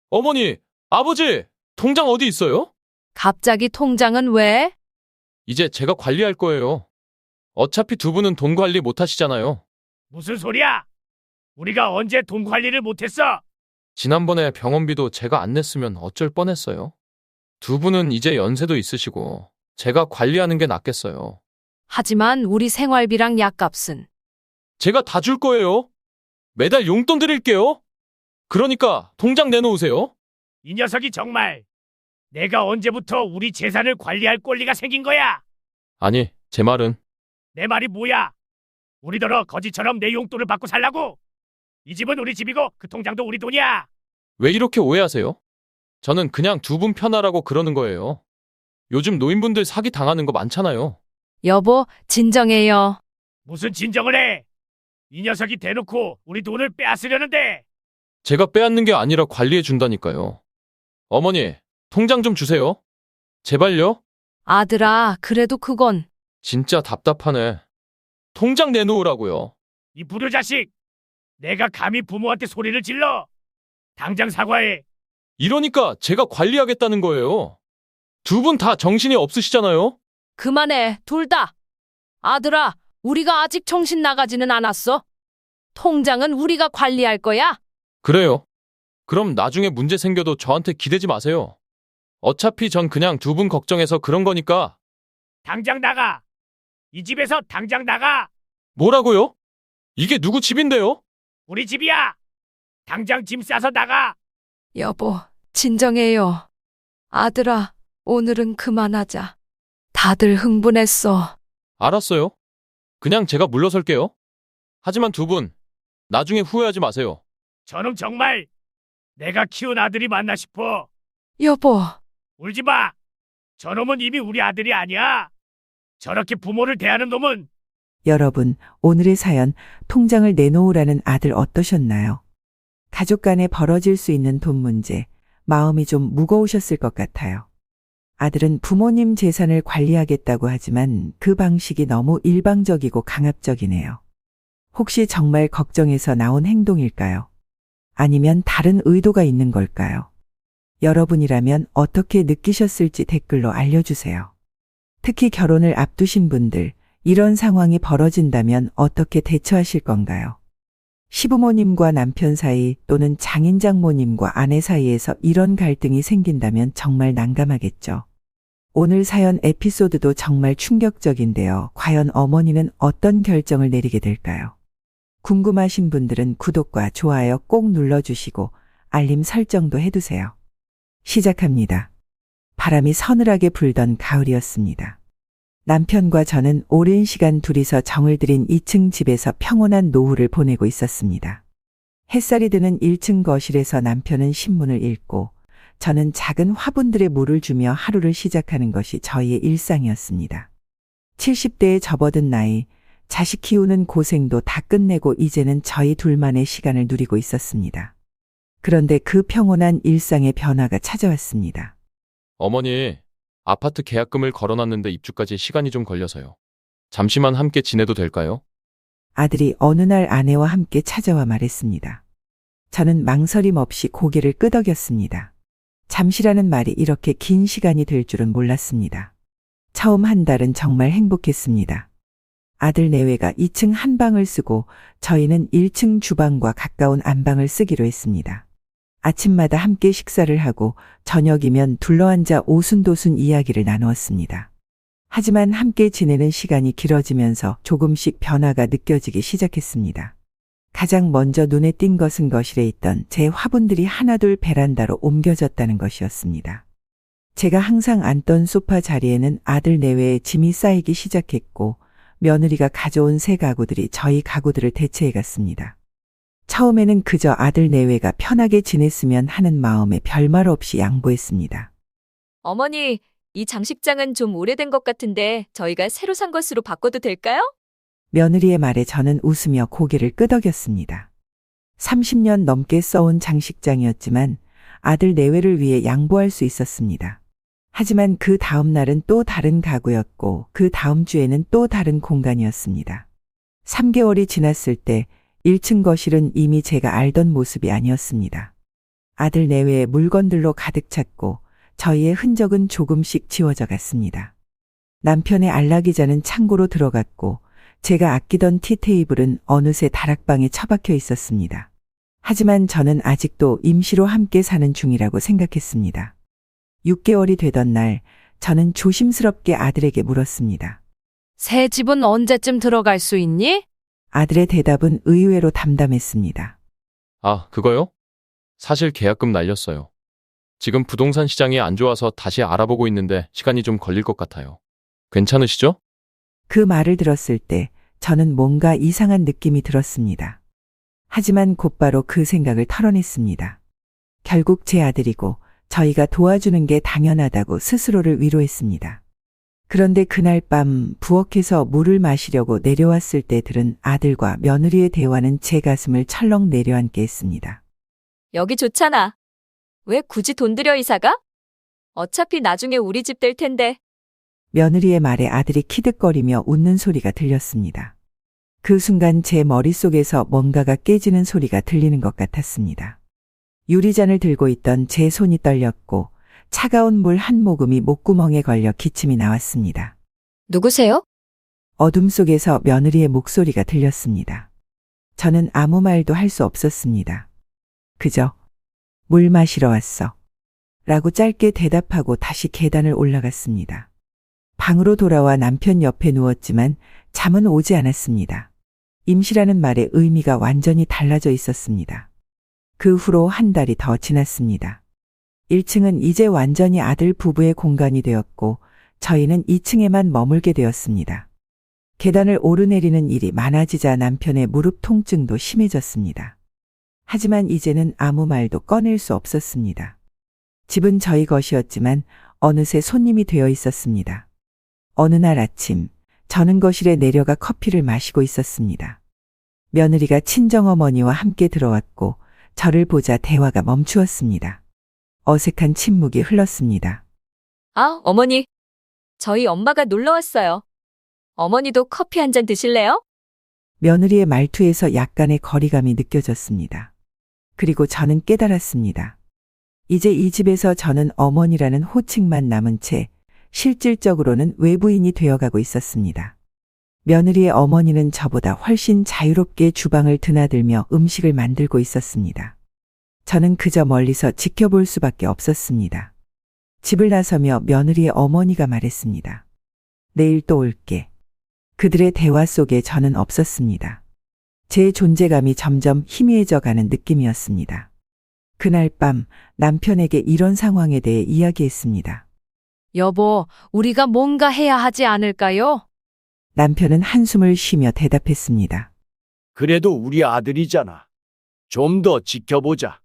어머니, 아버지, 통장 어디 있어요? 갑자기 통장은 왜? 이제 제가 관리할 거예요. 어차피 두 분은 돈 관리 못 하시잖아요. 무슨 소리야? 우리가 언제 돈 관리를 못했어? 지난번에 병원비도 제가 안 냈으면 어쩔 뻔했어요. 두 분은 이제 연세도 있으시고 제가 관리하는 게 낫겠어요. 하지만 우리 생활비랑 약값은 제가 다 줄 거예요. 매달 용돈 드릴게요. 그러니까 통장 내놓으세요. 이 녀석이 정말 내가 언제부터 우리 재산을 관리할 권리가 생긴 거야? 아니, 제 말은 내 말이 뭐야? 우리더러 거지처럼 내 용돈을 받고 살라고? 이 집은 우리 집이고 그 통장도 우리 돈이야. 왜 이렇게 오해하세요? 저는 그냥 두 분 편하라고 그러는 거예요. 요즘 노인분들 사기 당하는 거 많잖아요. 여보, 진정해요. 무슨 진정을 해? 이 녀석이 대놓고 우리 돈을 빼앗으려는데. 제가 빼앗는 게 아니라 관리해 준다니까요. 어머니, 통장 좀 주세요. 제발요. 아들아, 그래도 그건 진짜 답답하네. 통장 내놓으라고요. 이 불효자식! 내가 감히 부모한테 소리를 질러! 당장 사과해! 이러니까 제가 관리하겠다는 거예요. 두 분 다 정신이 없으시잖아요. 그만해, 둘 다. 아들아, 우리가 아직 정신 나가지는 않았어. 통장은 우리가 관리할 거야. 그래요. 그럼 나중에 문제 생겨도 저한테 기대지 마세요. 어차피 전 그냥 두 분 걱정해서 그런 거니까. 당장 나가! 이 집에서 당장 나가! 뭐라고요? 이게 누구 집인데요? 우리 집이야! 당장 짐 싸서 나가! 여보, 진정해요. 아들아, 오늘은 그만하자. 다들 흥분했어. 알았어요. 그냥 제가 물러설게요. 하지만 두 분, 나중에 후회하지 마세요. 저놈 정말 내가 키운 아들이 맞나 싶어. 여보, 울지 마! 저놈은 이미 우리 아들이 아니야! 저렇게 부모를 대하는 놈은. 여러분, 오늘의 사연, 통장을 내놓으라는 아들 어떠셨나요? 가족 간에 벌어질 수 있는 돈 문제, 마음이 좀 무거우셨을 것 같아요. 아들은 부모님 재산을 관리하겠다고 하지만 그 방식이 너무 일방적이고 강압적이네요. 혹시 정말 걱정해서 나온 행동일까요? 아니면 다른 의도가 있는 걸까요? 여러분이라면 어떻게 느끼셨을지 댓글로 알려주세요. 특히 결혼을 앞두신 분들, 이런 상황이 벌어진다면 어떻게 대처하실 건가요? 시부모님과 남편 사이 또는 장인장모님과 아내 사이에서 이런 갈등이 생긴다면 정말 난감하겠죠. 오늘 사연 에피소드도 정말 충격적인데요. 과연 어머니는 어떤 결정을 내리게 될까요? 궁금하신 분들은 구독과 좋아요 꼭 눌러주시고 알림 설정도 해두세요. 시작합니다. 바람이 서늘하게 불던 가을이었습니다. 남편과 저는 오랜 시간 둘이서 정을 들인 2층 집에서 평온한 노후를 보내고 있었습니다. 햇살이 드는 1층 거실에서 남편은 신문을 읽고 저는 작은 화분들에 물을 주며 하루를 시작하는 것이 저희의 일상이었습니다. 70대에 접어든 나이, 자식 키우는 고생도 다 끝내고 이제는 저희 둘만의 시간을 누리고 있었습니다. 그런데 그 평온한 일상의 변화가 찾아왔습니다. 어머니, 아파트 계약금을 걸어놨는데 입주까지 시간이 좀 걸려서요. 잠시만 함께 지내도 될까요? 아들이 어느 날 아내와 함께 찾아와 말했습니다. 저는 망설임 없이 고개를 끄덕였습니다. 잠시라는 말이 이렇게 긴 시간이 될 줄은 몰랐습니다. 처음 한 달은 정말 행복했습니다. 아들 내외가 2층 한 방을 쓰고 저희는 1층 주방과 가까운 안방을 쓰기로 했습니다. 아침마다 함께 식사를 하고 저녁이면 둘러앉아 오순도순 이야기를 나누었습니다. 하지만 함께 지내는 시간이 길어지면서 조금씩 변화가 느껴지기 시작했습니다. 가장 먼저 눈에 띈 것은 거실에 있던 제 화분들이 하나둘 베란다로 옮겨졌다는 것이었습니다. 제가 항상 앉던 소파 자리에는 아들 내외의 짐이 쌓이기 시작했고 며느리가 가져온 새 가구들이 저희 가구들을 대체해갔습니다. 처음에는 그저 아들 내외가 편하게 지냈으면 하는 마음에 별말 없이 양보했습니다. 어머니, 이 장식장은 좀 오래된 것 같은데 저희가 새로 산 것으로 바꿔도 될까요? 며느리의 말에 저는 웃으며 고개를 끄덕였습니다. 30년 넘게 써온 장식장이었지만 아들 내외를 위해 양보할 수 있었습니다. 하지만 그 다음 날은 또 다른 가구였고 그 다음 주에는 또 다른 공간이었습니다. 3개월이 지났을 때 1층 거실은 이미 제가 알던 모습이 아니었습니다. 아들 내외의 물건들로 가득 찼고 저희의 흔적은 조금씩 지워져 갔습니다. 남편의 안락의자는 창고로 들어갔고 제가 아끼던 티테이블은 어느새 다락방에 처박혀 있었습니다. 하지만 저는 아직도 임시로 함께 사는 중이라고 생각했습니다. 6개월이 되던 날 저는 조심스럽게 아들에게 물었습니다. 새 집은 언제쯤 들어갈 수 있니? 아들의 대답은 의외로 담담했습니다. 아, 그거요? 사실 계약금 날렸어요. 지금 부동산 시장이 안 좋아서 다시 알아보고 있는데 시간이 좀 걸릴 것 같아요. 괜찮으시죠? 그 말을 들었을 때 저는 뭔가 이상한 느낌이 들었습니다. 하지만 곧바로 그 생각을 털어냈습니다. 결국 제 아들이고 저희가 도와주는 게 당연하다고 스스로를 위로했습니다. 그런데 그날 밤 부엌에서 물을 마시려고 내려왔을 때 들은 아들과 며느리의 대화는 제 가슴을 철렁 내려앉게 했습니다. 여기 좋잖아. 왜 굳이 돈 들여 이사가? 어차피 나중에 우리 집 될 텐데. 며느리의 말에 아들이 키득거리며 웃는 소리가 들렸습니다. 그 순간 제 머릿속에서 뭔가가 깨지는 소리가 들리는 것 같았습니다. 유리잔을 들고 있던 제 손이 떨렸고 차가운 물 한 모금이 목구멍에 걸려 기침이 나왔습니다. 누구세요? 어둠 속에서 며느리의 목소리가 들렸습니다. 저는 아무 말도 할 수 없었습니다. 그저 물 마시러 왔어. 라고 짧게 대답하고 다시 계단을 올라갔습니다. 방으로 돌아와 남편 옆에 누웠지만 잠은 오지 않았습니다. 임시라는 말의 의미가 완전히 달라져 있었습니다. 그 후로 한 달이 더 지났습니다. 1층은 이제 완전히 아들 부부의 공간이 되었고 저희는 2층에만 머물게 되었습니다. 계단을 오르내리는 일이 많아지자 남편의 무릎 통증도 심해졌습니다. 하지만 이제는 아무 말도 꺼낼 수 없었습니다. 집은 저희 것이었지만 어느새 손님이 되어 있었습니다. 어느 날 아침 저는 거실에 내려가 커피를 마시고 있었습니다. 며느리가 친정어머니와 함께 들어왔고 저를 보자 대화가 멈추었습니다. 어색한 침묵이 흘렀습니다. 아, 어머니. 저희 엄마가 놀러 왔어요. 어머니도 커피 한 잔 드실래요? 며느리의 말투에서 약간의 거리감이 느껴졌습니다. 그리고 저는 깨달았습니다. 이제 이 집에서 저는 어머니라는 호칭만 남은 채 실질적으로는 외부인이 되어가고 있었습니다. 며느리의 어머니는 저보다 훨씬 자유롭게 주방을 드나들며 음식을 만들고 있었습니다. 저는 그저 멀리서 지켜볼 수밖에 없었습니다. 집을 나서며 며느리의 어머니가 말했습니다. 내일 또 올게. 그들의 대화 속에 저는 없었습니다. 제 존재감이 점점 희미해져 가는 느낌이었습니다. 그날 밤 남편에게 이런 상황에 대해 이야기했습니다. 여보, 우리가 뭔가 해야 하지 않을까요? 남편은 한숨을 쉬며 대답했습니다. 그래도 우리 아들이잖아. 좀 더 지켜보자.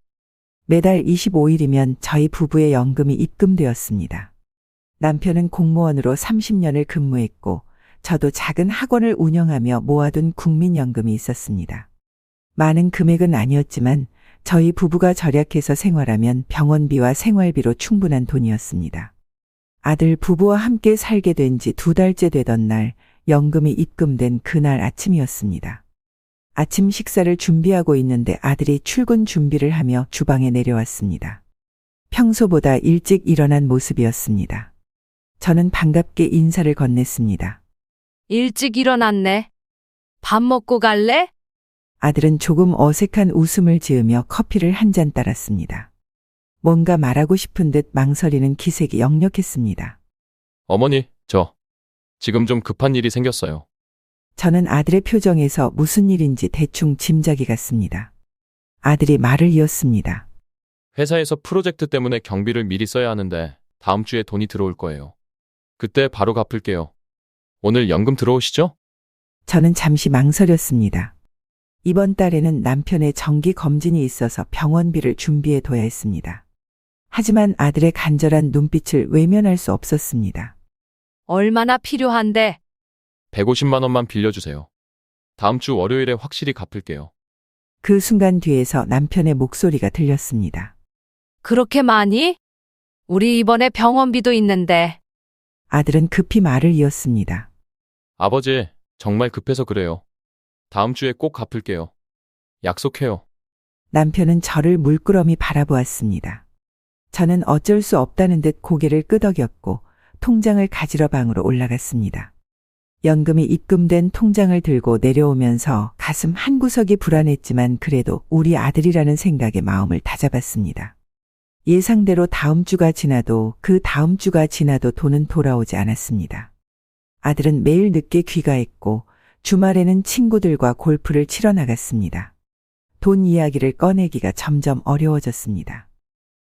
매달 25일이면 저희 부부의 연금이 입금되었습니다. 남편은 공무원으로 30년을 근무했고 저도 작은 학원을 운영하며 모아둔 국민연금이 있었습니다. 많은 금액은 아니었지만 저희 부부가 절약해서 생활하면 병원비와 생활비로 충분한 돈이었습니다. 아들 부부와 함께 살게 된 지 2달째 되던 날 연금이 입금된 그날 아침이었습니다. 아침 식사를 준비하고 있는데 아들이 출근 준비를 하며 주방에 내려왔습니다. 평소보다 일찍 일어난 모습이었습니다. 저는 반갑게 인사를 건넸습니다. 일찍 일어났네. 밥 먹고 갈래? 아들은 조금 어색한 웃음을 지으며 커피를 한 잔 따랐습니다. 뭔가 말하고 싶은 듯 망설이는 기색이 역력했습니다. 어머니, 지금 좀 급한 일이 생겼어요. 저는 아들의 표정에서 무슨 일인지 대충 짐작이 갔습니다. 아들이 말을 이었습니다. 회사에서 프로젝트 때문에 경비를 미리 써야 하는데 다음 주에 돈이 들어올 거예요. 그때 바로 갚을게요. 오늘 연금 들어오시죠? 저는 잠시 망설였습니다. 이번 달에는 남편의 정기 검진이 있어서 병원비를 준비해 둬야 했습니다. 하지만 아들의 간절한 눈빛을 외면할 수 없었습니다. 얼마나 필요한데? 150만 원만 빌려주세요. 다음 주 월요일에 확실히 갚을게요. 그 순간 뒤에서 남편의 목소리가 들렸습니다. 그렇게 많이? 우리 이번에 병원비도 있는데. 아들은 급히 말을 이었습니다. 아버지, 정말 급해서 그래요. 다음 주에 꼭 갚을게요. 약속해요. 남편은 저를 물끄러미 바라보았습니다. 저는 어쩔 수 없다는 듯 고개를 끄덕였고 통장을 가지러 방으로 올라갔습니다. 연금이 입금된 통장을 들고 내려오면서 가슴 한구석이 불안했지만 그래도 우리 아들이라는 생각에 마음을 다잡았습니다. 예상대로 다음 주가 지나도 그 다음 주가 지나도 돈은 돌아오지 않았습니다. 아들은 매일 늦게 귀가했고 주말에는 친구들과 골프를 치러 나갔습니다. 돈 이야기를 꺼내기가 점점 어려워졌습니다.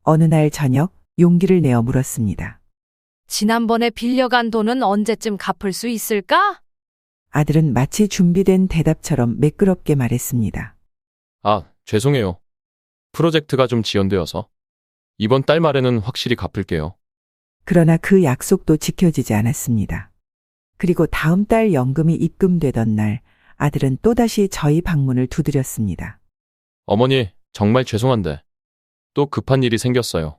어느 날 저녁 용기를 내어 물었습니다. 지난번에 빌려간 돈은 언제쯤 갚을 수 있을까? 아들은 마치 준비된 대답처럼 매끄럽게 말했습니다. 아, 죄송해요. 프로젝트가 좀 지연되어서. 이번 달 말에는 확실히 갚을게요. 그러나 그 약속도 지켜지지 않았습니다. 그리고 다음 달 연금이 입금되던 날 아들은 또다시 저희 방문을 두드렸습니다. 어머니, 정말 죄송한데. 또 급한 일이 생겼어요.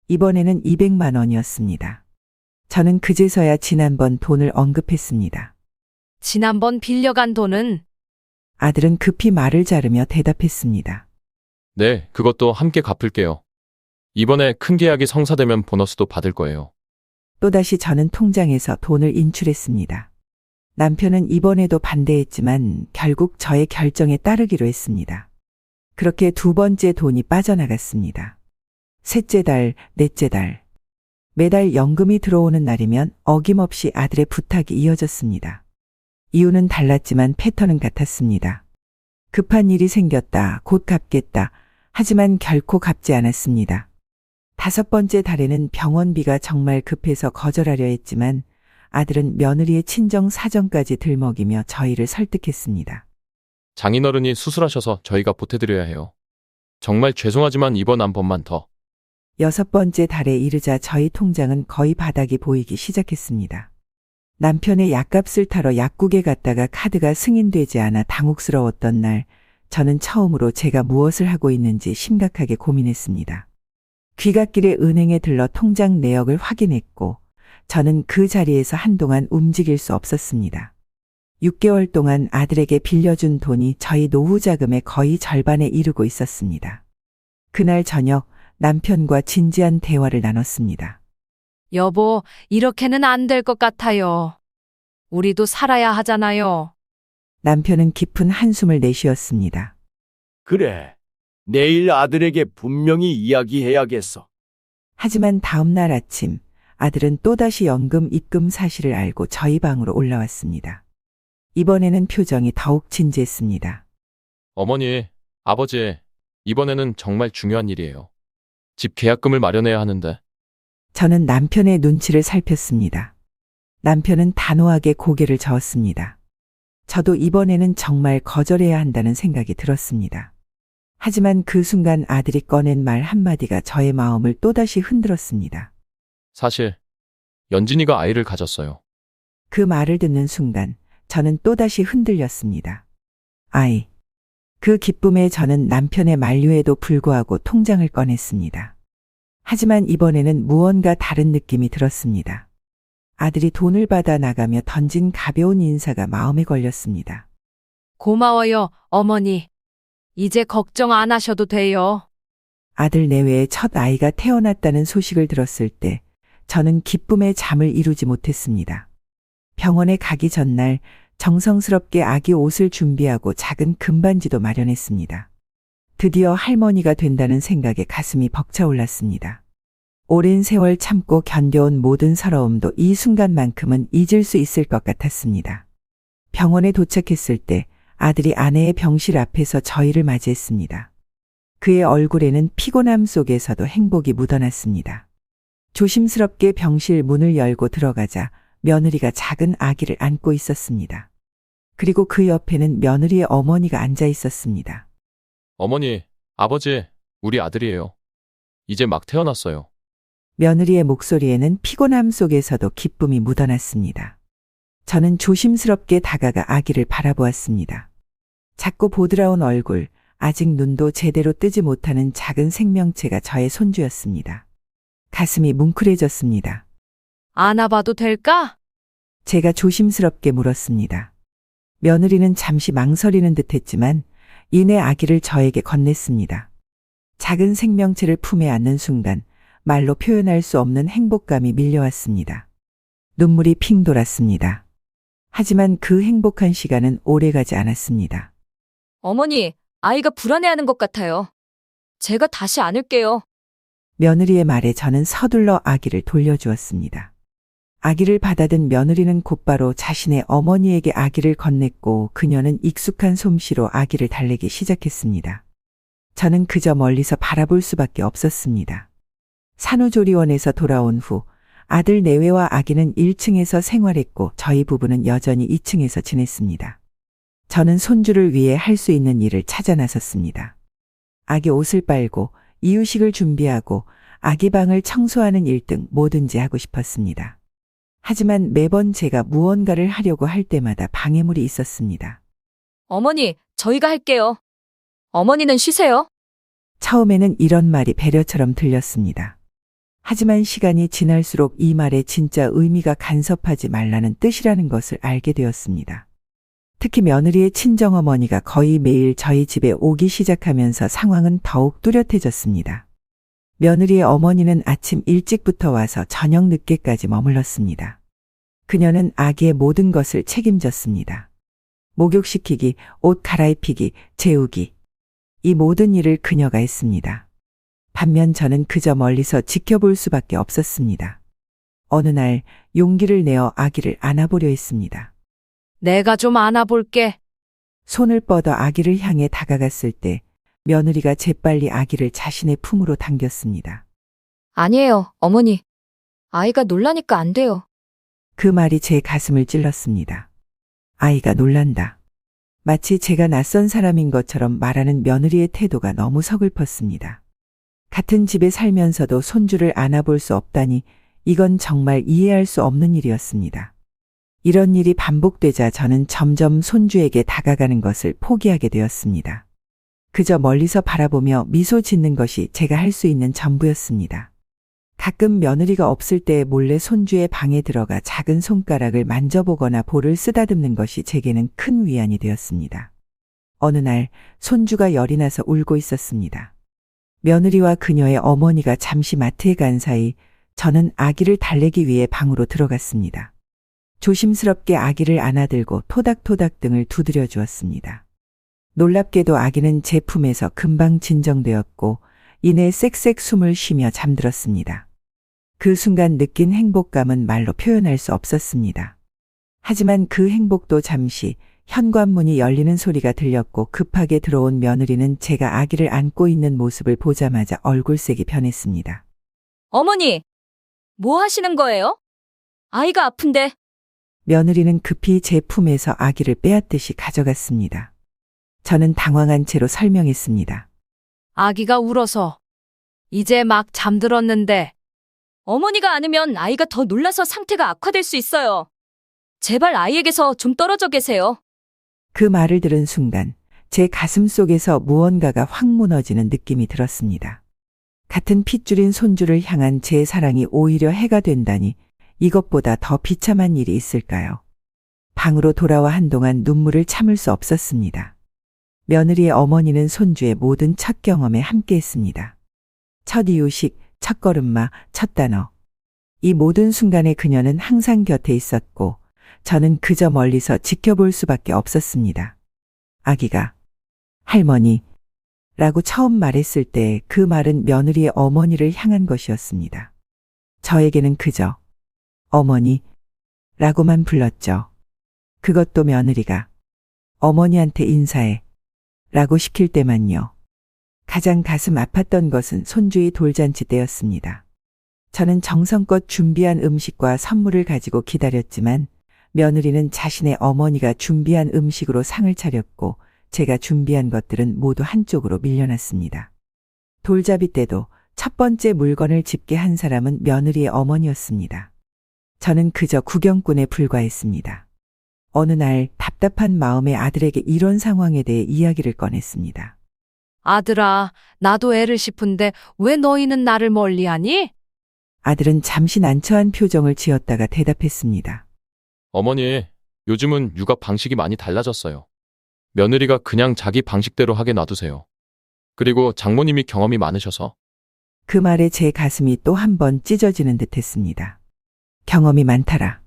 이번에는 200만 원이었습니다. 저는 그제서야 지난번 돈을 언급했습니다. 지난번 빌려간 돈은 아들은 급히 말을 자르며 대답했습니다. 네, 그것도 함께 갚을게요. 이번에 큰 계약이 성사되면 보너스도 받을 거예요. 또다시 저는 통장에서 돈을 인출했습니다. 남편은 이번에도 반대했지만 결국 저의 결정에 따르기로 했습니다. 그렇게 두 번째 돈이 빠져나갔습니다. 셋째 달, 넷째 달. 매달 연금이 들어오는 날이면 어김없이 아들의 부탁이 이어졌습니다. 이유는 달랐지만 패턴은 같았습니다. 급한 일이 생겼다, 곧 갚겠다. 하지만 결코 갚지 않았습니다. 다섯 번째 달에는 병원비가 정말 급해서 거절하려 했지만 아들은 며느리의 친정 사정까지 들먹이며 저희를 설득했습니다. 장인어른이 수술하셔서 저희가 보태드려야 해요. 정말 죄송하지만 이번 한 번만 더. 여섯 번째 달에 이르자 저희 통장은 거의 바닥이 보이기 시작했습니다. 남편의 약값을 타러 약국에 갔다가 카드가 승인되지 않아 당혹스러웠던 날, 저는 처음으로 제가 무엇을 하고 있는지 심각하게 고민했습니다. 귀갓길에 은행에 들러 통장 내역을 확인했고, 저는 그 자리에서 한동안 움직일 수 없었습니다. 6개월 동안 아들에게 빌려준 돈이 저희 노후 자금의 거의 절반에 이르고 있었습니다. 그날 저녁 남편과 진지한 대화를 나눴습니다. 여보, 이렇게는 안 될 것 같아요. 우리도 살아야 하잖아요. 남편은 깊은 한숨을 내쉬었습니다. 그래. 내일 아들에게 분명히 이야기해야겠어. 하지만 다음 날 아침 아들은 또다시 연금 입금 사실을 알고 저희 방으로 올라왔습니다. 이번에는 표정이 더욱 진지했습니다. 어머니, 아버지, 이번에는 정말 중요한 일이에요. 집 계약금을 마련해야 하는데. 저는 남편의 눈치를 살폈습니다. 남편은 단호하게 고개를 저었습니다. 저도 이번에는 정말 거절해야 한다는 생각이 들었습니다. 하지만 그 순간 아들이 꺼낸 말 한마디가 저의 마음을 또다시 흔들었습니다. 사실 연진이가 아이를 가졌어요. 그 말을 듣는 순간 저는 또다시 흔들렸습니다. 아이. 그 기쁨에 저는 남편의 만류에도 불구하고 통장을 꺼냈습니다. 하지만 이번에는 무언가 다른 느낌이 들었습니다. 아들이 돈을 받아 나가며 던진 가벼운 인사가 마음에 걸렸습니다. 고마워요, 어머니. 이제 걱정 안 하셔도 돼요. 아들 내외의 첫 아이가 태어났다는 소식을 들었을 때 저는 기쁨에 잠을 이루지 못했습니다. 병원에 가기 전날 정성스럽게 아기 옷을 준비하고 작은 금반지도 마련했습니다. 드디어 할머니가 된다는 생각에 가슴이 벅차올랐습니다. 오랜 세월 참고 견뎌온 모든 서러움도 이 순간만큼은 잊을 수 있을 것 같았습니다. 병원에 도착했을 때 아들이 아내의 병실 앞에서 저희를 맞이했습니다. 그의 얼굴에는 피곤함 속에서도 행복이 묻어났습니다. 조심스럽게 병실 문을 열고 들어가자 며느리가 작은 아기를 안고 있었습니다. 그리고 그 옆에는 며느리의 어머니가 앉아 있었습니다. 어머니, 아버지, 우리 아들이에요. 이제 막 태어났어요. 며느리의 목소리에는 피곤함 속에서도 기쁨이 묻어났습니다. 저는 조심스럽게 다가가 아기를 바라보았습니다. 작고 보드라운 얼굴, 아직 눈도 제대로 뜨지 못하는 작은 생명체가 저의 손주였습니다. 가슴이 뭉클해졌습니다. 안아봐도 될까? 제가 조심스럽게 물었습니다. 며느리는 잠시 망설이는 듯했지만 이내 아기를 저에게 건넸습니다. 작은 생명체를 품에 안는 순간 말로 표현할 수 없는 행복감이 밀려왔습니다. 눈물이 핑 돌았습니다. 하지만 그 행복한 시간은 오래가지 않았습니다. 어머니, 아이가 불안해하는 것 같아요. 제가 다시 안을게요. 며느리의 말에 저는 서둘러 아기를 돌려주었습니다. 아기를 받아든 며느리는 곧바로 자신의 어머니에게 아기를 건넸고 그녀는 익숙한 솜씨로 아기를 달래기 시작했습니다. 저는 그저 멀리서 바라볼 수밖에 없었습니다. 산후조리원에서 돌아온 후 아들 내외와 아기는 1층에서 생활했고 저희 부부는 여전히 2층에서 지냈습니다. 저는 손주를 위해 할 수 있는 일을 찾아 나섰습니다. 아기 옷을 빨고 이유식을 준비하고 아기 방을 청소하는 일 등 뭐든지 하고 싶었습니다. 하지만 매번 제가 무언가를 하려고 할 때마다 방해물이 있었습니다. 어머니, 저희가 할게요. 어머니는 쉬세요. 처음에는 이런 말이 배려처럼 들렸습니다. 하지만 시간이 지날수록 이 말의 진짜 의미가 간섭하지 말라는 뜻이라는 것을 알게 되었습니다. 특히 며느리의 친정어머니가 거의 매일 저희 집에 오기 시작하면서 상황은 더욱 뚜렷해졌습니다. 며느리의 어머니는 아침 일찍부터 와서 저녁 늦게까지 머물렀습니다. 그녀는 아기의 모든 것을 책임졌습니다. 목욕시키기, 옷 갈아입히기, 재우기. 이 모든 일을 그녀가 했습니다. 반면 저는 그저 멀리서 지켜볼 수밖에 없었습니다. 어느 날 용기를 내어 아기를 안아보려 했습니다. 내가 좀 안아볼게. 손을 뻗어 아기를 향해 다가갔을 때 며느리가 재빨리 아기를 자신의 품으로 당겼습니다. 아니에요, 어머니. 아이가 놀라니까 안 돼요. 그 말이 제 가슴을 찔렀습니다. 아이가 놀란다. 마치 제가 낯선 사람인 것처럼 말하는 며느리의 태도가 너무 서글펐습니다. 같은 집에 살면서도 손주를 안아볼 수 없다니 이건 정말 이해할 수 없는 일이었습니다. 이런 일이 반복되자 저는 점점 손주에게 다가가는 것을 포기하게 되었습니다. 그저 멀리서 바라보며 미소 짓는 것이 제가 할 수 있는 전부였습니다. 가끔 며느리가 없을 때 몰래 손주의 방에 들어가 작은 손가락을 만져보거나 볼을 쓰다듬는 것이 제게는 큰 위안이 되었습니다. 어느 날 손주가 열이 나서 울고 있었습니다. 며느리와 그녀의 어머니가 잠시 마트에 간 사이 저는 아기를 달래기 위해 방으로 들어갔습니다. 조심스럽게 아기를 안아들고 토닥토닥 등을 두드려 주었습니다. 놀랍게도 아기는 제 품에서 금방 진정되었고 이내 쌕쌕 숨을 쉬며 잠들었습니다. 그 순간 느낀 행복감은 말로 표현할 수 없었습니다. 하지만 그 행복도 잠시 현관문이 열리는 소리가 들렸고 급하게 들어온 며느리는 제가 아기를 안고 있는 모습을 보자마자 얼굴색이 변했습니다. 어머니, 뭐 하시는 거예요? 아이가 아픈데. 며느리는 급히 제 품에서 아기를 빼앗듯이 가져갔습니다. 저는 당황한 채로 설명했습니다. 아기가 울어서 이제 막 잠들었는데. 어머니가 안으면 아이가 더 놀라서 상태가 악화될 수 있어요. 제발 아이에게서 좀 떨어져 계세요. 그 말을 들은 순간 제 가슴 속에서 무언가가 확 무너지는 느낌이 들었습니다. 같은 핏줄인 손주를 향한 제 사랑이 오히려 해가 된다니 이것보다 더 비참한 일이 있을까요? 방으로 돌아와 한동안 눈물을 참을 수 없었습니다. 며느리의 어머니는 손주의 모든 첫 경험에 함께했습니다. 첫 이유식, 첫 걸음마, 첫 단어. 이 모든 순간에 그녀는 항상 곁에 있었고 저는 그저 멀리서 지켜볼 수밖에 없었습니다. 아기가 할머니 라고 처음 말했을 때 그 말은 며느리의 어머니를 향한 것이었습니다. 저에게는 그저 어머니 라고만 불렀죠. 그것도 며느리가 어머니한테 인사해 라고 시킬 때만요. 가장 가슴 아팠던 것은 손주의 돌잔치 때였습니다. 저는 정성껏 준비한 음식과 선물을 가지고 기다렸지만 며느리는 자신의 어머니가 준비한 음식으로 상을 차렸고 제가 준비한 것들은 모두 한쪽으로 밀려났습니다. 돌잡이 때도 첫 번째 물건을 집게 한 사람은 며느리의 어머니였습니다. 저는 그저 구경꾼에 불과했습니다. 어느 날 답답한 마음에 아들에게 이런 상황에 대해 이야기를 꺼냈습니다. 아들아, 나도 애를 싶은데 왜 너희는 나를 멀리하니? 아들은 잠시 난처한 표정을 지었다가 대답했습니다. 어머니, 요즘은 육아 방식이 많이 달라졌어요. 며느리가 그냥 자기 방식대로 하게 놔두세요. 그리고 장모님이 경험이 많으셔서 그 말에 제 가슴이 또 한 번 찢어지는 듯 했습니다. 경험이 많다라.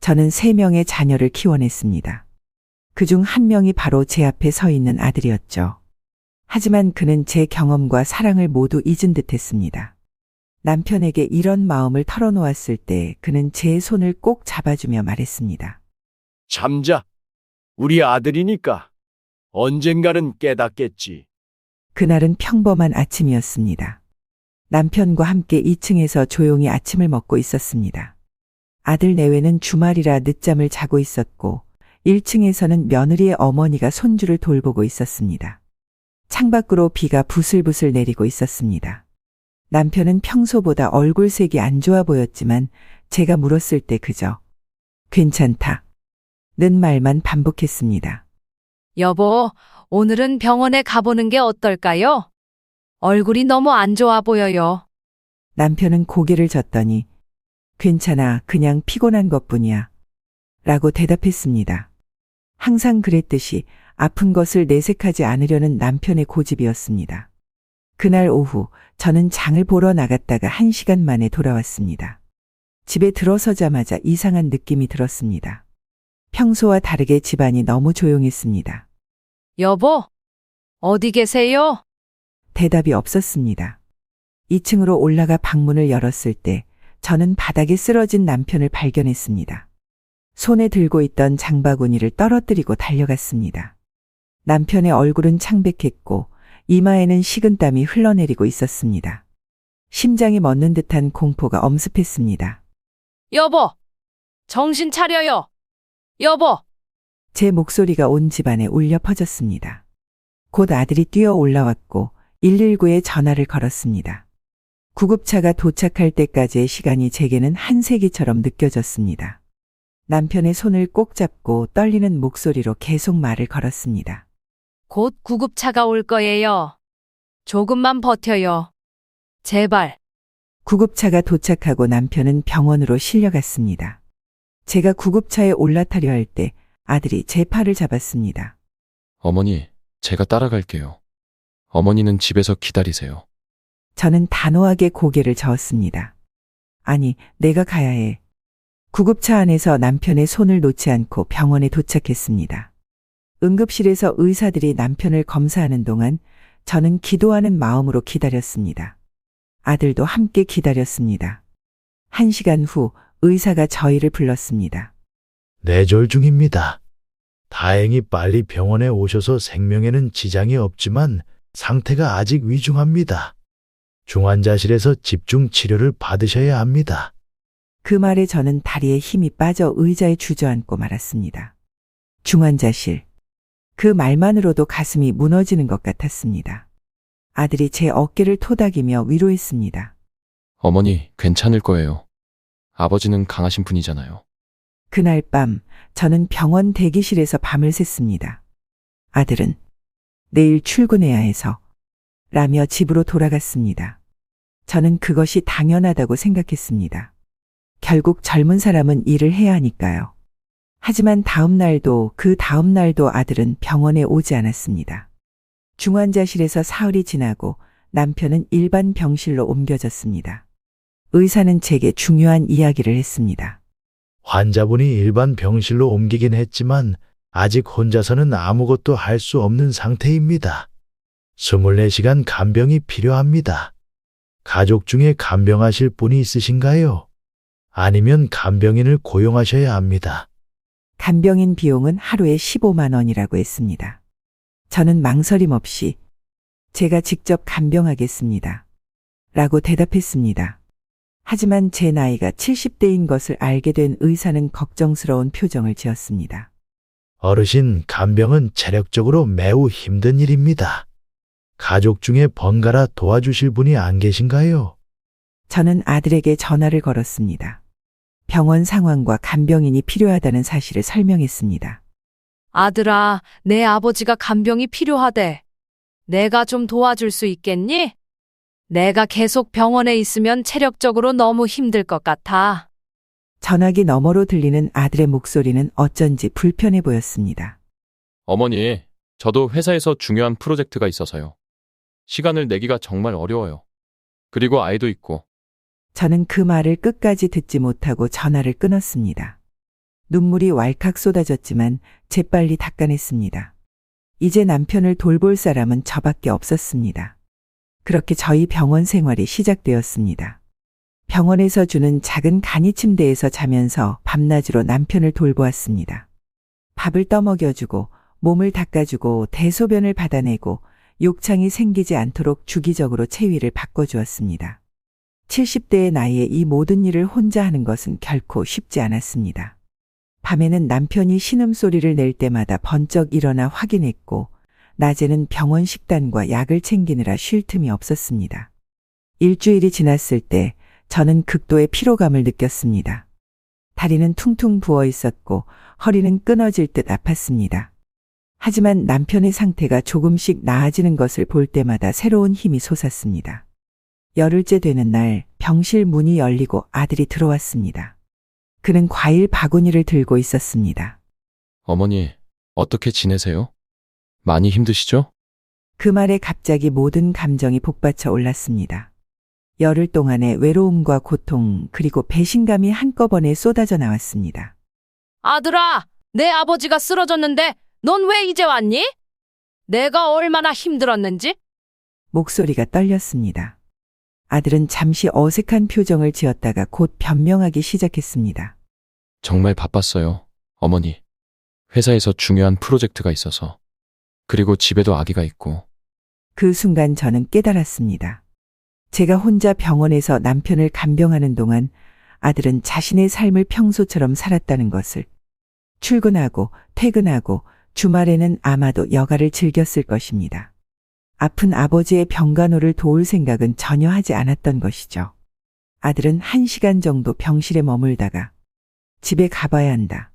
저는 3명의 자녀를 키워냈습니다. 그중 한 명이 바로 제 앞에 서 있는 아들이었죠. 하지만 그는 제 경험과 사랑을 모두 잊은 듯 했습니다. 남편에게 이런 마음을 털어놓았을 때 그는 제 손을 꼭 잡아주며 말했습니다. 참자. 우리 아들이니까 언젠가는 깨닫겠지. 그날은 평범한 아침이었습니다. 남편과 함께 2층에서 조용히 아침을 먹고 있었습니다. 아들 내외는 주말이라 늦잠을 자고 있었고 1층에서는 며느리의 어머니가 손주를 돌보고 있었습니다. 창밖으로 비가 부슬부슬 내리고 있었습니다. 남편은 평소보다 얼굴색이 안 좋아 보였지만 제가 물었을 때 그저 괜찮다 는 말만 반복했습니다. 여보, 오늘은 병원에 가보는 게 어떨까요? 얼굴이 너무 안 좋아 보여요. 남편은 고개를 젓더니 괜찮아, 그냥 피곤한 것뿐이야 라고 대답했습니다. 항상 그랬듯이 아픈 것을 내색하지 않으려는 남편의 고집이었습니다. 그날 오후 저는 장을 보러 나갔다가 1시간 만에 돌아왔습니다. 집에 들어서자마자 이상한 느낌이 들었습니다. 평소와 다르게 집안이 너무 조용했습니다. 여보, 어디 계세요? 대답이 없었습니다. 2층으로 올라가 방문을 열었을 때 저는 바닥에 쓰러진 남편을 발견했습니다. 손에 들고 있던 장바구니를 떨어뜨리고 달려갔습니다. 남편의 얼굴은 창백했고 이마에는 식은땀이 흘러내리고 있었습니다. 심장이 멎는 듯한 공포가 엄습했습니다. 여보, 정신 차려요. 여보, 제 목소리가 온 집안에 울려 퍼졌습니다. 곧 아들이 뛰어 올라왔고 119에 전화를 걸었습니다. 구급차가 도착할 때까지의 시간이 제게는 한 세기처럼 느껴졌습니다. 남편의 손을 꼭 잡고 떨리는 목소리로 계속 말을 걸었습니다. 곧 구급차가 올 거예요. 조금만 버텨요. 제발. 구급차가 도착하고 남편은 병원으로 실려갔습니다. 제가 구급차에 올라타려 할 때 아들이 제 팔을 잡았습니다. 어머니, 제가 따라갈게요. 어머니는 집에서 기다리세요. 저는 단호하게 고개를 저었습니다. 아니, 내가 가야 해. 구급차 안에서 남편의 손을 놓지 않고 병원에 도착했습니다. 응급실에서 의사들이 남편을 검사하는 동안 저는 기도하는 마음으로 기다렸습니다. 아들도 함께 기다렸습니다. 1시간 후 의사가 저희를 불렀습니다. 뇌졸 중입니다. 다행히 빨리 병원에 오셔서 생명에는 지장이 없지만 상태가 아직 위중합니다. 중환자실에서 집중 치료를 받으셔야 합니다. 그 말에 저는 다리에 힘이 빠져 의자에 주저앉고 말았습니다. 중환자실. 그 말만으로도 가슴이 무너지는 것 같았습니다. 아들이 제 어깨를 토닥이며 위로했습니다. 어머니, 괜찮을 거예요. 아버지는 강하신 분이잖아요. 그날 밤 저는 병원 대기실에서 밤을 샜습니다. 아들은 내일 출근해야 해서 라며 집으로 돌아갔습니다. 저는 그것이 당연하다고 생각했습니다. 결국 젊은 사람은 일을 해야 하니까요. 하지만 다음 날도 그 다음 날도 아들은 병원에 오지 않았습니다. 중환자실에서 사흘이 지나고 남편은 일반 병실로 옮겨졌습니다. 의사는 제게 중요한 이야기를 했습니다. 환자분이 일반 병실로 옮기긴 했지만 아직 혼자서는 아무것도 할 수 없는 상태입니다. 24시간 간병이 필요합니다. 가족 중에 간병하실 분이 있으신가요? 아니면 간병인을 고용하셔야 합니다. 간병인 비용은 하루에 15만 원이라고 했습니다. 저는 망설임 없이 제가 직접 간병하겠습니다. 라고 대답했습니다. 하지만 제 나이가 70대인 것을 알게 된 의사는 걱정스러운 표정을 지었습니다. 어르신, 간병은 체력적으로 매우 힘든 일입니다. 가족 중에 번갈아 도와주실 분이 안 계신가요? 저는 아들에게 전화를 걸었습니다. 병원 상황과 간병인이 필요하다는 사실을 설명했습니다. 아들아, 내 아버지가 간병이 필요하대. 내가 좀 도와줄 수 있겠니? 내가 계속 병원에 있으면 체력적으로 너무 힘들 것 같아. 전화기 너머로 들리는 아들의 목소리는 어쩐지 불편해 보였습니다. 어머니, 저도 회사에서 중요한 프로젝트가 있어서요. 시간을 내기가 정말 어려워요. 그리고 아이도 있고. 저는 그 말을 끝까지 듣지 못하고 전화를 끊었습니다. 눈물이 왈칵 쏟아졌지만 재빨리 닦아냈습니다. 이제 남편을 돌볼 사람은 저밖에 없었습니다. 그렇게 저희 병원 생활이 시작되었습니다. 병원에서 주는 작은 간이 침대에서 자면서 밤낮으로 남편을 돌보았습니다. 밥을 떠먹여주고 몸을 닦아주고 대소변을 받아내고 욕창이 생기지 않도록 주기적으로 체위를 바꿔주었습니다. 70대의 나이에 이 모든 일을 혼자 하는 것은 결코 쉽지 않았습니다. 밤에는 남편이 신음소리를 낼 때마다 번쩍 일어나 확인했고, 낮에는 병원 식단과 약을 챙기느라 쉴 틈이 없었습니다. 일주일이 지났을 때 저는 극도의 피로감을 느꼈습니다. 다리는 퉁퉁 부어 있었고 허리는 끊어질 듯 아팠습니다. 하지만 남편의 상태가 조금씩 나아지는 것을 볼 때마다 새로운 힘이 솟았습니다. 열흘째 되는 날 병실 문이 열리고 아들이 들어왔습니다. 그는 과일 바구니를 들고 있었습니다. 어머니, 어떻게 지내세요? 많이 힘드시죠? 그 말에 갑자기 모든 감정이 복받쳐 올랐습니다. 열흘 동안의 외로움과 고통 그리고 배신감이 한꺼번에 쏟아져 나왔습니다. 아들아, 내 아버지가 쓰러졌는데 넌 왜 이제 왔니? 내가 얼마나 힘들었는지? 목소리가 떨렸습니다. 아들은 잠시 어색한 표정을 지었다가 곧 변명하기 시작했습니다. 정말 바빴어요, 어머니. 회사에서 중요한 프로젝트가 있어서. 그리고 집에도 아기가 있고. 그 순간 저는 깨달았습니다. 제가 혼자 병원에서 남편을 간병하는 동안 아들은 자신의 삶을 평소처럼 살았다는 것을. 출근하고 퇴근하고 주말에는 아마도 여가를 즐겼을 것입니다. 아픈 아버지의 병간호를 도울 생각은 전혀 하지 않았던 것이죠. 아들은 1시간 정도 병실에 머물다가 집에 가봐야 한다.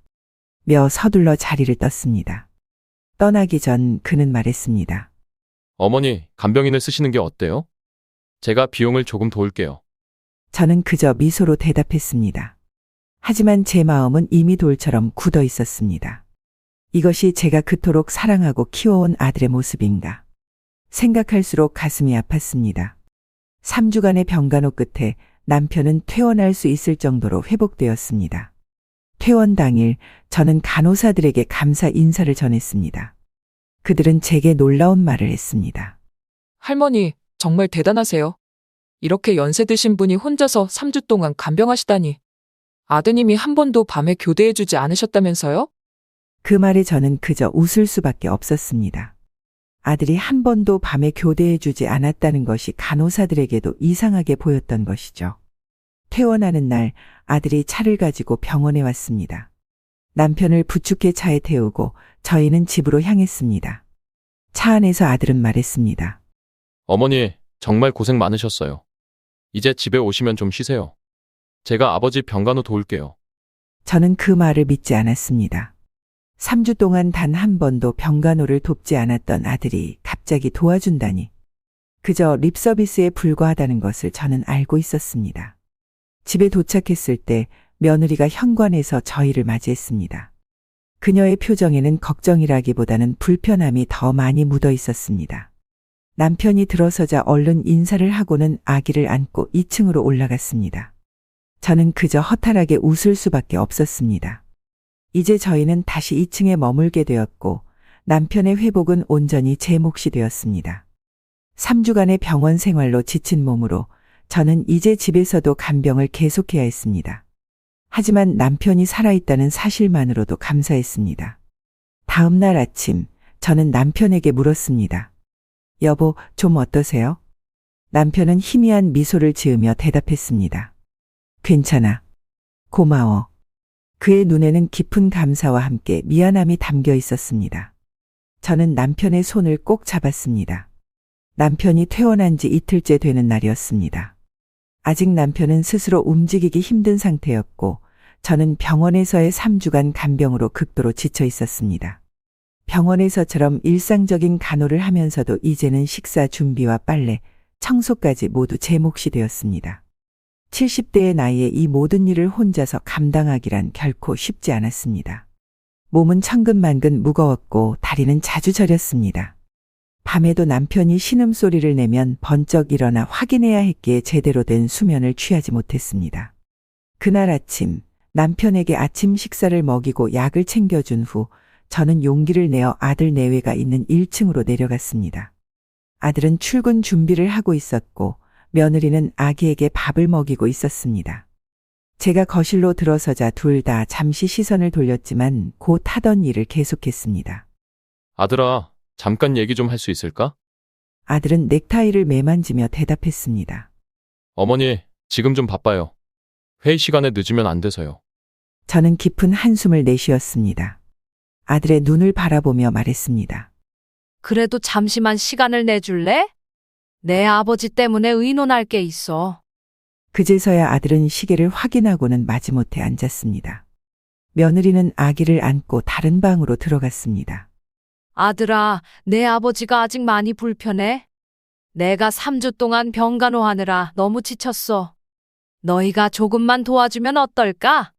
며 서둘러 자리를 떴습니다. 떠나기 전 그는 말했습니다. 어머니, 간병인을 쓰시는 게 어때요? 제가 비용을 조금 도울게요. 저는 그저 미소로 대답했습니다. 하지만 제 마음은 이미 돌처럼 굳어 있었습니다. 이것이 제가 그토록 사랑하고 키워온 아들의 모습인가. 생각할수록 가슴이 아팠습니다. 3주간의 병간호 끝에 남편은 퇴원할 수 있을 정도로 회복되었습니다. 퇴원 당일 저는 간호사들에게 감사 인사를 전했습니다. 그들은 제게 놀라운 말을 했습니다. 할머니, 정말 대단하세요. 이렇게 연세 드신 분이 혼자서 3주 동안 간병하시다니. 아드님이 한 번도 밤에 교대해주지 않으셨다면서요? 그 말에 저는 그저 웃을 수밖에 없었습니다. 아들이 한 번도 밤에 교대해주지 않았다는 것이 간호사들에게도 이상하게 보였던 것이죠. 퇴원하는 날 아들이 차를 가지고 병원에 왔습니다. 남편을 부축해 차에 태우고 저희는 집으로 향했습니다. 차 안에서 아들은 말했습니다. 어머니, 정말 고생 많으셨어요. 이제 집에 오시면 좀 쉬세요. 제가 아버지 병간호 도울게요. 저는 그 말을 믿지 않았습니다. 3주 동안 단 한 번도 병간호를 돕지 않았던 아들이 갑자기 도와준다니. 그저 립서비스에 불과하다는 것을 저는 알고 있었습니다. 집에 도착했을 때 며느리가 현관에서 저희를 맞이했습니다. 그녀의 표정에는 걱정이라기보다는 불편함이 더 많이 묻어 있었습니다. 남편이 들어서자 얼른 인사를 하고는 아기를 안고 2층으로 올라갔습니다. 저는 그저 허탈하게 웃을 수밖에 없었습니다. 이제 저희는 다시 2층에 머물게 되었고 남편의 회복은 온전히 제 몫이 되었습니다. 3주간의 병원 생활로 지친 몸으로 저는 이제 집에서도 간병을 계속해야 했습니다. 하지만 남편이 살아있다는 사실만으로도 감사했습니다. 다음 날 아침 저는 남편에게 물었습니다. 여보, 좀 어떠세요? 남편은 희미한 미소를 지으며 대답했습니다. 괜찮아. 고마워. 그의 눈에는 깊은 감사와 함께 미안함이 담겨 있었습니다. 저는 남편의 손을 꼭 잡았습니다. 남편이 퇴원한 지 이틀째 되는 날이었습니다. 아직 남편은 스스로 움직이기 힘든 상태였고 저는 병원에서의 3주간 간병으로 극도로 지쳐 있었습니다. 병원에서처럼 일상적인 간호를 하면서도 이제는 식사 준비와 빨래, 청소까지 모두 제 몫이 되었습니다. 70대의 나이에 이 모든 일을 혼자서 감당하기란 결코 쉽지 않았습니다. 몸은 천근만근 무거웠고 다리는 자주 저렸습니다. 밤에도 남편이 신음소리를 내면 번쩍 일어나 확인해야 했기에 제대로 된 수면을 취하지 못했습니다. 그날 아침 남편에게 아침 식사를 먹이고 약을 챙겨준 후 저는 용기를 내어 아들 내외가 있는 1층으로 내려갔습니다. 아들은 출근 준비를 하고 있었고 며느리는 아기에게 밥을 먹이고 있었습니다. 제가 거실로 들어서자 둘 다 잠시 시선을 돌렸지만 곧 하던 일을 계속했습니다. 아들아, 잠깐 얘기 좀 할 수 있을까? 아들은 넥타이를 매만지며 대답했습니다. 어머니, 지금 좀 바빠요. 회의 시간에 늦으면 안 돼서요. 저는 깊은 한숨을 내쉬었습니다. 아들의 눈을 바라보며 말했습니다. 그래도 잠시만 시간을 내줄래? 내 아버지 때문에 의논할 게 있어. 그제서야 아들은 시계를 확인하고는 마지못해 앉았습니다. 며느리는 아기를 안고 다른 방으로 들어갔습니다. 아들아, 내 아버지가 아직 많이 불편해. 내가 3주 동안 병간호하느라 너무 지쳤어. 너희가 조금만 도와주면 어떨까?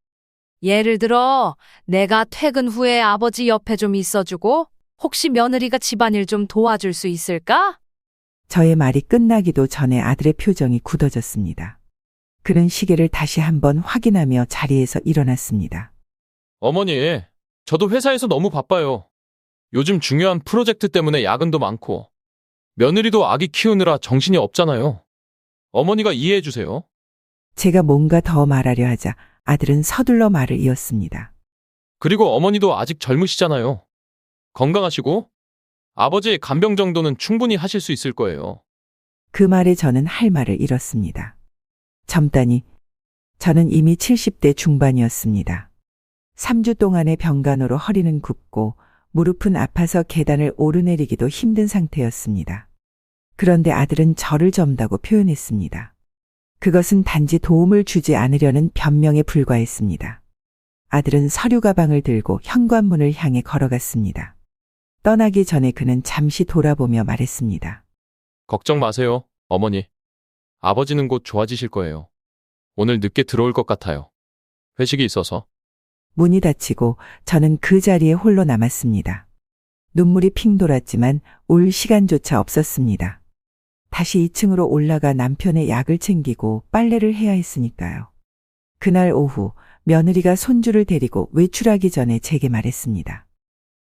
예를 들어, 내가 퇴근 후에 아버지 옆에 좀 있어주고, 혹시 며느리가 집안일 좀 도와줄 수 있을까? 저의 말이 끝나기도 전에 아들의 표정이 굳어졌습니다. 그는 시계를 다시 한번 확인하며 자리에서 일어났습니다. 어머니, 저도 회사에서 너무 바빠요. 요즘 중요한 프로젝트 때문에 야근도 많고, 며느리도 아기 키우느라 정신이 없잖아요. 어머니가 이해해 주세요. 제가 뭔가 더 말하려 하자 아들은 서둘러 말을 이었습니다. 그리고 어머니도 아직 젊으시잖아요. 건강하시고, 아버지의 간병 정도는 충분히 하실 수 있을 거예요. 그 말에 저는 할 말을 잃었습니다. 젊다니, 저는 이미 70대 중반이었습니다. 3주 동안의 병간호로 허리는 굽고 무릎은 아파서 계단을 오르내리기도 힘든 상태였습니다. 그런데 아들은 저를 젊다고 표현했습니다. 그것은 단지 도움을 주지 않으려는 변명에 불과했습니다. 아들은 서류 가방을 들고 현관문을 향해 걸어갔습니다. 떠나기 전에 그는 잠시 돌아보며 말했습니다. 걱정 마세요, 어머니. 아버지는 곧 좋아지실 거예요. 오늘 늦게 들어올 것 같아요. 회식이 있어서. 문이 닫히고 저는 그 자리에 홀로 남았습니다. 눈물이 핑 돌았지만 올 시간조차 없었습니다. 다시 2층으로 올라가 남편의 약을 챙기고 빨래를 해야 했으니까요. 그날 오후 며느리가 손주를 데리고 외출하기 전에 제게 말했습니다.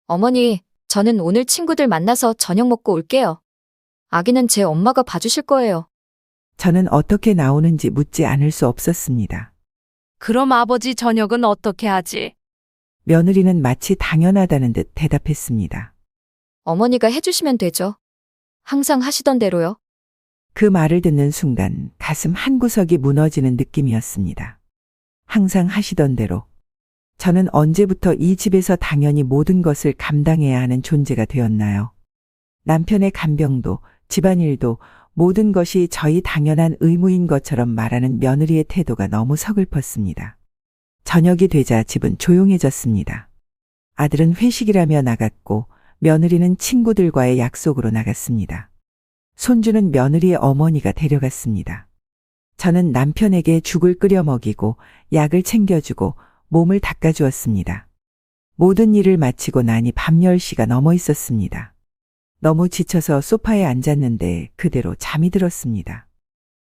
어머니, 저는 오늘 친구들 만나서 저녁 먹고 올게요. 아기는 제 엄마가 봐주실 거예요. 저는 어떻게 나오는지 묻지 않을 수 없었습니다. 그럼 아버지 저녁은 어떻게 하지? 며느리는 마치 당연하다는 듯 대답했습니다. 어머니가 해주시면 되죠. 항상 하시던 대로요. 그 말을 듣는 순간 가슴 한구석이 무너지는 느낌이었습니다. 항상 하시던 대로. 저는 언제부터 이 집에서 당연히 모든 것을 감당해야 하는 존재가 되었나요? 남편의 간병도, 집안일도 모든 것이 저희 당연한 의무인 것처럼 말하는 며느리의 태도가 너무 서글펐습니다. 저녁이 되자 집은 조용해졌습니다. 아들은 회식이라며 나갔고 며느리는 친구들과의 약속으로 나갔습니다. 손주는 며느리의 어머니가 데려갔습니다. 저는 남편에게 죽을 끓여 먹이고 약을 챙겨주고 몸을 닦아주었습니다. 모든 일을 마치고 나니 밤 10시가 넘어 있었습니다. 너무 지쳐서 소파에 앉았는데 그대로 잠이 들었습니다.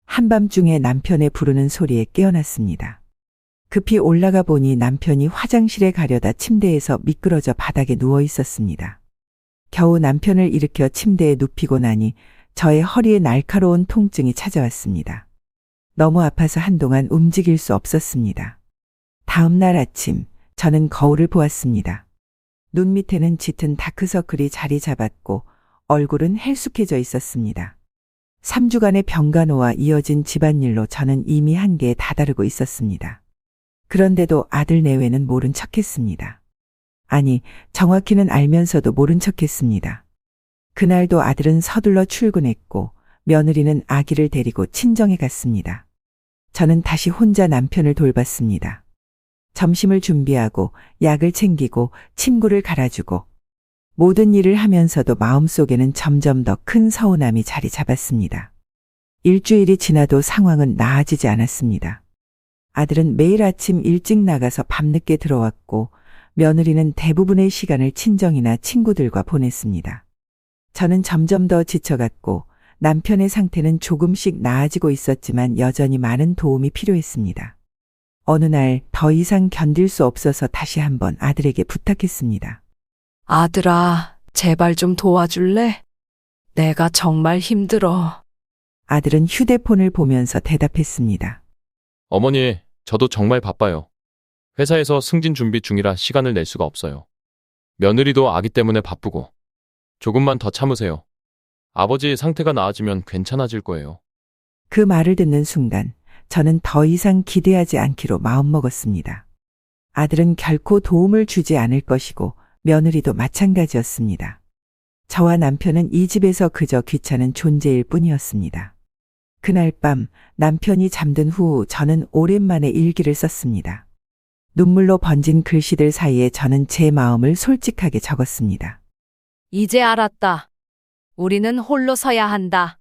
한밤중에 남편의 부르는 소리에 깨어났습니다. 급히 올라가 보니 남편이 화장실에 가려다 침대에서 미끄러져 바닥에 누워 있었습니다. 겨우 남편을 일으켜 침대에 눕히고 나니 저의 허리에 날카로운 통증이 찾아왔습니다. 너무 아파서 한동안 움직일 수 없었습니다. 다음 날 아침 저는 거울을 보았습니다. 눈 밑에는 짙은 다크서클이 자리 잡았고 얼굴은 헬쑥해져 있었습니다. 3주간의 병간호와 이어진 집안일로 저는 이미 한계에 다다르고 있었습니다. 그런데도 아들 내외는 모른 척했습니다. 아니, 정확히는 알면서도 모른 척했습니다. 그날도 아들은 서둘러 출근했고 며느리는 아기를 데리고 친정에 갔습니다. 저는 다시 혼자 남편을 돌봤습니다. 점심을 준비하고 약을 챙기고 침구를 갈아주고 모든 일을 하면서도 마음속에는 점점 더 큰 서운함이 자리 잡았습니다. 일주일이 지나도 상황은 나아지지 않았습니다. 아들은 매일 아침 일찍 나가서 밤늦게 들어왔고 며느리는 대부분의 시간을 친정이나 친구들과 보냈습니다. 저는 점점 더 지쳐갔고 남편의 상태는 조금씩 나아지고 있었지만 여전히 많은 도움이 필요했습니다. 어느 날 더 이상 견딜 수 없어서 다시 한번 아들에게 부탁했습니다. 아들아, 제발 좀 도와줄래? 내가 정말 힘들어. 아들은 휴대폰을 보면서 대답했습니다. 어머니, 저도 정말 바빠요. 회사에서 승진 준비 중이라 시간을 낼 수가 없어요. 며느리도 아기 때문에 바쁘고. 조금만 더 참으세요. 아버지 상태가 나아지면 괜찮아질 거예요. 그 말을 듣는 순간 저는 더 이상 기대하지 않기로 마음먹었습니다. 아들은 결코 도움을 주지 않을 것이고 며느리도 마찬가지였습니다. 저와 남편은 이 집에서 그저 귀찮은 존재일 뿐이었습니다. 그날 밤 남편이 잠든 후 저는 오랜만에 일기를 썼습니다. 눈물로 번진 글씨들 사이에 저는 제 마음을 솔직하게 적었습니다. 이제 알았다. 우리는 홀로 서야 한다.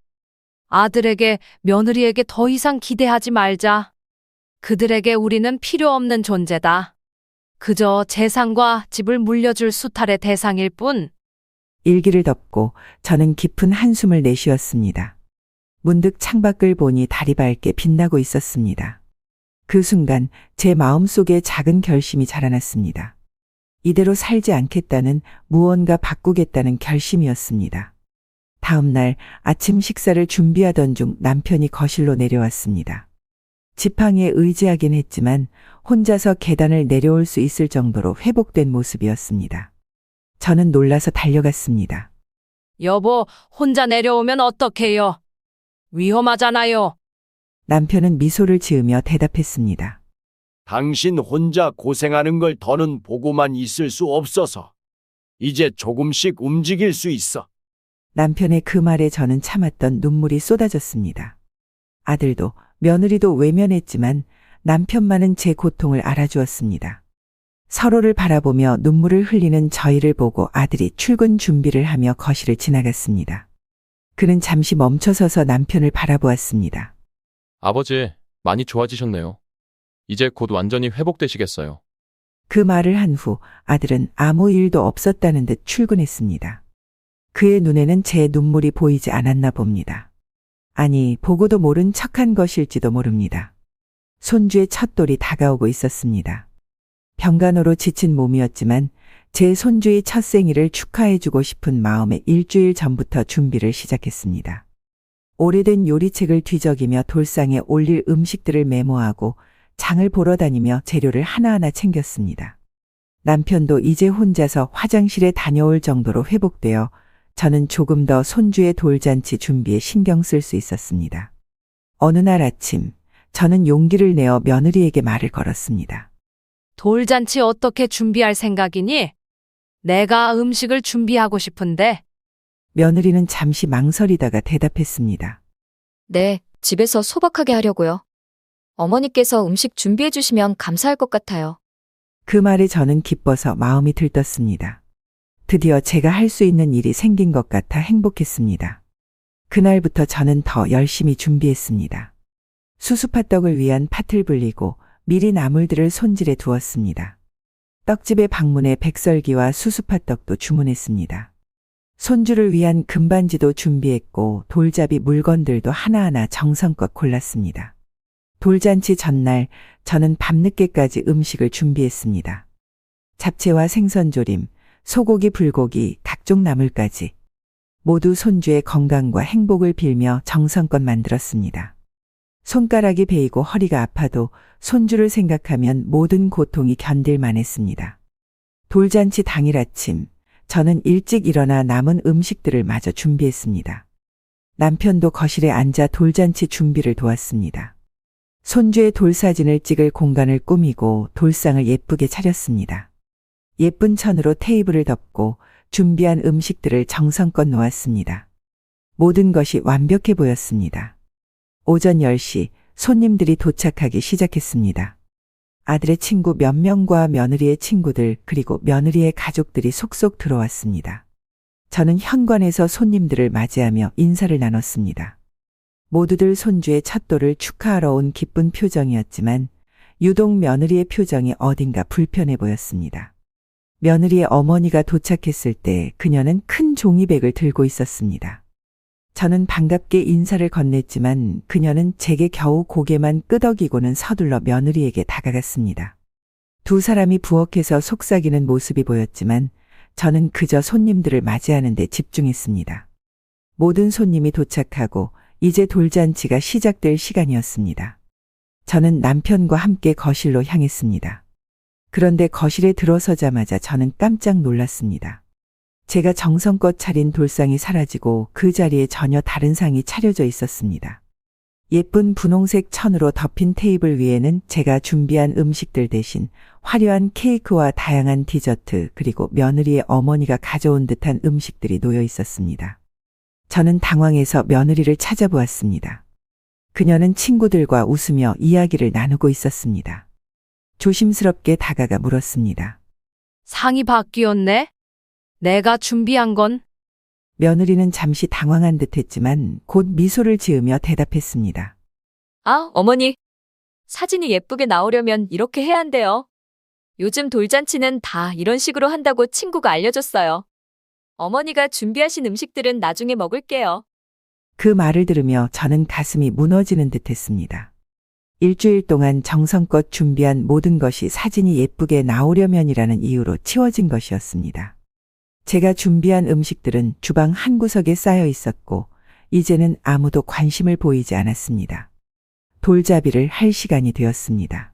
아들에게, 며느리에게 더 이상 기대하지 말자. 그들에게 우리는 필요 없는 존재다. 그저 재산과 집을 물려줄 수탈의 대상일 뿐. 일기를 덮고 저는 깊은 한숨을 내쉬었습니다. 문득 창밖을 보니 달이 밝게 빛나고 있었습니다. 그 순간 제 마음속에 작은 결심이 자라났습니다. 이대로 살지 않겠다는, 무언가 바꾸겠다는 결심이었습니다. 다음 날 아침 식사를 준비하던 중 남편이 거실로 내려왔습니다. 지팡이에 의지하긴 했지만 혼자서 계단을 내려올 수 있을 정도로 회복된 모습이었습니다. 저는 놀라서 달려갔습니다. 여보, 혼자 내려오면 어떡해요? 위험하잖아요. 남편은 미소를 지으며 대답했습니다. 당신 혼자 고생하는 걸 더는 보고만 있을 수 없어서 이제 조금씩 움직일 수 있어. 남편의 그 말에 저는 참았던 눈물이 쏟아졌습니다. 아들도 며느리도 외면했지만 남편만은 제 고통을 알아주었습니다. 서로를 바라보며 눈물을 흘리는 저희를 보고 아들이 출근 준비를 하며 거실을 지나갔습니다. 그는 잠시 멈춰서서 남편을 바라보았습니다. 아버지, 많이 좋아지셨네요. 이제 곧 완전히 회복되시겠어요. 그 말을 한 후 아들은 아무 일도 없었다는 듯 출근했습니다. 그의 눈에는 제 눈물이 보이지 않았나 봅니다. 아니, 보고도 모른 척한 것일지도 모릅니다. 손주의 첫 돌이 다가오고 있었습니다. 병간호로 지친 몸이었지만 제 손주의 첫 생일을 축하해주고 싶은 마음에 일주일 전부터 준비를 시작했습니다. 오래된 요리책을 뒤적이며 돌상에 올릴 음식들을 메모하고 장을 보러 다니며 재료를 하나하나 챙겼습니다. 남편도 이제 혼자서 화장실에 다녀올 정도로 회복되어 저는 조금 더 손주의 돌잔치 준비에 신경 쓸 수 있었습니다. 어느 날 아침, 저는 용기를 내어 며느리에게 말을 걸었습니다. 돌잔치 어떻게 준비할 생각이니? 내가 음식을 준비하고 싶은데. 며느리는 잠시 망설이다가 대답했습니다. 네, 집에서 소박하게 하려고요. 어머니께서 음식 준비해 주시면 감사할 것 같아요. 그 말에 저는 기뻐서 마음이 들떴습니다. 드디어 제가 할 수 있는 일이 생긴 것 같아 행복했습니다. 그날부터 저는 더 열심히 준비했습니다. 수수팥떡을 위한 팥을 불리고 미리 나물들을 손질해 두었습니다. 떡집의 방문에 백설기와 수수팥떡도 주문했습니다. 손주를 위한 금반지도 준비했고 돌잡이 물건들도 하나하나 정성껏 골랐습니다. 돌잔치 전날 저는 밤늦게까지 음식을 준비했습니다. 잡채와 생선조림, 소고기, 불고기, 각종 나물까지 모두 손주의 건강과 행복을 빌며 정성껏 만들었습니다. 손가락이 베이고 허리가 아파도 손주를 생각하면 모든 고통이 견딜만 했습니다. 돌잔치 당일 아침, 저는 일찍 일어나 남은 음식들을 마저 준비했습니다. 남편도 거실에 앉아 돌잔치 준비를 도왔습니다. 손주의 돌사진을 찍을 공간을 꾸미고 돌상을 예쁘게 차렸습니다. 예쁜 천으로 테이블을 덮고 준비한 음식들을 정성껏 놓았습니다. 모든 것이 완벽해 보였습니다. 오전 10시 손님들이 도착하기 시작했습니다. 아들의 친구 몇 명과 며느리의 친구들 그리고 며느리의 가족들이 속속 들어왔습니다. 저는 현관에서 손님들을 맞이하며 인사를 나눴습니다. 모두들 손주의 첫 돌을 축하하러 온 기쁜 표정이었지만 유독 며느리의 표정이 어딘가 불편해 보였습니다. 며느리의 어머니가 도착했을 때 그녀는 큰 종이백을 들고 있었습니다. 저는 반갑게 인사를 건넸지만 그녀는 제게 겨우 고개만 끄덕이고는 서둘러 며느리에게 다가갔습니다. 두 사람이 부엌에서 속삭이는 모습이 보였지만 저는 그저 손님들을 맞이하는 데 집중했습니다. 모든 손님이 도착하고 이제 돌잔치가 시작될 시간이었습니다. 저는 남편과 함께 거실로 향했습니다. 그런데 거실에 들어서자마자 저는 깜짝 놀랐습니다. 제가 정성껏 차린 돌상이 사라지고 그 자리에 전혀 다른 상이 차려져 있었습니다. 예쁜 분홍색 천으로 덮인 테이블 위에는 제가 준비한 음식들 대신 화려한 케이크와 다양한 디저트 그리고 며느리의 어머니가 가져온 듯한 음식들이 놓여 있었습니다. 저는 당황해서 며느리를 찾아보았습니다. 그녀는 친구들과 웃으며 이야기를 나누고 있었습니다. 조심스럽게 다가가 물었습니다. 상이 바뀌었네? 내가 준비한 건? 며느리는 잠시 당황한 듯 했지만 곧 미소를 지으며 대답했습니다. 아, 어머니. 사진이 예쁘게 나오려면 이렇게 해야 한대요. 요즘 돌잔치는 다 이런 식으로 한다고 친구가 알려줬어요. 어머니가 준비하신 음식들은 나중에 먹을게요. 그 말을 들으며 저는 가슴이 무너지는 듯 했습니다. 일주일 동안 정성껏 준비한 모든 것이 사진이 예쁘게 나오려면이라는 이유로 치워진 것이었습니다. 제가 준비한 음식들은 주방 한 구석에 쌓여 있었고 이제는 아무도 관심을 보이지 않았습니다. 돌잡이를 할 시간이 되었습니다.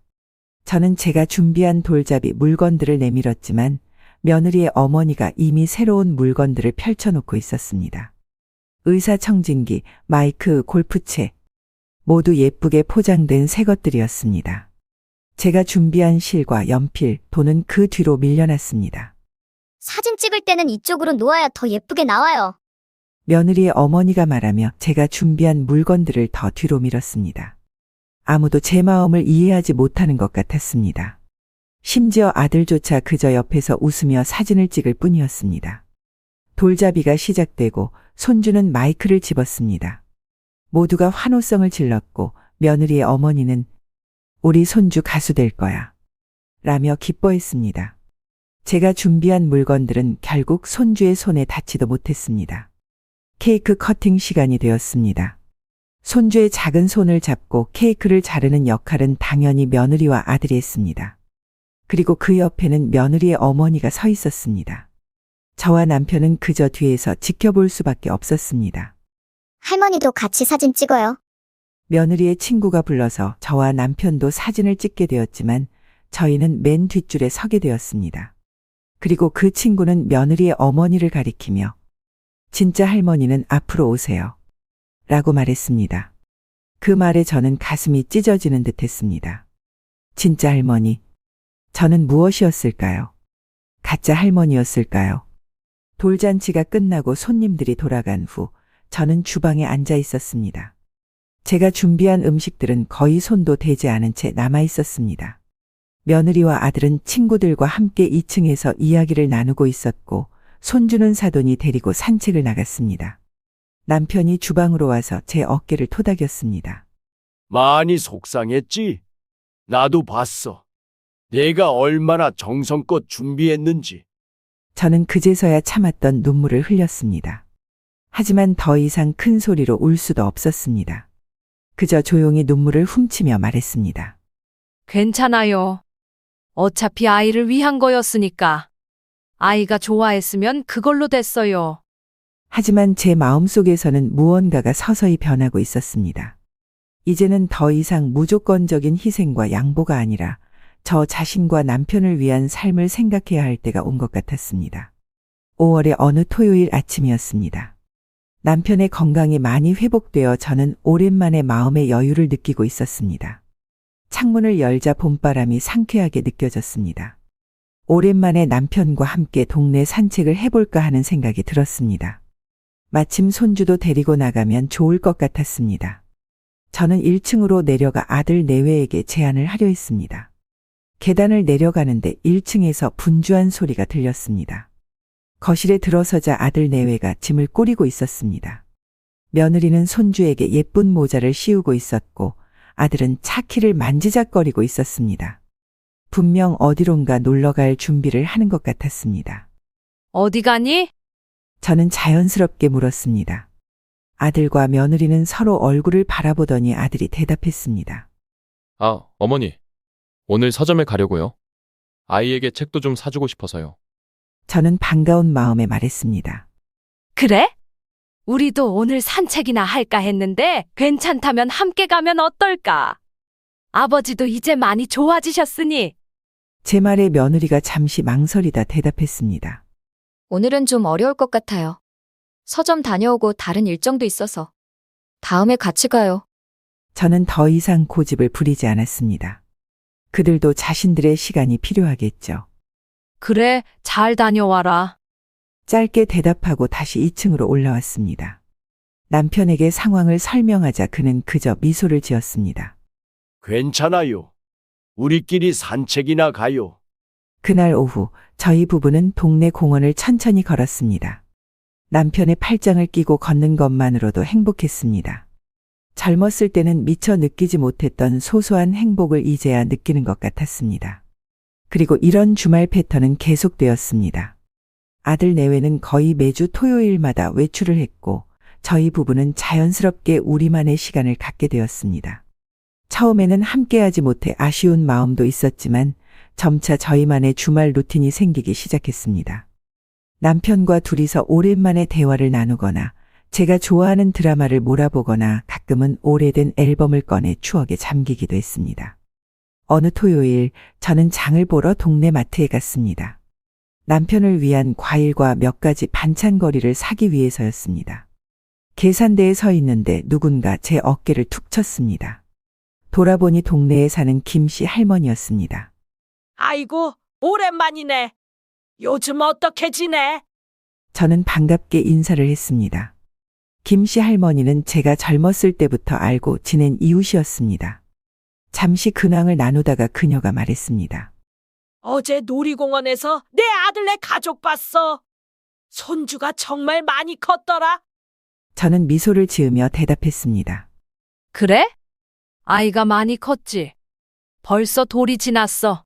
저는 제가 준비한 돌잡이 물건들을 내밀었지만 며느리의 어머니가 이미 새로운 물건들을 펼쳐놓고 있었습니다. 의사청진기, 마이크, 골프채, 모두 예쁘게 포장된 새 것들이었습니다. 제가 준비한 실과 연필, 돈은 그 뒤로 밀려났습니다. 사진 찍을 때는 이쪽으로 놓아야 더 예쁘게 나와요. 며느리의 어머니가 말하며 제가 준비한 물건들을 더 뒤로 밀었습니다. 아무도 제 마음을 이해하지 못하는 것 같았습니다. 심지어 아들조차 그저 옆에서 웃으며 사진을 찍을 뿐이었습니다. 돌잡이가 시작되고 손주는 마이크를 집었습니다. 모두가 환호성을 질렀고 며느리의 어머니는 우리 손주 가수 될 거야 라며 기뻐했습니다. 제가 준비한 물건들은 결국 손주의 손에 닿지도 못했습니다. 케이크 커팅 시간이 되었습니다. 손주의 작은 손을 잡고 케이크를 자르는 역할은 당연히 며느리와 아들이 했습니다. 그리고 그 옆에는 며느리의 어머니가 서 있었습니다. 저와 남편은 그저 뒤에서 지켜볼 수밖에 없었습니다. 할머니도 같이 사진 찍어요. 며느리의 친구가 불러서 저와 남편도 사진을 찍게 되었지만 저희는 맨 뒷줄에 서게 되었습니다. 그리고 그 친구는 며느리의 어머니를 가리키며 진짜 할머니는 앞으로 오세요 라고 말했습니다. 그 말에 저는 가슴이 찢어지는 듯 했습니다. 진짜 할머니, 저는 무엇이었을까요? 가짜 할머니였을까요? 돌잔치가 끝나고 손님들이 돌아간 후 저는 주방에 앉아 있었습니다. 제가 준비한 음식들은 거의 손도 대지 않은 채 남아 있었습니다. 며느리와 아들은 친구들과 함께 2층에서 이야기를 나누고 있었고 손주는 사돈이 데리고 산책을 나갔습니다. 남편이 주방으로 와서 제 어깨를 토닥였습니다. 많이 속상했지? 나도 봤어. 내가 얼마나 정성껏 준비했는지. 저는 그제서야 참았던 눈물을 흘렸습니다. 하지만 더 이상 큰 소리로 울 수도 없었습니다. 그저 조용히 눈물을 훔치며 말했습니다. 괜찮아요. 어차피 아이를 위한 거였으니까. 아이가 좋아했으면 그걸로 됐어요. 하지만 제 마음속에서는 무언가가 서서히 변하고 있었습니다. 이제는 더 이상 무조건적인 희생과 양보가 아니라 저 자신과 남편을 위한 삶을 생각해야 할 때가 온 것 같았습니다. 5월의 어느 토요일 아침이었습니다. 남편의 건강이 많이 회복되어 저는 오랜만에 마음의 여유를 느끼고 있었습니다. 창문을 열자 봄바람이 상쾌하게 느껴졌습니다. 오랜만에 남편과 함께 동네 산책을 해볼까 하는 생각이 들었습니다. 마침 손주도 데리고 나가면 좋을 것 같았습니다. 저는 1층으로 내려가 아들 내외에게 제안을 하려 했습니다. 계단을 내려가는데 1층에서 분주한 소리가 들렸습니다. 거실에 들어서자 아들 내외가 짐을 꾸리고 있었습니다. 며느리는 손주에게 예쁜 모자를 씌우고 있었고 아들은 차키를 만지작거리고 있었습니다. 분명 어디론가 놀러 갈 준비를 하는 것 같았습니다. 어디 가니? 저는 자연스럽게 물었습니다. 아들과 며느리는 서로 얼굴을 바라보더니 아들이 대답했습니다. 아, 어머니. 오늘 서점에 가려고요. 아이에게 책도 좀 사주고 싶어서요. 저는 반가운 마음에 말했습니다. 그래? 우리도 오늘 산책이나 할까 했는데 괜찮다면 함께 가면 어떨까? 아버지도 이제 많이 좋아지셨으니. 제 말에 며느리가 잠시 망설이다 대답했습니다. 오늘은 좀 어려울 것 같아요. 서점 다녀오고 다른 일정도 있어서. 다음에 같이 가요. 저는 더 이상 고집을 부리지 않았습니다. 그들도 자신들의 시간이 필요하겠죠. 그래, 잘 다녀와라. 짧게 대답하고 다시 2층으로 올라왔습니다. 남편에게 상황을 설명하자 그는 그저 미소를 지었습니다. 괜찮아요. 우리끼리 산책이나 가요. 그날 오후 저희 부부는 동네 공원을 천천히 걸었습니다. 남편의 팔짱을 끼고 걷는 것만으로도 행복했습니다. 젊었을 때는 미처 느끼지 못했던 소소한 행복을 이제야 느끼는 것 같았습니다. 그리고 이런 주말 패턴은 계속되었습니다. 아들 내외는 거의 매주 토요일마다 외출을 했고 저희 부부는 자연스럽게 우리만의 시간을 갖게 되었습니다. 처음에는 함께하지 못해 아쉬운 마음도 있었지만 점차 저희만의 주말 루틴이 생기기 시작했습니다. 남편과 둘이서 오랜만에 대화를 나누거나 제가 좋아하는 드라마를 몰아보거나 가끔은 오래된 앨범을 꺼내 추억에 잠기기도 했습니다. 어느 토요일 저는 장을 보러 동네 마트에 갔습니다. 남편을 위한 과일과 몇 가지 반찬거리를 사기 위해서였습니다. 계산대에 서 있는데 누군가 제 어깨를 툭 쳤습니다. 돌아보니 동네에 사는 김씨 할머니였습니다. 아이고, 오랜만이네. 요즘 어떻게 지내? 저는 반갑게 인사를 했습니다. 김씨 할머니는 제가 젊었을 때부터 알고 지낸 이웃이었습니다. 잠시 근황을 나누다가 그녀가 말했습니다. 어제 놀이공원에서 내 아들네 가족 봤어. 손주가 정말 많이 컸더라. 저는 미소를 지으며 대답했습니다. 그래? 아이가 많이 컸지. 벌써 돌이 지났어.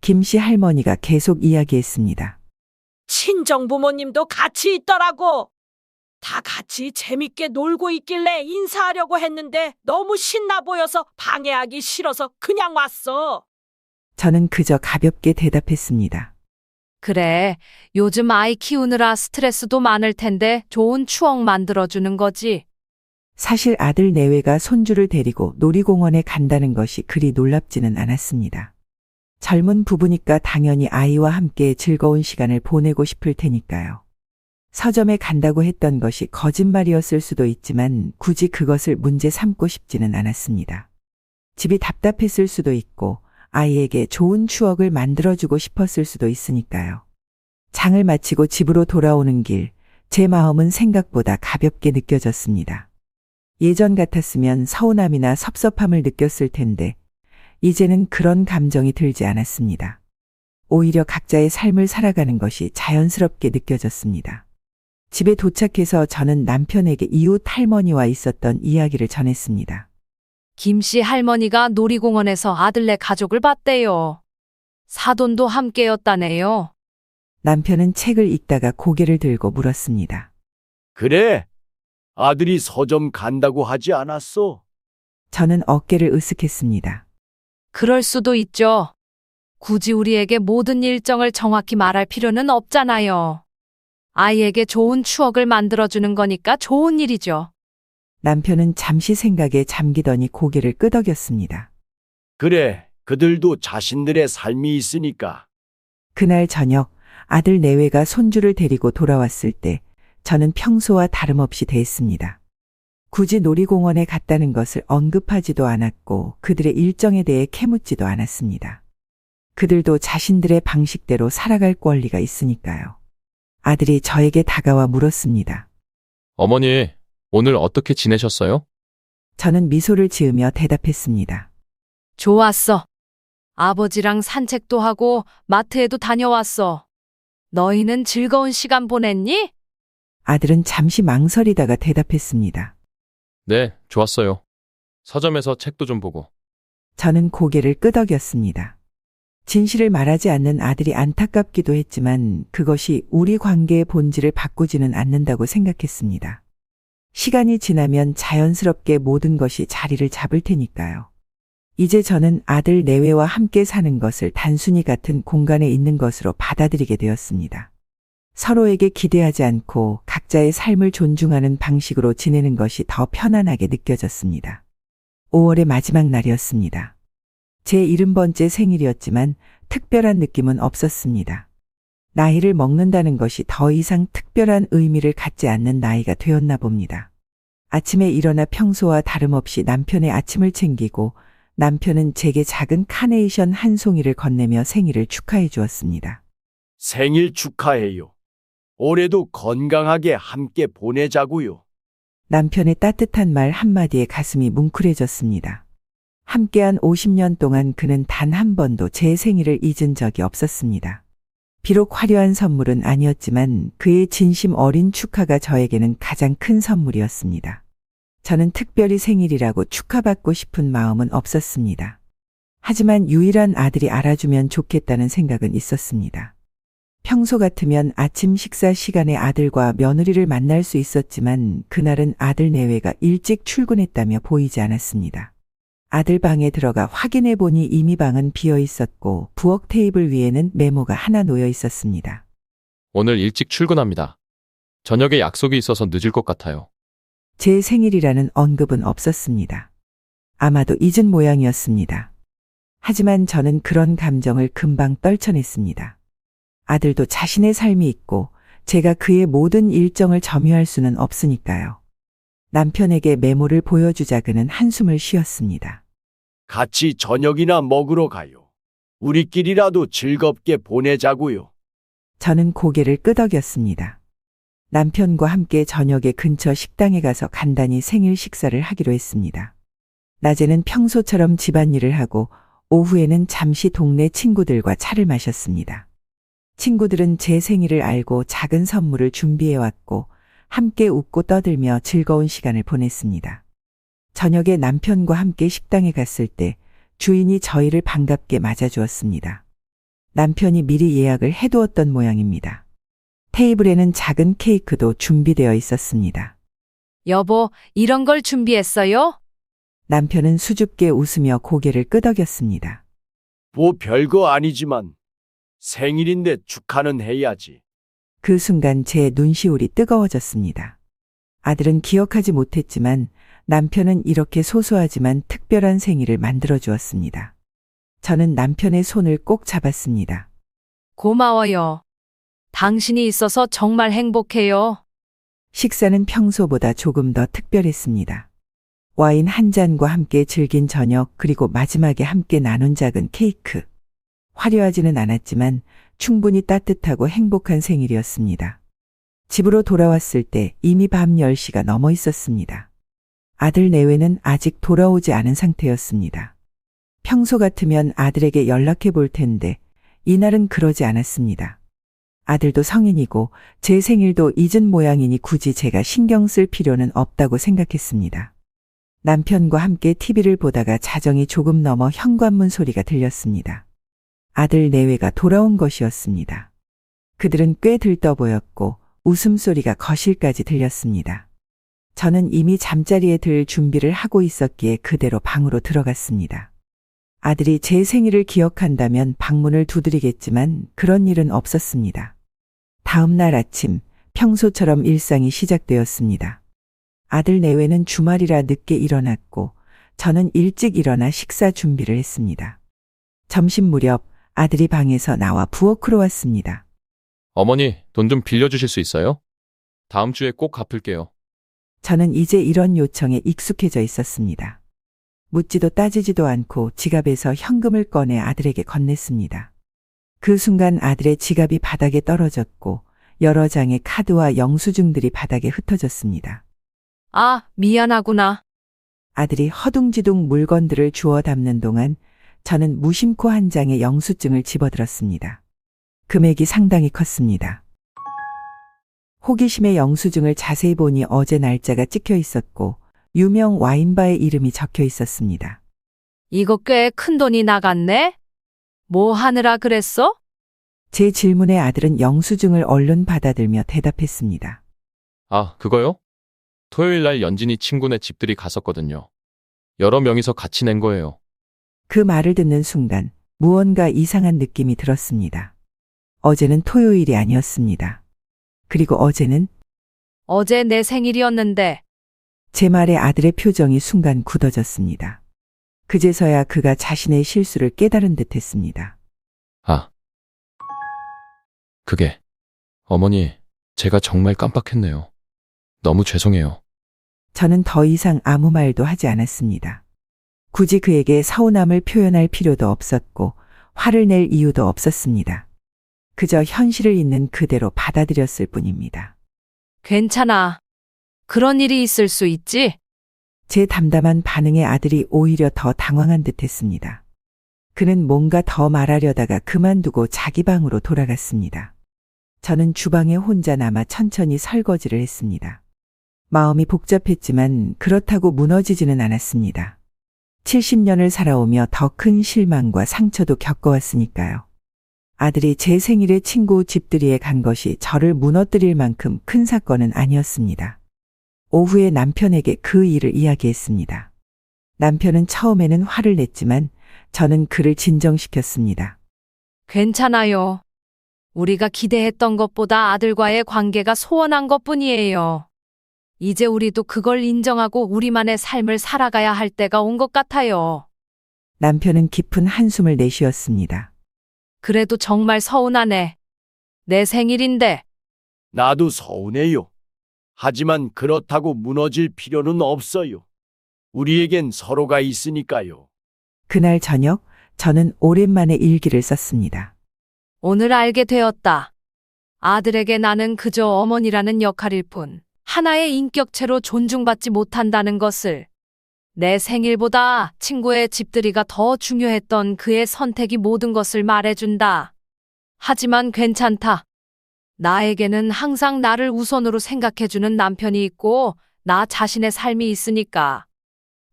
김씨 할머니가 계속 이야기했습니다. 친정 부모님도 같이 있더라고. 다 같이 재밌게 놀고 있길래 인사하려고 했는데 너무 신나 보여서 방해하기 싫어서 그냥 왔어. 저는 그저 가볍게 대답했습니다. 그래, 요즘 아이 키우느라 스트레스도 많을 텐데 좋은 추억 만들어주는 거지. 사실 아들 내외가 손주를 데리고 놀이공원에 간다는 것이 그리 놀랍지는 않았습니다. 젊은 부부니까 당연히 아이와 함께 즐거운 시간을 보내고 싶을 테니까요. 서점에 간다고 했던 것이 거짓말이었을 수도 있지만 굳이 그것을 문제 삼고 싶지는 않았습니다. 집이 답답했을 수도 있고 아이에게 좋은 추억을 만들어주고 싶었을 수도 있으니까요. 장을 마치고 집으로 돌아오는 길, 제 마음은 생각보다 가볍게 느껴졌습니다. 예전 같았으면 서운함이나 섭섭함을 느꼈을 텐데 이제는 그런 감정이 들지 않았습니다. 오히려 각자의 삶을 살아가는 것이 자연스럽게 느껴졌습니다. 집에 도착해서 저는 남편에게 이웃 할머니와 있었던 이야기를 전했습니다. 김씨 할머니가 놀이공원에서 아들네 가족을 봤대요. 사돈도 함께였다네요. 남편은 책을 읽다가 고개를 들고 물었습니다. 그래, 아들이 서점 간다고 하지 않았어? 저는 어깨를 으쓱했습니다. 그럴 수도 있죠. 굳이 우리에게 모든 일정을 정확히 말할 필요는 없잖아요. 아이에게 좋은 추억을 만들어주는 거니까 좋은 일이죠. 남편은 잠시 생각에 잠기더니 고개를 끄덕였습니다. 그래, 그들도 자신들의 삶이 있으니까. 그날 저녁 아들 내외가 손주를 데리고 돌아왔을 때 저는 평소와 다름없이 대했습니다. 굳이 놀이공원에 갔다는 것을 언급하지도 않았고 그들의 일정에 대해 캐묻지도 않았습니다. 그들도 자신들의 방식대로 살아갈 권리가 있으니까요. 아들이 저에게 다가와 물었습니다. 어머니, 오늘 어떻게 지내셨어요? 저는 미소를 지으며 대답했습니다. 좋았어. 아버지랑 산책도 하고 마트에도 다녀왔어. 너희는 즐거운 시간 보냈니? 아들은 잠시 망설이다가 대답했습니다. 네, 좋았어요. 서점에서 책도 좀 보고. 저는 고개를 끄덕였습니다. 진실을 말하지 않는 아들이 안타깝기도 했지만 그것이 우리 관계의 본질을 바꾸지는 않는다고 생각했습니다. 시간이 지나면 자연스럽게 모든 것이 자리를 잡을 테니까요. 이제 저는 아들 내외와 함께 사는 것을 단순히 같은 공간에 있는 것으로 받아들이게 되었습니다. 서로에게 기대하지 않고 각자의 삶을 존중하는 방식으로 지내는 것이 더 편안하게 느껴졌습니다. 5월의 마지막 날이었습니다. 제 70번째 생일이었지만 특별한 느낌은 없었습니다. 나이를 먹는다는 것이 더 이상 특별한 의미를 갖지 않는 나이가 되었나 봅니다. 아침에 일어나 평소와 다름없이 남편의 아침을 챙기고 남편은 제게 작은 카네이션 한 송이를 건네며 생일을 축하해 주었습니다. 생일 축하해요. 올해도 건강하게 함께 보내자고요. 남편의 따뜻한 말 한마디에 가슴이 뭉클해졌습니다. 함께한 50년 동안 그는 단 한 번도 제 생일을 잊은 적이 없었습니다. 비록 화려한 선물은 아니었지만 그의 진심 어린 축하가 저에게는 가장 큰 선물이었습니다. 저는 특별히 생일이라고 축하받고 싶은 마음은 없었습니다. 하지만 유일한 아들이 알아주면 좋겠다는 생각은 있었습니다. 평소 같으면 아침 식사 시간에 아들과 며느리를 만날 수 있었지만 그날은 아들 내외가 일찍 출근했다며 보이지 않았습니다. 아들 방에 들어가 확인해 보니 이미 방은 비어 있었고 부엌 테이블 위에는 메모가 하나 놓여 있었습니다. 오늘 일찍 출근합니다. 저녁에 약속이 있어서 늦을 것 같아요. 제 생일이라는 언급은 없었습니다. 아마도 잊은 모양이었습니다. 하지만 저는 그런 감정을 금방 떨쳐냈습니다. 아들도 자신의 삶이 있고 제가 그의 모든 일정을 점유할 수는 없으니까요. 남편에게 메모를 보여주자 그는 한숨을 쉬었습니다. 같이 저녁이나 먹으러 가요. 우리끼리라도 즐겁게 보내자고요. 저는 고개를 끄덕였습니다. 남편과 함께 저녁에 근처 식당에 가서 간단히 생일 식사를 하기로 했습니다. 낮에는 평소처럼 집안일을 하고 오후에는 잠시 동네 친구들과 차를 마셨습니다. 친구들은 제 생일을 알고 작은 선물을 준비해왔고 함께 웃고 떠들며 즐거운 시간을 보냈습니다. 저녁에 남편과 함께 식당에 갔을 때 주인이 저희를 반갑게 맞아주었습니다. 남편이 미리 예약을 해두었던 모양입니다. 테이블에는 작은 케이크도 준비되어 있었습니다. 여보, 이런 걸 준비했어요? 남편은 수줍게 웃으며 고개를 끄덕였습니다. 뭐 별거 아니지만 생일인데 축하는 해야지. 그 순간 제 눈시울이 뜨거워졌습니다. 아들은 기억하지 못했지만 남편은 이렇게 소소하지만 특별한 생일을 만들어 주었습니다. 저는 남편의 손을 꼭 잡았습니다. 고마워요. 당신이 있어서 정말 행복해요. 식사는 평소보다 조금 더 특별했습니다. 와인 한 잔과 함께 즐긴 저녁 그리고 마지막에 함께 나눈 작은 케이크. 화려하지는 않았지만 충분히 따뜻하고 행복한 생일이었습니다. 집으로 돌아왔을 때 이미 밤 10시가 넘어 있었습니다. 아들 내외는 아직 돌아오지 않은 상태였습니다. 평소 같으면 아들에게 연락해 볼 텐데 이날은 그러지 않았습니다. 아들도 성인이고 제 생일도 잊은 모양이니 굳이 제가 신경 쓸 필요는 없다고 생각했습니다. 남편과 함께 TV를 보다가 자정이 조금 넘어 현관문 소리가 들렸습니다. 아들 내외가 돌아온 것이었습니다. 그들은 꽤 들떠 보였고 웃음소리가 거실까지 들렸습니다. 저는 이미 잠자리에 들 준비를 하고 있었기에 그대로 방으로 들어갔습니다. 아들이 제 생일을 기억한다면 방문을 두드리겠지만 그런 일은 없었습니다. 다음 날 아침 평소처럼 일상이 시작되었습니다. 아들 내외는 주말이라 늦게 일어났고 저는 일찍 일어나 식사 준비를 했습니다. 점심 무렵 아들이 방에서 나와 부엌으로 왔습니다. 어머니, 돈 좀 빌려주실 수 있어요? 다음 주에 꼭 갚을게요. 저는 이제 이런 요청에 익숙해져 있었습니다. 묻지도 따지지도 않고 지갑에서 현금을 꺼내 아들에게 건넸습니다. 그 순간 아들의 지갑이 바닥에 떨어졌고 여러 장의 카드와 영수증들이 바닥에 흩어졌습니다. 아, 미안하구나. 아들이 허둥지둥 물건들을 주워 담는 동안 저는 무심코 한 장의 영수증을 집어들었습니다. 금액이 상당히 컸습니다. 호기심에 영수증을 자세히 보니 어제 날짜가 찍혀 있었고 유명 와인바의 이름이 적혀 있었습니다. 이거 꽤 큰 돈이 나갔네? 뭐 하느라 그랬어? 제 질문에 아들은 영수증을 얼른 받아들며 대답했습니다. 아, 그거요? 토요일 날 연진이 친구네 집들이 갔었거든요. 여러 명이서 같이 낸 거예요. 그 말을 듣는 순간 무언가 이상한 느낌이 들었습니다. 어제는 토요일이 아니었습니다. 그리고 어제는 어제 내 생일이었는데. 제 말에 아들의 표정이 순간 굳어졌습니다. 그제서야 그가 자신의 실수를 깨달은 듯 했습니다. 아, 그게 어머니, 제가 정말 깜빡했네요. 너무 죄송해요. 저는 더 이상 아무 말도 하지 않았습니다. 굳이 그에게 서운함을 표현할 필요도 없었고 화를 낼 이유도 없었습니다. 그저 현실을 있는 그대로 받아들였을 뿐입니다. 괜찮아. 그런 일이 있을 수 있지? 제 담담한 반응에 아들이 오히려 더 당황한 듯 했습니다. 그는 뭔가 더 말하려다가 그만두고 자기 방으로 돌아갔습니다. 저는 주방에 혼자 남아 천천히 설거지를 했습니다. 마음이 복잡했지만 그렇다고 무너지지는 않았습니다. 70년을 살아오며 더 큰 실망과 상처도 겪어왔으니까요. 아들이 제 생일에 친구 집들이에 간 것이 저를 무너뜨릴 만큼 큰 사건은 아니었습니다. 오후에 남편에게 그 일을 이야기했습니다. 남편은 처음에는 화를 냈지만 저는 그를 진정시켰습니다. 괜찮아요. 우리가 기대했던 것보다 아들과의 관계가 소원한 것뿐이에요. 이제 우리도 그걸 인정하고 우리만의 삶을 살아가야 할 때가 온 것 같아요. 남편은 깊은 한숨을 내쉬었습니다. 그래도 정말 서운하네. 내 생일인데. 나도 서운해요. 하지만 그렇다고 무너질 필요는 없어요. 우리에겐 서로가 있으니까요. 그날 저녁 저는 오랜만에 일기를 썼습니다. 오늘 알게 되었다. 아들에게 나는 그저 어머니라는 역할일 뿐 하나의 인격체로 존중받지 못한다는 것을. 내 생일보다 친구의 집들이가 더 중요했던 그의 선택이 모든 것을 말해준다. 하지만 괜찮다. 나에게는 항상 나를 우선으로 생각해주는 남편이 있고 나 자신의 삶이 있으니까.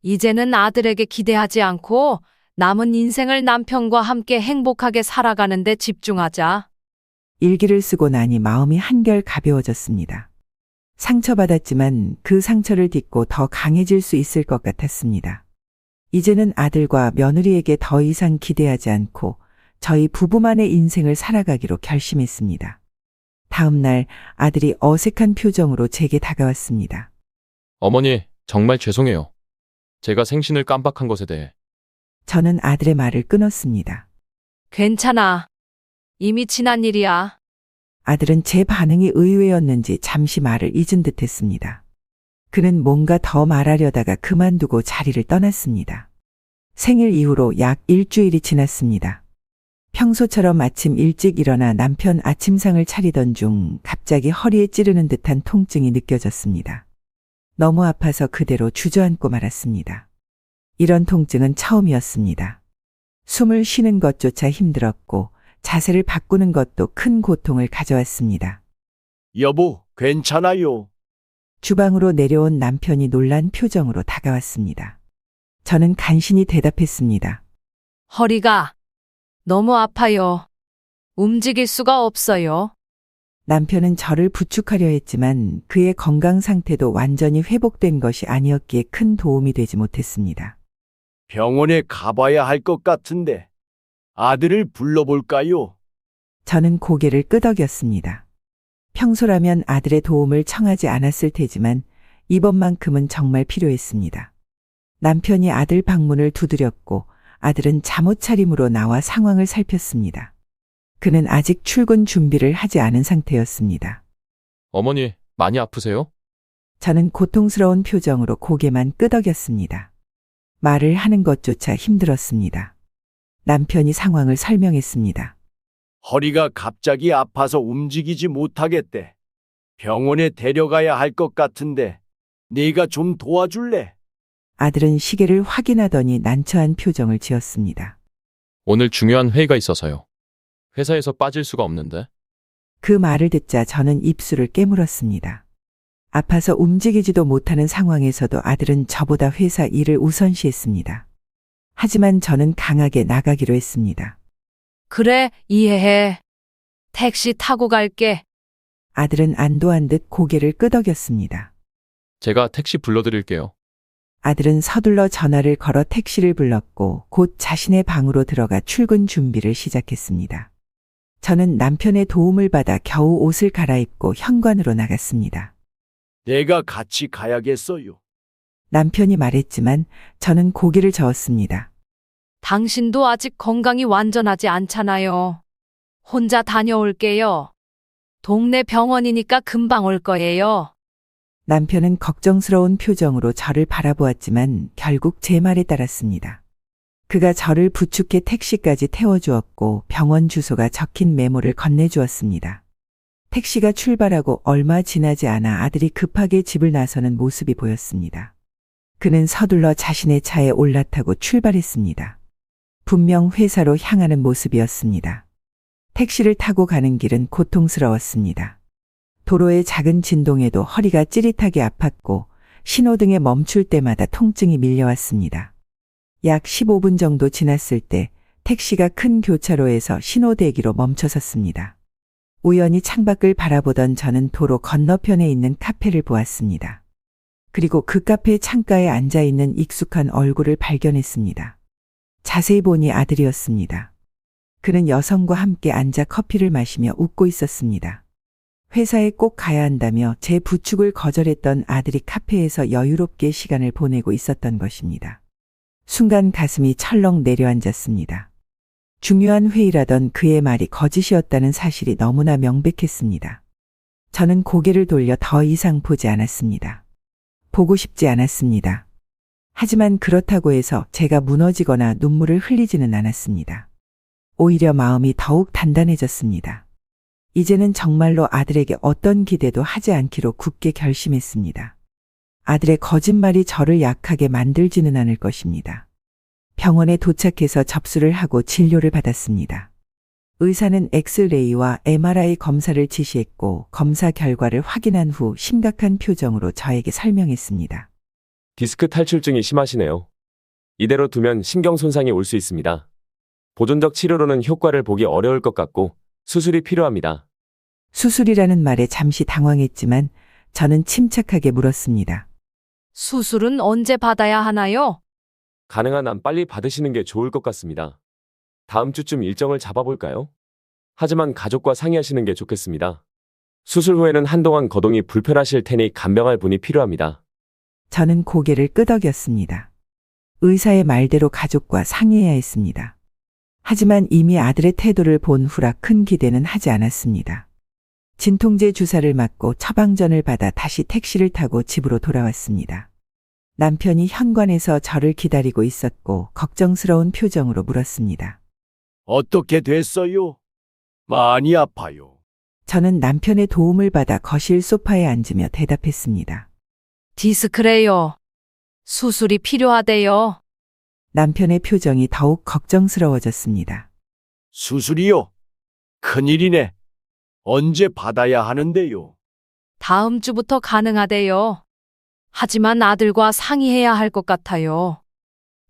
이제는 아들에게 기대하지 않고 남은 인생을 남편과 함께 행복하게 살아가는 데 집중하자. 일기를 쓰고 나니 마음이 한결 가벼워졌습니다. 상처받았지만 그 상처를 딛고 더 강해질 수 있을 것 같았습니다. 이제는 아들과 며느리에게 더 이상 기대하지 않고 저희 부부만의 인생을 살아가기로 결심했습니다. 다음 날 아들이 어색한 표정으로 제게 다가왔습니다. 어머니, 정말 죄송해요. 제가 생신을 깜빡한 것에 대해. 저는 아들의 말을 끊었습니다. 괜찮아. 이미 지난 일이야. 아들은 제 반응이 의외였는지 잠시 말을 잊은 듯 했습니다. 그는 뭔가 더 말하려다가 그만두고 자리를 떠났습니다. 생일 이후로 약 일주일이 지났습니다. 평소처럼 아침 일찍 일어나 남편 아침상을 차리던 중 갑자기 허리에 찌르는 듯한 통증이 느껴졌습니다. 너무 아파서 그대로 주저앉고 말았습니다. 이런 통증은 처음이었습니다. 숨을 쉬는 것조차 힘들었고 자세를 바꾸는 것도 큰 고통을 가져왔습니다. 여보, 괜찮아요. 주방으로 내려온 남편이 놀란 표정으로 다가왔습니다. 저는 간신히 대답했습니다. 허리가 너무 아파요. 움직일 수가 없어요. 남편은 저를 부축하려 했지만 그의 건강 상태도 완전히 회복된 것이 아니었기에 큰 도움이 되지 못했습니다. 병원에 가봐야 할 것 같은데 아들을 불러볼까요? 저는 고개를 끄덕였습니다. 평소라면 아들의 도움을 청하지 않았을 테지만 이번만큼은 정말 필요했습니다. 남편이 아들 방문을 두드렸고 아들은 잠옷 차림으로 나와 상황을 살폈습니다. 그는 아직 출근 준비를 하지 않은 상태였습니다. 어머니, 많이 아프세요? 저는 고통스러운 표정으로 고개만 끄덕였습니다. 말을 하는 것조차 힘들었습니다. 남편이 상황을 설명했습니다. 허리가 갑자기 아파서 움직이지 못하겠대. 병원에 데려가야 할 것 같은데 네가 좀 도와줄래? 아들은 시계를 확인하더니 난처한 표정을 지었습니다. 오늘 중요한 회의가 있어서요. 회사에서 빠질 수가 없는데. 그 말을 듣자 저는 입술을 깨물었습니다. 아파서 움직이지도 못하는 상황에서도 아들은 저보다 회사 일을 우선시했습니다. 하지만 저는 강하게 나가기로 했습니다. 그래, 이해해. 택시 타고 갈게. 아들은 안도한 듯 고개를 끄덕였습니다. 제가 택시 불러드릴게요. 아들은 서둘러 전화를 걸어 택시를 불렀고 곧 자신의 방으로 들어가 출근 준비를 시작했습니다. 저는 남편의 도움을 받아 겨우 옷을 갈아입고 현관으로 나갔습니다. 내가 같이 가야겠어요. 남편이 말했지만 저는 고개를 저었습니다. 당신도 아직 건강이 완전하지 않잖아요. 혼자 다녀올게요. 동네 병원이니까 금방 올 거예요. 남편은 걱정스러운 표정으로 저를 바라보았지만 결국 제 말에 따랐습니다. 그가 저를 부축해 택시까지 태워주었고 병원 주소가 적힌 메모를 건네주었습니다. 택시가 출발하고 얼마 지나지 않아 아들이 급하게 집을 나서는 모습이 보였습니다. 그는 서둘러 자신의 차에 올라타고 출발했습니다. 분명 회사로 향하는 모습이었습니다. 택시를 타고 가는 길은 고통스러웠습니다. 도로의 작은 진동에도 허리가 찌릿하게 아팠고 신호등에 멈출 때마다 통증이 밀려왔습니다. 약 15분 정도 지났을 때 택시가 큰 교차로에서 신호대기로 멈춰섰습니다. 우연히 창밖을 바라보던 저는 도로 건너편에 있는 카페를 보았습니다. 그리고 그 카페 창가에 앉아있는 익숙한 얼굴을 발견했습니다. 자세히 보니 아들이었습니다. 그는 여성과 함께 앉아 커피를 마시며 웃고 있었습니다. 회사에 꼭 가야 한다며 제 부축을 거절했던 아들이 카페에서 여유롭게 시간을 보내고 있었던 것입니다. 순간 가슴이 철렁 내려앉았습니다. 중요한 회의라던 그의 말이 거짓이었다는 사실이 너무나 명백했습니다. 저는 고개를 돌려 더 이상 보지 않았습니다. 보고 싶지 않았습니다. 하지만 그렇다고 해서 제가 무너지거나 눈물을 흘리지는 않았습니다. 오히려 마음이 더욱 단단해졌습니다. 이제는 정말로 아들에게 어떤 기대도 하지 않기로 굳게 결심했습니다. 아들의 거짓말이 저를 약하게 만들지는 않을 것입니다. 병원에 도착해서 접수를 하고 진료를 받았습니다. 의사는 엑스레이와 MRI 검사를 지시했고 검사 결과를 확인한 후 심각한 표정으로 저에게 설명했습니다. 디스크 탈출증이 심하시네요. 이대로 두면 신경 손상이 올 수 있습니다. 보존적 치료로는 효과를 보기 어려울 것 같고 수술이 필요합니다. 수술이라는 말에 잠시 당황했지만 저는 침착하게 물었습니다. 수술은 언제 받아야 하나요? 가능한 한 빨리 받으시는 게 좋을 것 같습니다. 다음 주쯤 일정을 잡아볼까요? 하지만 가족과 상의하시는 게 좋겠습니다. 수술 후에는 한동안 거동이 불편하실 테니 간병할 분이 필요합니다. 저는 고개를 끄덕였습니다. 의사의 말대로 가족과 상의해야 했습니다. 하지만 이미 아들의 태도를 본 후라 큰 기대는 하지 않았습니다. 진통제 주사를 맞고 처방전을 받아 다시 택시를 타고 집으로 돌아왔습니다. 남편이 현관에서 저를 기다리고 있었고 걱정스러운 표정으로 물었습니다. 어떻게 됐어요? 많이 아파요. 저는 남편의 도움을 받아 거실 소파에 앉으며 대답했습니다. 디스크래요. 수술이 필요하대요. 남편의 표정이 더욱 걱정스러워졌습니다. 수술이요? 큰일이네. 언제 받아야 하는데요? 다음 주부터 가능하대요. 하지만 아들과 상의해야 할 것 같아요.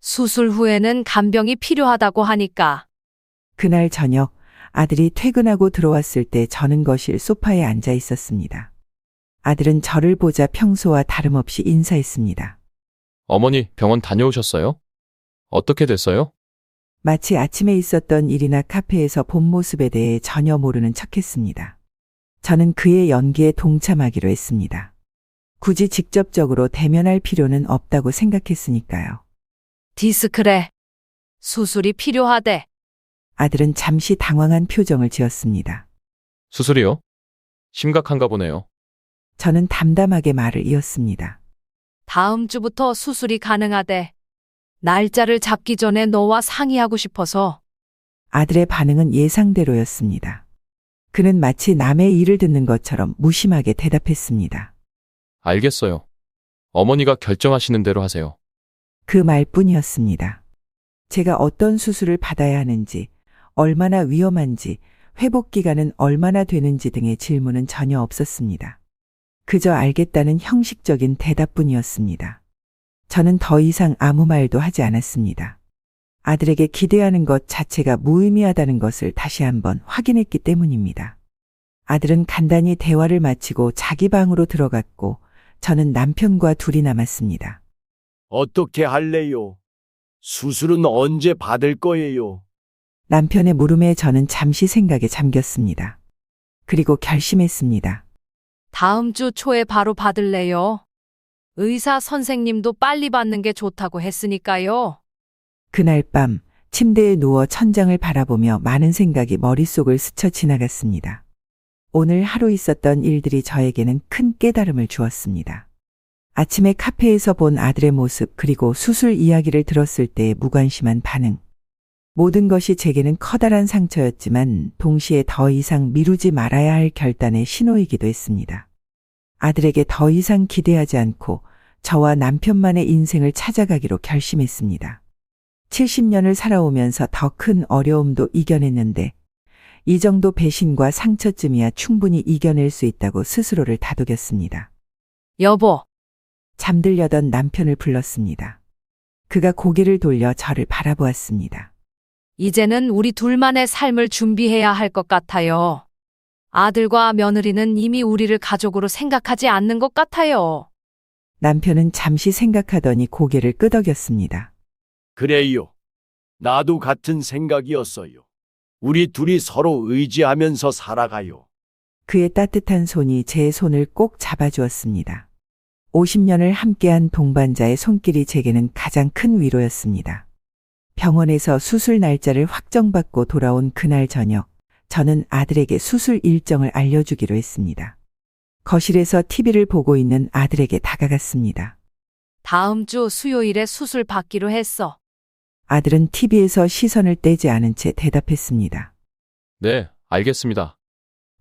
수술 후에는 간병이 필요하다고 하니까. 그날 저녁 아들이 퇴근하고 들어왔을 때 저는 거실 소파에 앉아 있었습니다. 아들은 저를 보자 평소와 다름없이 인사했습니다. 어머니, 병원 다녀오셨어요? 어떻게 됐어요? 마치 아침에 있었던 일이나 카페에서 본 모습에 대해 전혀 모르는 척했습니다. 저는 그의 연기에 동참하기로 했습니다. 굳이 직접적으로 대면할 필요는 없다고 생각했으니까요. 디스크래. 수술이 필요하대. 아들은 잠시 당황한 표정을 지었습니다. 수술이요? 심각한가 보네요. 저는 담담하게 말을 이었습니다. 다음 주부터 수술이 가능하대. 날짜를 잡기 전에 너와 상의하고 싶어서. 아들의 반응은 예상대로였습니다. 그는 마치 남의 일을 듣는 것처럼 무심하게 대답했습니다. 알겠어요. 어머니가 결정하시는 대로 하세요. 그 말뿐이었습니다. 제가 어떤 수술을 받아야 하는지, 얼마나 위험한지, 회복 기간은 얼마나 되는지 등의 질문은 전혀 없었습니다. 그저 알겠다는 형식적인 대답뿐이었습니다. 저는 더 이상 아무 말도 하지 않았습니다. 아들에게 기대하는 것 자체가 무의미하다는 것을 다시 한번 확인했기 때문입니다. 아들은 간단히 대화를 마치고 자기 방으로 들어갔고 저는 남편과 둘이 남았습니다. 어떻게 할래요? 수술은 언제 받을 거예요? 남편의 물음에 저는 잠시 생각에 잠겼습니다. 그리고 결심했습니다. 다음 주 초에 바로 받을래요. 의사 선생님도 빨리 받는 게 좋다고 했으니까요. 그날 밤 침대에 누워 천장을 바라보며 많은 생각이 머릿속을 스쳐 지나갔습니다. 오늘 하루 있었던 일들이 저에게는 큰 깨달음을 주었습니다. 아침에 카페에서 본 아들의 모습 그리고 수술 이야기를 들었을 때의 무관심한 반응. 모든 것이 제게는 커다란 상처였지만 동시에 더 이상 미루지 말아야 할 결단의 신호이기도 했습니다. 아들에게 더 이상 기대하지 않고 저와 남편만의 인생을 찾아가기로 결심했습니다. 70년을 살아오면서 더 큰 어려움도 이겨냈는데 이 정도 배신과 상처쯤이야 충분히 이겨낼 수 있다고 스스로를 다독였습니다. 여보, 잠들려던 남편을 불렀습니다. 그가 고개를 돌려 저를 바라보았습니다. 이제는 우리 둘만의 삶을 준비해야 할 것 같아요. 아들과 며느리는 이미 우리를 가족으로 생각하지 않는 것 같아요. 남편은 잠시 생각하더니 고개를 끄덕였습니다. 그래요. 나도 같은 생각이었어요. 우리 둘이 서로 의지하면서 살아가요. 그의 따뜻한 손이 제 손을 꼭 잡아주었습니다. 50년을 함께한 동반자의 손길이 제게는 가장 큰 위로였습니다. 병원에서 수술 날짜를 확정받고 돌아온 그날 저녁, 저는 아들에게 수술 일정을 알려주기로 했습니다. 거실에서 TV를 보고 있는 아들에게 다가갔습니다. 다음 주 수요일에 수술 받기로 했어. 아들은 TV에서 시선을 떼지 않은 채 대답했습니다. 네, 알겠습니다.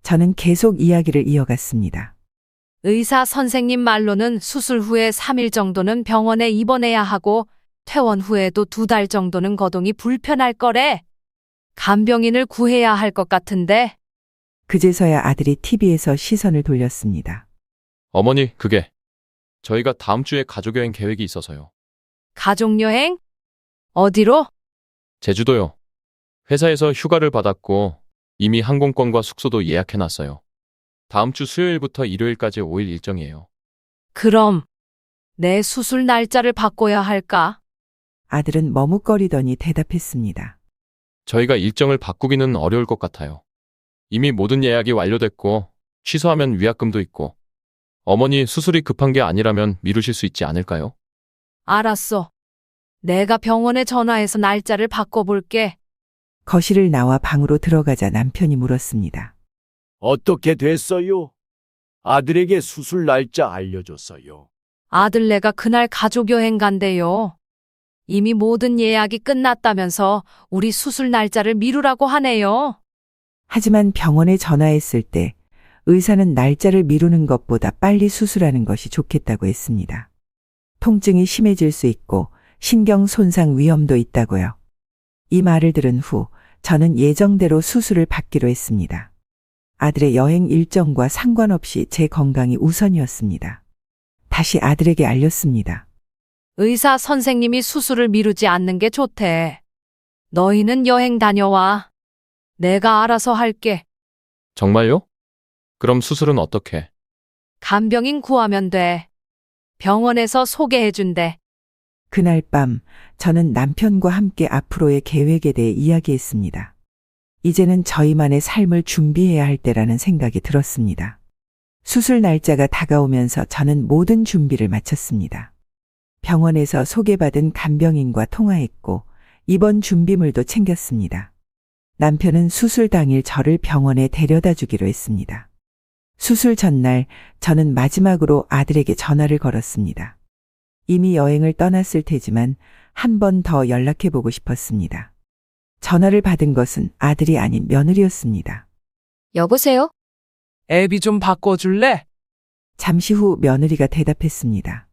저는 계속 이야기를 이어갔습니다. 의사 선생님 말로는 수술 후에 3일 정도는 병원에 입원해야 하고 퇴원 후에도 2달 정도는 거동이 불편할 거래. 간병인을 구해야 할 것 같은데. 그제서야 아들이 TV에서 시선을 돌렸습니다. 어머니, 그게 저희가 다음 주에 가족여행 계획이 있어서요. 가족여행? 어디로? 제주도요. 회사에서 휴가를 받았고 이미 항공권과 숙소도 예약해놨어요. 다음 주 수요일부터 일요일까지 5일 일정이에요. 그럼 내 수술 날짜를 바꿔야 할까? 아들은 머뭇거리더니 대답했습니다. 저희가 일정을 바꾸기는 어려울 것 같아요. 이미 모든 예약이 완료됐고 취소하면 위약금도 있고 어머니 수술이 급한 게 아니라면 미루실 수 있지 않을까요? 알았어. 내가 병원에 전화해서 날짜를 바꿔볼게. 거실을 나와 방으로 들어가자 남편이 물었습니다. 어떻게 됐어요? 아들에게 수술 날짜 알려줬어요. 아들네가 그날 가족여행 간대요. 이미 모든 예약이 끝났다면서 우리 수술 날짜를 미루라고 하네요. 하지만 병원에 전화했을 때 의사는 날짜를 미루는 것보다 빨리 수술하는 것이 좋겠다고 했습니다. 통증이 심해질 수 있고 신경 손상 위험도 있다고요. 이 말을 들은 후 저는 예정대로 수술을 받기로 했습니다. 아들의 여행 일정과 상관없이 제 건강이 우선이었습니다. 다시 아들에게 알렸습니다. 의사 선생님이 수술을 미루지 않는 게 좋대. 너희는 여행 다녀와. 내가 알아서 할게. 정말요? 그럼 수술은 어떻게? 간병인 구하면 돼. 병원에서 소개해준대. 그날 밤 저는 남편과 함께 앞으로의 계획에 대해 이야기했습니다. 이제는 저희만의 삶을 준비해야 할 때라는 생각이 들었습니다. 수술 날짜가 다가오면서 저는 모든 준비를 마쳤습니다. 병원에서 소개받은 간병인과 통화했고 입원 준비물도 챙겼습니다. 남편은 수술 당일 저를 병원에 데려다 주기로 했습니다. 수술 전날 저는 마지막으로 아들에게 전화를 걸었습니다. 이미 여행을 떠났을 테지만 한 번 더 연락해보고 싶었습니다. 전화를 받은 것은 아들이 아닌 며느리였습니다. 여보세요? 애비 좀 바꿔줄래? 잠시 후 며느리가 대답했습니다.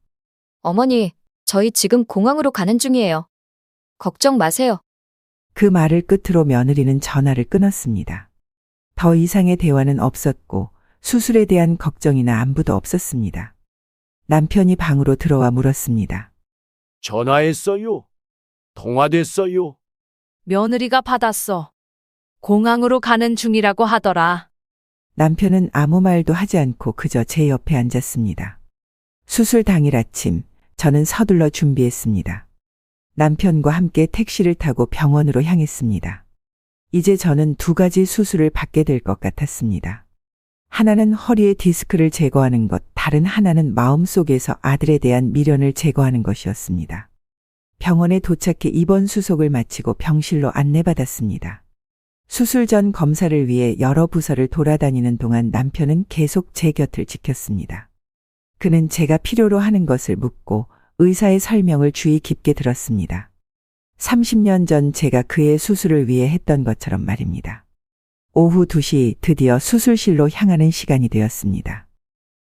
어머니, 저희 지금 공항으로 가는 중이에요. 걱정 마세요. 그 말을 끝으로 며느리는 전화를 끊었습니다. 더 이상의 대화는 없었고 수술에 대한 걱정이나 안부도 없었습니다. 남편이 방으로 들어와 물었습니다. 전화했어요? 통화됐어요. 며느리가 받았어. 공항으로 가는 중이라고 하더라. 남편은 아무 말도 하지 않고 그저 제 옆에 앉았습니다. 수술 당일 아침, 저는 서둘러 준비했습니다. 남편과 함께 택시를 타고 병원으로 향했습니다. 이제 저는 두 가지 수술을 받게 될 것 같았습니다. 하나는 허리의 디스크를 제거하는 것, 다른 하나는 마음속에서 아들에 대한 미련을 제거하는 것이었습니다. 병원에 도착해 입원 수속을 마치고 병실로 안내받았습니다. 수술 전 검사를 위해 여러 부서를 돌아다니는 동안 남편은 계속 제 곁을 지켰습니다. 그는 제가 필요로 하는 것을 묻고 의사의 설명을 주의 깊게 들었습니다. 30년 전 제가 그의 수술을 위해 했던 것처럼 말입니다. 오후 2시 드디어 수술실로 향하는 시간이 되었습니다.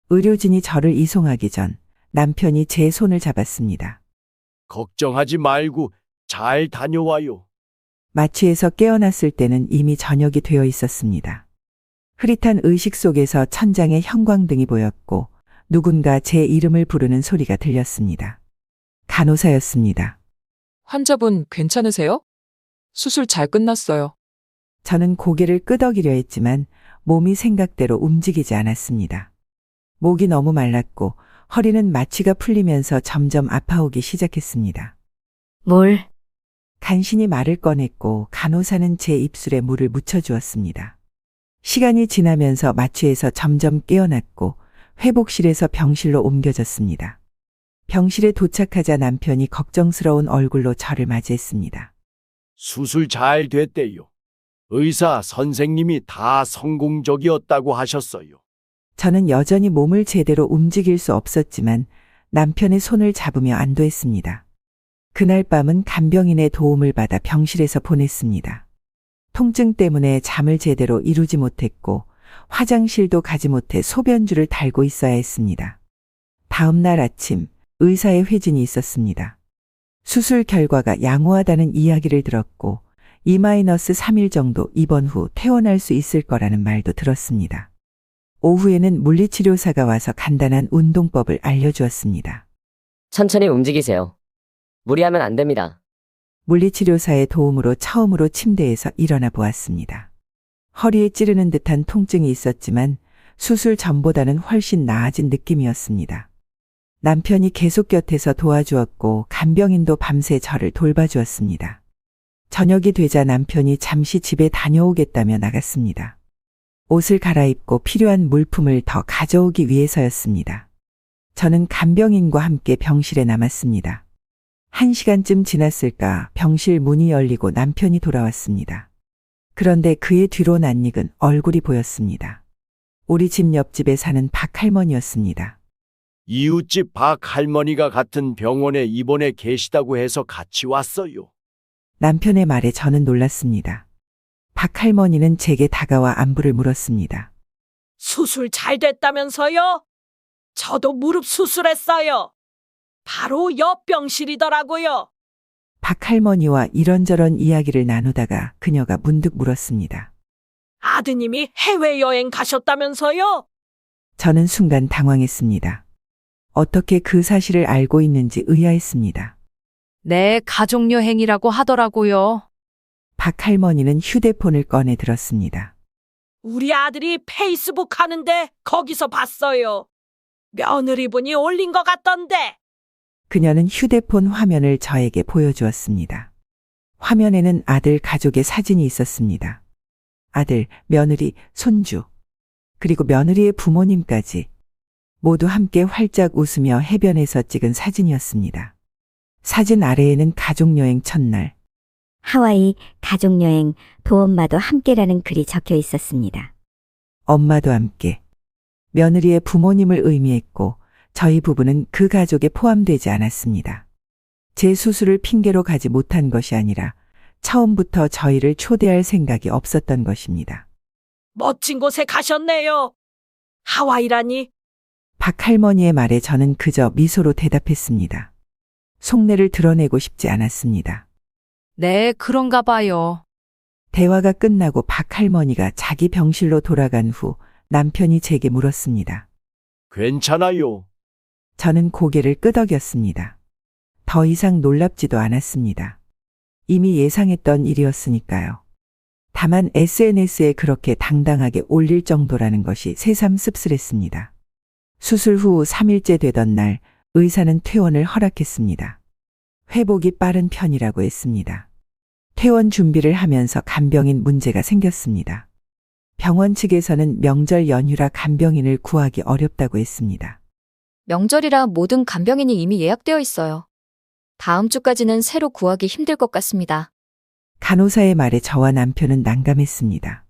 의료진이 저를 이송하기 전 남편이 제 손을 잡았습니다. 걱정하지 말고 잘 다녀와요. 마취에서 깨어났을 때는 이미 저녁이 되어 있었습니다. 흐릿한 의식 속에서 천장에 형광등이 보였고 누군가 제 이름을 부르는 소리가 들렸습니다. 간호사였습니다. 환자분 괜찮으세요? 수술 잘 끝났어요. 저는 고개를 끄덕이려 했지만 몸이 생각대로 움직이지 않았습니다. 목이 너무 말랐고 허리는 마취가 풀리면서 점점 아파오기 시작했습니다. 물. 간신히 말을 꺼냈고 간호사는 제 입술에 물을 묻혀주었습니다. 시간이 지나면서 마취에서 점점 깨어났고 회복실에서 병실로 옮겨졌습니다. 병실에 도착하자 남편이 걱정스러운 얼굴로 저를 맞이했습니다. 수술 잘 됐대요. 의사 선생님이 다 성공적이었다고 하셨어요. 저는 여전히 몸을 제대로 움직일 수 없었지만 남편의 손을 잡으며 안도했습니다. 그날 밤은 간병인의 도움을 받아 병실에서 보냈습니다. 통증 때문에 잠을 제대로 이루지 못했고 화장실도 가지 못해 소변줄을 달고 있어야 했습니다. 다음 날 아침 의사의 회진이 있었습니다. 수술 결과가 양호하다는 이야기를 들었고 2-3일 정도 입원 후 퇴원할 수 있을 거라는 말도 들었습니다. 오후에는 물리치료사가 와서 간단한 운동법을 알려주었습니다. 천천히 움직이세요. 무리하면 안 됩니다. 물리치료사의 도움으로 처음으로 침대에서 일어나 보았습니다. 허리에 찌르는 듯한 통증이 있었지만 수술 전보다는 훨씬 나아진 느낌이었습니다. 남편이 계속 곁에서 도와주었고 간병인도 밤새 저를 돌봐주었습니다. 저녁이 되자 남편이 잠시 집에 다녀오겠다며 나갔습니다. 옷을 갈아입고 필요한 물품을 더 가져오기 위해서였습니다. 저는 간병인과 함께 병실에 남았습니다. 1시간쯤 지났을까 병실 문이 열리고 남편이 돌아왔습니다. 그런데 그의 뒤로 낯익은 얼굴이 보였습니다. 우리 집 옆집에 사는 박 할머니였습니다. 이웃집 박 할머니가 같은 병원에 입원해 계시다고 해서 같이 왔어요. 남편의 말에 저는 놀랐습니다. 박 할머니는 제게 다가와 안부를 물었습니다. 수술 잘 됐다면서요? 저도 무릎 수술했어요. 바로 옆 병실이더라고요. 박 할머니와 이런저런 이야기를 나누다가 그녀가 문득 물었습니다. 아드님이 해외여행 가셨다면서요? 저는 순간 당황했습니다. 어떻게 그 사실을 알고 있는지 의아했습니다. 네, 가족여행이라고 하더라고요. 박 할머니는 휴대폰을 꺼내 들었습니다. 우리 아들이 페이스북 하는데 거기서 봤어요. 며느리분이 올린 것 같던데. 그녀는 휴대폰 화면을 저에게 보여주었습니다. 화면에는 아들 가족의 사진이 있었습니다. 아들, 며느리, 손주, 그리고 며느리의 부모님까지 모두 함께 활짝 웃으며 해변에서 찍은 사진이었습니다. 사진 아래에는 가족여행 첫날, 하와이 가족여행 도엄마도 함께라는 글이 적혀 있었습니다. 엄마도 함께, 며느리의 부모님을 의미했고 저희 부부는 그 가족에 포함되지 않았습니다. 제 수술을 핑계로 가지 못한 것이 아니라 처음부터 저희를 초대할 생각이 없었던 것입니다. 멋진 곳에 가셨네요. 하와이라니. 박 할머니의 말에 저는 그저 미소로 대답했습니다. 속내를 드러내고 싶지 않았습니다. 네, 그런가 봐요. 대화가 끝나고 박 할머니가 자기 병실로 돌아간 후 남편이 제게 물었습니다. 괜찮아요. 저는 고개를 끄덕였습니다. 더 이상 놀랍지도 않았습니다. 이미 예상했던 일이었으니까요. 다만 SNS에 그렇게 당당하게 올릴 정도라는 것이 새삼 씁쓸했습니다. 수술 후 3일째 되던 날 의사는 퇴원을 허락했습니다. 회복이 빠른 편이라고 했습니다. 퇴원 준비를 하면서 간병인 문제가 생겼습니다. 병원 측에서는 명절 연휴라 간병인을 구하기 어렵다고 했습니다. 명절이라 모든 간병인이 이미 예약되어 있어요. 다음 주까지는 새로 구하기 힘들 것 같습니다. 간호사의 말에 저와 남편은 난감했습니다.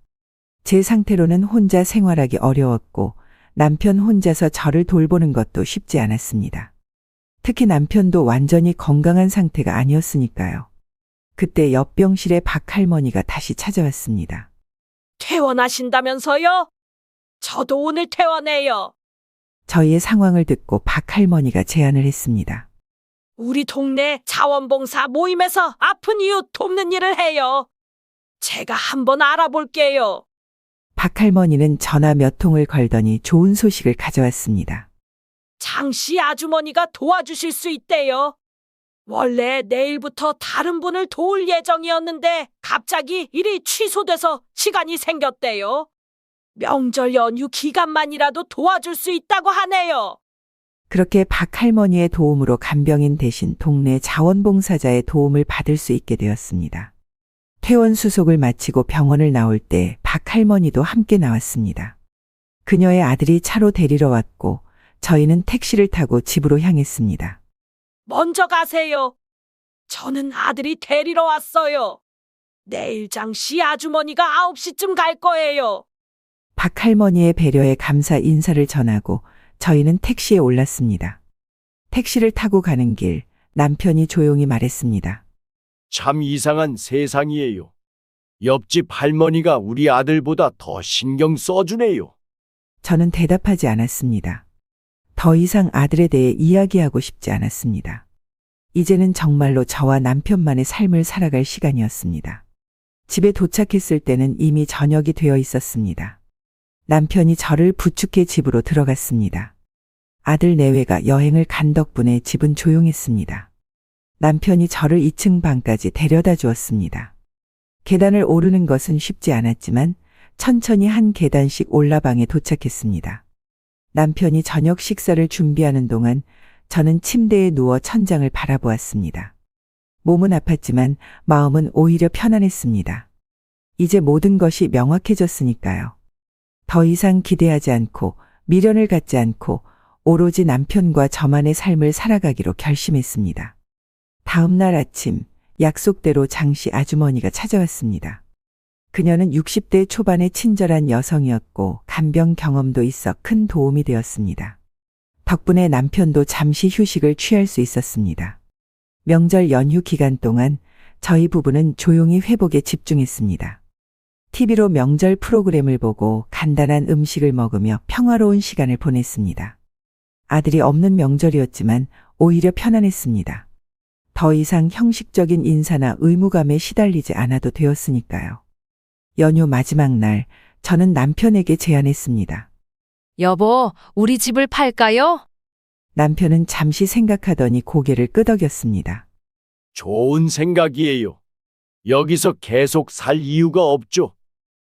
제 상태로는 혼자 생활하기 어려웠고 남편 혼자서 저를 돌보는 것도 쉽지 않았습니다. 특히 남편도 완전히 건강한 상태가 아니었으니까요. 그때 옆 병실에 박 할머니가 다시 찾아왔습니다. 퇴원하신다면서요? 저도 오늘 퇴원해요. 저희의 상황을 듣고 박 할머니가 제안을 했습니다. 우리 동네 자원봉사 모임에서 아픈 이웃 돕는 일을 해요. 제가 한번 알아볼게요. 박 할머니는 전화 몇 통을 걸더니 좋은 소식을 가져왔습니다. 장씨 아주머니가 도와주실 수 있대요. 원래 내일부터 다른 분을 도울 예정이었는데 갑자기 일이 취소돼서 시간이 생겼대요. 명절 연휴 기간만이라도 도와줄 수 있다고 하네요. 그렇게 박 할머니의 도움으로 간병인 대신 동네 자원봉사자의 도움을 받을 수 있게 되었습니다. 퇴원 수속을 마치고 병원을 나올 때 박 할머니도 함께 나왔습니다. 그녀의 아들이 차로 데리러 왔고 저희는 택시를 타고 집으로 향했습니다. 먼저 가세요. 저는 아들이 데리러 왔어요. 내일 장씨 아주머니가 9시쯤 갈 거예요. 박 할머니의 배려에 감사 인사를 전하고 저희는 택시에 올랐습니다. 택시를 타고 가는 길 남편이 조용히 말했습니다. 참 이상한 세상이에요. 옆집 할머니가 우리 아들보다 더 신경 써주네요. 저는 대답하지 않았습니다. 더 이상 아들에 대해 이야기하고 싶지 않았습니다. 이제는 정말로 저와 남편만의 삶을 살아갈 시간이었습니다. 집에 도착했을 때는 이미 저녁이 되어 있었습니다. 남편이 저를 부축해 집으로 들어갔습니다. 아들 내외가 여행을 간 덕분에 집은 조용했습니다. 남편이 저를 2층 방까지 데려다 주었습니다. 계단을 오르는 것은 쉽지 않았지만 천천히 한 계단씩 올라 방에 도착했습니다. 남편이 저녁 식사를 준비하는 동안 저는 침대에 누워 천장을 바라보았습니다. 몸은 아팠지만 마음은 오히려 편안했습니다. 이제 모든 것이 명확해졌으니까요. 더 이상 기대하지 않고 미련을 갖지 않고 오로지 남편과 저만의 삶을 살아가기로 결심했습니다. 다음 날 아침 약속대로 장씨 아주머니가 찾아왔습니다. 그녀는 60대 초반의 친절한 여성이었고 간병 경험도 있어 큰 도움이 되었습니다. 덕분에 남편도 잠시 휴식을 취할 수 있었습니다. 명절 연휴 기간 동안 저희 부부는 조용히 회복에 집중했습니다. TV로 명절 프로그램을 보고 간단한 음식을 먹으며 평화로운 시간을 보냈습니다. 아들이 없는 명절이었지만 오히려 편안했습니다. 더 이상 형식적인 인사나 의무감에 시달리지 않아도 되었으니까요. 연휴 마지막 날 저는 남편에게 제안했습니다. 여보, 우리 집을 팔까요? 남편은 잠시 생각하더니 고개를 끄덕였습니다. 좋은 생각이에요. 여기서 계속 살 이유가 없죠.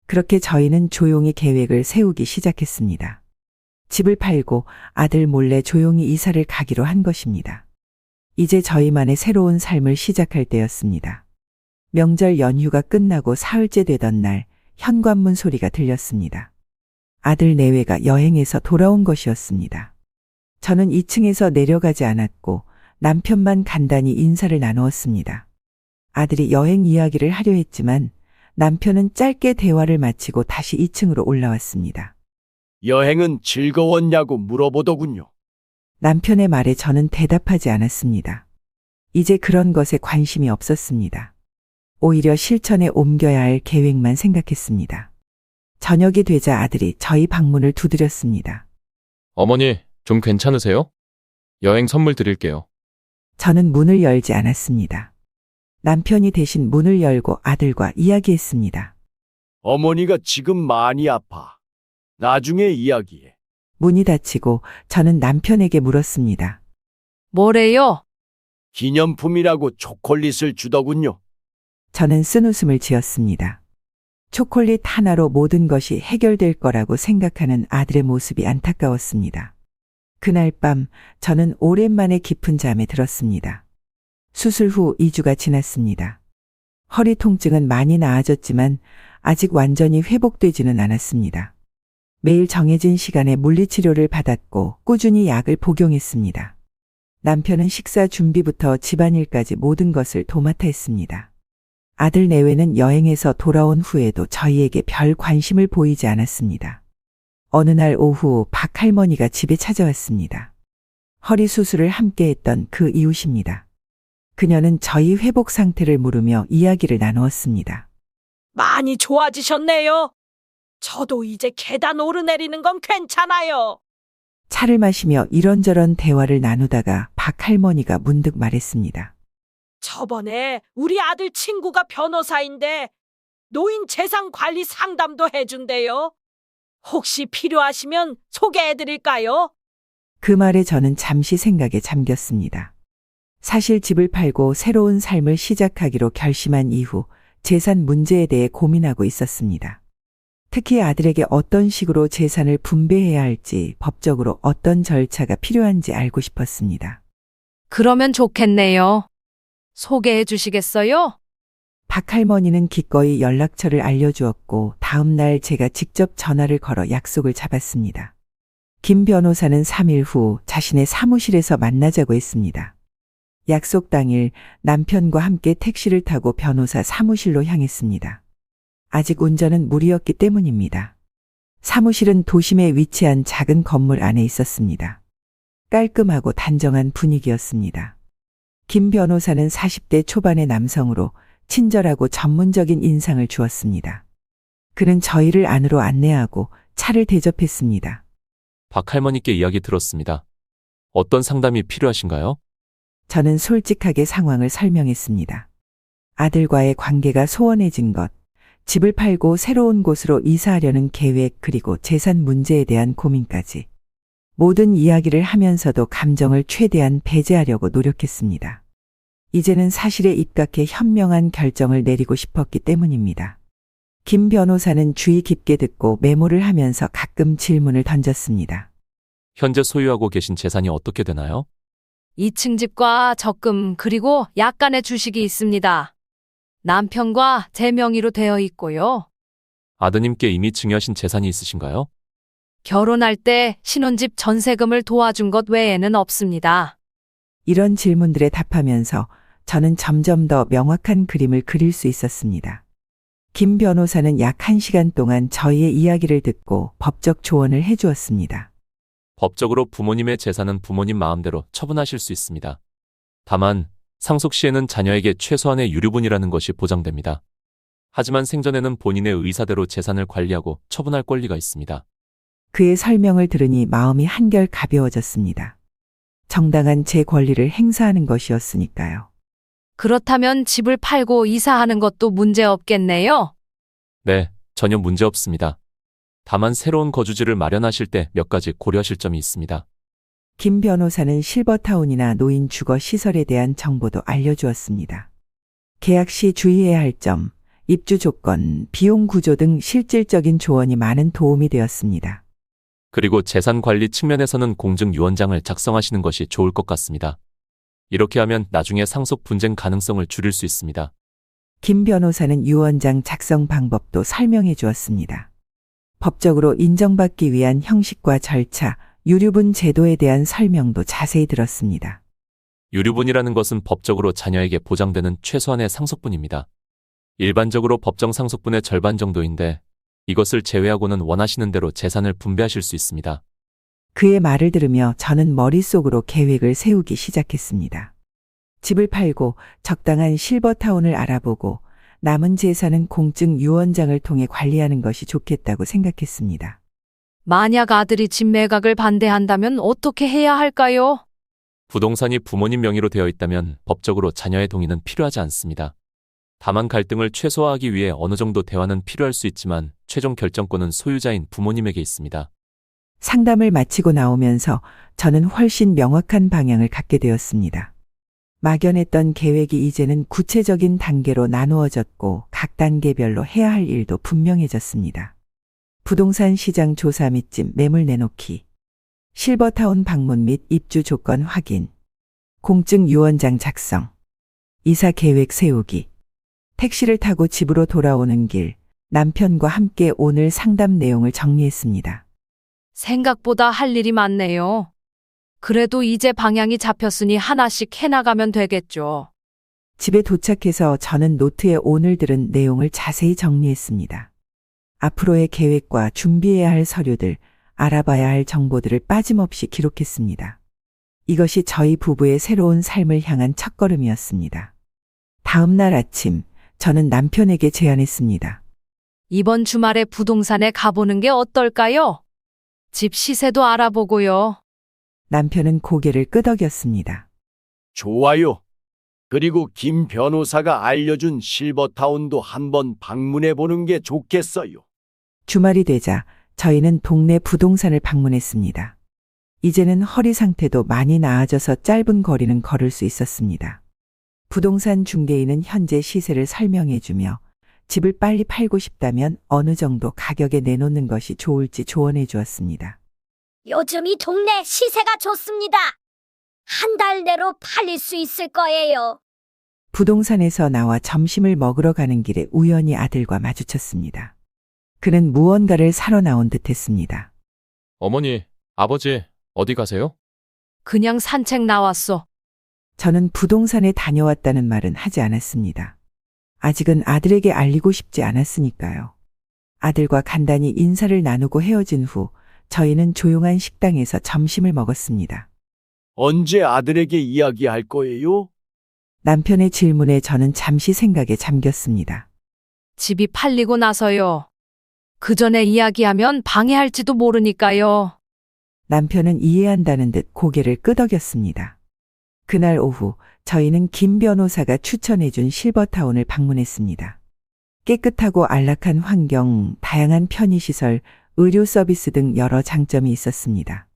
그렇게 저희는 조용히 계획을 세우기 시작했습니다. 집을 팔고 아들 몰래 조용히 이사를 가기로 한 것입니다. 이제 저희만의 새로운 삶을 시작할 때였습니다. 명절 연휴가 끝나고 사흘째 되던 날 현관문 소리가 들렸습니다. 아들 내외가 여행에서 돌아온 것이었습니다. 저는 2층에서 내려가지 않았고 남편만 간단히 인사를 나누었습니다. 아들이 여행 이야기를 하려 했지만 남편은 짧게 대화를 마치고 다시 2층으로 올라왔습니다. 여행은 즐거웠냐고 물어보더군요. 남편의 말에 저는 대답하지 않았습니다. 이제 그런 것에 관심이 없었습니다. 오히려 실천에 옮겨야 할 계획만 생각했습니다. 저녁이 되자 아들이 저희 방문을 두드렸습니다. 어머니, 좀 괜찮으세요? 여행 선물 드릴게요. 저는 문을 열지 않았습니다. 남편이 대신 문을 열고 아들과 이야기했습니다. 어머니가 지금 많이 아파. 나중에 이야기해. 문이 닫히고 저는 남편에게 물었습니다. 뭐래요? 기념품이라고 초콜릿을 주더군요. 저는 쓴웃음을 지었습니다. 초콜릿 하나로 모든 것이 해결될 거라고 생각하는 아들의 모습이 안타까웠습니다. 그날 밤 저는 오랜만에 깊은 잠에 들었습니다. 수술 후 2주가 지났습니다. 허리 통증은 많이 나아졌지만 아직 완전히 회복되지는 않았습니다. 매일 정해진 시간에 물리치료를 받았고 꾸준히 약을 복용했습니다. 남편은 식사 준비부터 집안일까지 모든 것을 도맡아 했습니다. 아들 내외는 여행에서 돌아온 후에도 저희에게 별 관심을 보이지 않았습니다. 어느 날 오후 박 할머니가 집에 찾아왔습니다. 허리 수술을 함께 했던 그 이웃입니다. 그녀는 저희 회복 상태를 물으며 이야기를 나누었습니다. 많이 좋아지셨네요. 저도 이제 계단 오르내리는 건 괜찮아요. 차를 마시며 이런저런 대화를 나누다가 박 할머니가 문득 말했습니다. 저번에 우리 아들 친구가 변호사인데 노인 재산 관리 상담도 해준대요. 혹시 필요하시면 소개해드릴까요? 그 말에 저는 잠시 생각에 잠겼습니다. 사실 집을 팔고 새로운 삶을 시작하기로 결심한 이후 재산 문제에 대해 고민하고 있었습니다. 특히 아들에게 어떤 식으로 재산을 분배해야 할지 법적으로 어떤 절차가 필요한지 알고 싶었습니다. 그러면 좋겠네요. 소개해 주시겠어요? 박 할머니는 기꺼이 연락처를 알려주었고 다음 날 제가 직접 전화를 걸어 약속을 잡았습니다. 김 변호사는 3일 후 자신의 사무실에서 만나자고 했습니다. 약속 당일 남편과 함께 택시를 타고 변호사 사무실로 향했습니다. 아직 운전은 무리였기 때문입니다. 사무실은 도심에 위치한 작은 건물 안에 있었습니다. 깔끔하고 단정한 분위기였습니다. 김 변호사는 40대 초반의 남성으로 친절하고 전문적인 인상을 주었습니다. 그는 저희를 안으로 안내하고 차를 대접했습니다. 박 할머니께 이야기 들었습니다. 어떤 상담이 필요하신가요? 저는 솔직하게 상황을 설명했습니다. 아들과의 관계가 소원해진 것, 집을 팔고 새로운 곳으로 이사하려는 계획 그리고 재산 문제에 대한 고민까지 모든 이야기를 하면서도 감정을 최대한 배제하려고 노력했습니다. 이제는 사실에 입각해 현명한 결정을 내리고 싶었기 때문입니다. 김 변호사는 주의 깊게 듣고 메모를 하면서 가끔 질문을 던졌습니다. 현재 소유하고 계신 재산이 어떻게 되나요? 2층 집과 적금 그리고 약간의 주식이 있습니다. 남편과 제 명의로 되어 있고요. 아드님께 이미 증여하신 재산이 있으신가요? 결혼할 때 신혼집 전세금을 도와준 것 외에는 없습니다. 이런 질문들에 답하면서 저는 점점 더 명확한 그림을 그릴 수 있었습니다. 김 변호사는 약 1시간 동안 저희의 이야기를 듣고 법적 조언을 해주었습니다. 법적으로 부모님의 재산은 부모님 마음대로 처분하실 수 있습니다. 다만 상속 시에는 자녀에게 최소한의 유류분이라는 것이 보장됩니다. 하지만 생전에는 본인의 의사대로 재산을 관리하고 처분할 권리가 있습니다. 그의 설명을 들으니 마음이 한결 가벼워졌습니다. 정당한 제 권리를 행사하는 것이었으니까요. 그렇다면 집을 팔고 이사하는 것도 문제 없겠네요. 네, 전혀 문제 없습니다. 다만 새로운 거주지를 마련하실 때 몇 가지 고려하실 점이 있습니다. 김 변호사는 실버타운이나 노인 주거 시설에 대한 정보도 알려주었습니다. 계약 시 주의해야 할 점, 입주 조건, 비용 구조 등 실질적인 조언이 많은 도움이 되었습니다. 그리고 재산 관리 측면에서는 공증유언장을 작성하시는 것이 좋을 것 같습니다. 이렇게 하면 나중에 상속 분쟁 가능성을 줄일 수 있습니다. 김 변호사는 유언장 작성 방법도 설명해 주었습니다. 법적으로 인정받기 위한 형식과 절차, 유류분 제도에 대한 설명도 자세히 들었습니다. 유류분이라는 것은 법적으로 자녀에게 보장되는 최소한의 상속분입니다. 일반적으로 법정 상속분의 절반 정도인데 이것을 제외하고는 원하시는 대로 재산을 분배하실 수 있습니다. 그의 말을 들으며 저는 머릿속으로 계획을 세우기 시작했습니다. 집을 팔고 적당한 실버타운을 알아보고 남은 재산은 공증 유언장을 통해 관리하는 것이 좋겠다고 생각했습니다. 만약 아들이 집 매각을 반대한다면 어떻게 해야 할까요? 부동산이 부모님 명의로 되어 있다면 법적으로 자녀의 동의는 필요하지 않습니다. 다만 갈등을 최소화하기 위해 어느 정도 대화는 필요할 수 있지만 최종 결정권은 소유자인 부모님에게 있습니다. 상담을 마치고 나오면서 저는 훨씬 명확한 방향을 갖게 되었습니다. 막연했던 계획이 이제는 구체적인 단계로 나누어졌고 각 단계별로 해야 할 일도 분명해졌습니다. 부동산 시장 조사 및 매물 내놓기, 실버타운 방문 및 입주 조건 확인, 공증 유언장 작성, 이사 계획 세우기, 택시를 타고 집으로 돌아오는 길, 남편과 함께 오늘 상담 내용을 정리했습니다. 생각보다 할 일이 많네요. 그래도 이제 방향이 잡혔으니 하나씩 해나가면 되겠죠. 집에 도착해서 저는 노트에 오늘 들은 내용을 자세히 정리했습니다. 앞으로의 계획과 준비해야 할 서류들, 알아봐야 할 정보들을 빠짐없이 기록했습니다. 이것이 저희 부부의 새로운 삶을 향한 첫걸음이었습니다. 다음 날 아침, 저는 남편에게 제안했습니다. 이번 주말에 부동산에 가보는 게 어떨까요? 집 시세도 알아보고요. 남편은 고개를 끄덕였습니다. 좋아요. 그리고 김 변호사가 알려준 실버타운도 한번 방문해 보는 게 좋겠어요. 주말이 되자 저희는 동네 부동산을 방문했습니다. 이제는 허리 상태도 많이 나아져서 짧은 거리는 걸을 수 있었습니다. 부동산 중개인은 현재 시세를 설명해주며 집을 빨리 팔고 싶다면 어느 정도 가격에 내놓는 것이 좋을지 조언해 주었습니다. 요즘 이 동네 시세가 좋습니다. 한 달 내로 팔릴 수 있을 거예요. 부동산에서 나와 점심을 먹으러 가는 길에 우연히 아들과 마주쳤습니다. 그는 무언가를 사러 나온 듯했습니다. 어머니, 아버지, 어디 가세요? 그냥 산책 나왔어. 저는 부동산에 다녀왔다는 말은 하지 않았습니다. 아직은 아들에게 알리고 싶지 않았으니까요. 아들과 간단히 인사를 나누고 헤어진 후 저희는 조용한 식당에서 점심을 먹었습니다. 언제 아들에게 이야기할 거예요? 남편의 질문에 저는 잠시 생각에 잠겼습니다. 집이 팔리고 나서요. 그 전에 이야기하면 방해할지도 모르니까요. 남편은 이해한다는 듯 고개를 끄덕였습니다. 그날 오후 저희는 김 변호사가 추천해준 실버타운을 방문했습니다. 깨끗하고 안락한 환경, 다양한 편의시설, 의료 서비스 등 여러 장점이 있었습니다.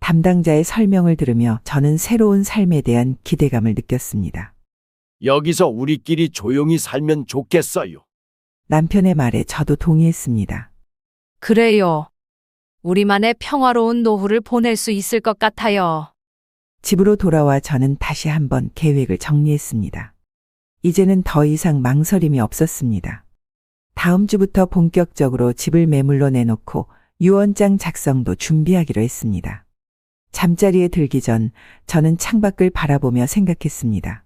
담당자의 설명을 들으며 저는 새로운 삶에 대한 기대감을 느꼈습니다. 여기서 우리끼리 조용히 살면 좋겠어요. 남편의 말에 저도 동의했습니다. 그래요. 우리만의 평화로운 노후를 보낼 수 있을 것 같아요. 집으로 돌아와 저는 다시 한번 계획을 정리했습니다. 이제는 더 이상 망설임이 없었습니다. 다음 주부터 본격적으로 집을 매물로 내놓고 유언장 작성도 준비하기로 했습니다. 잠자리에 들기 전 저는 창밖을 바라보며 생각했습니다.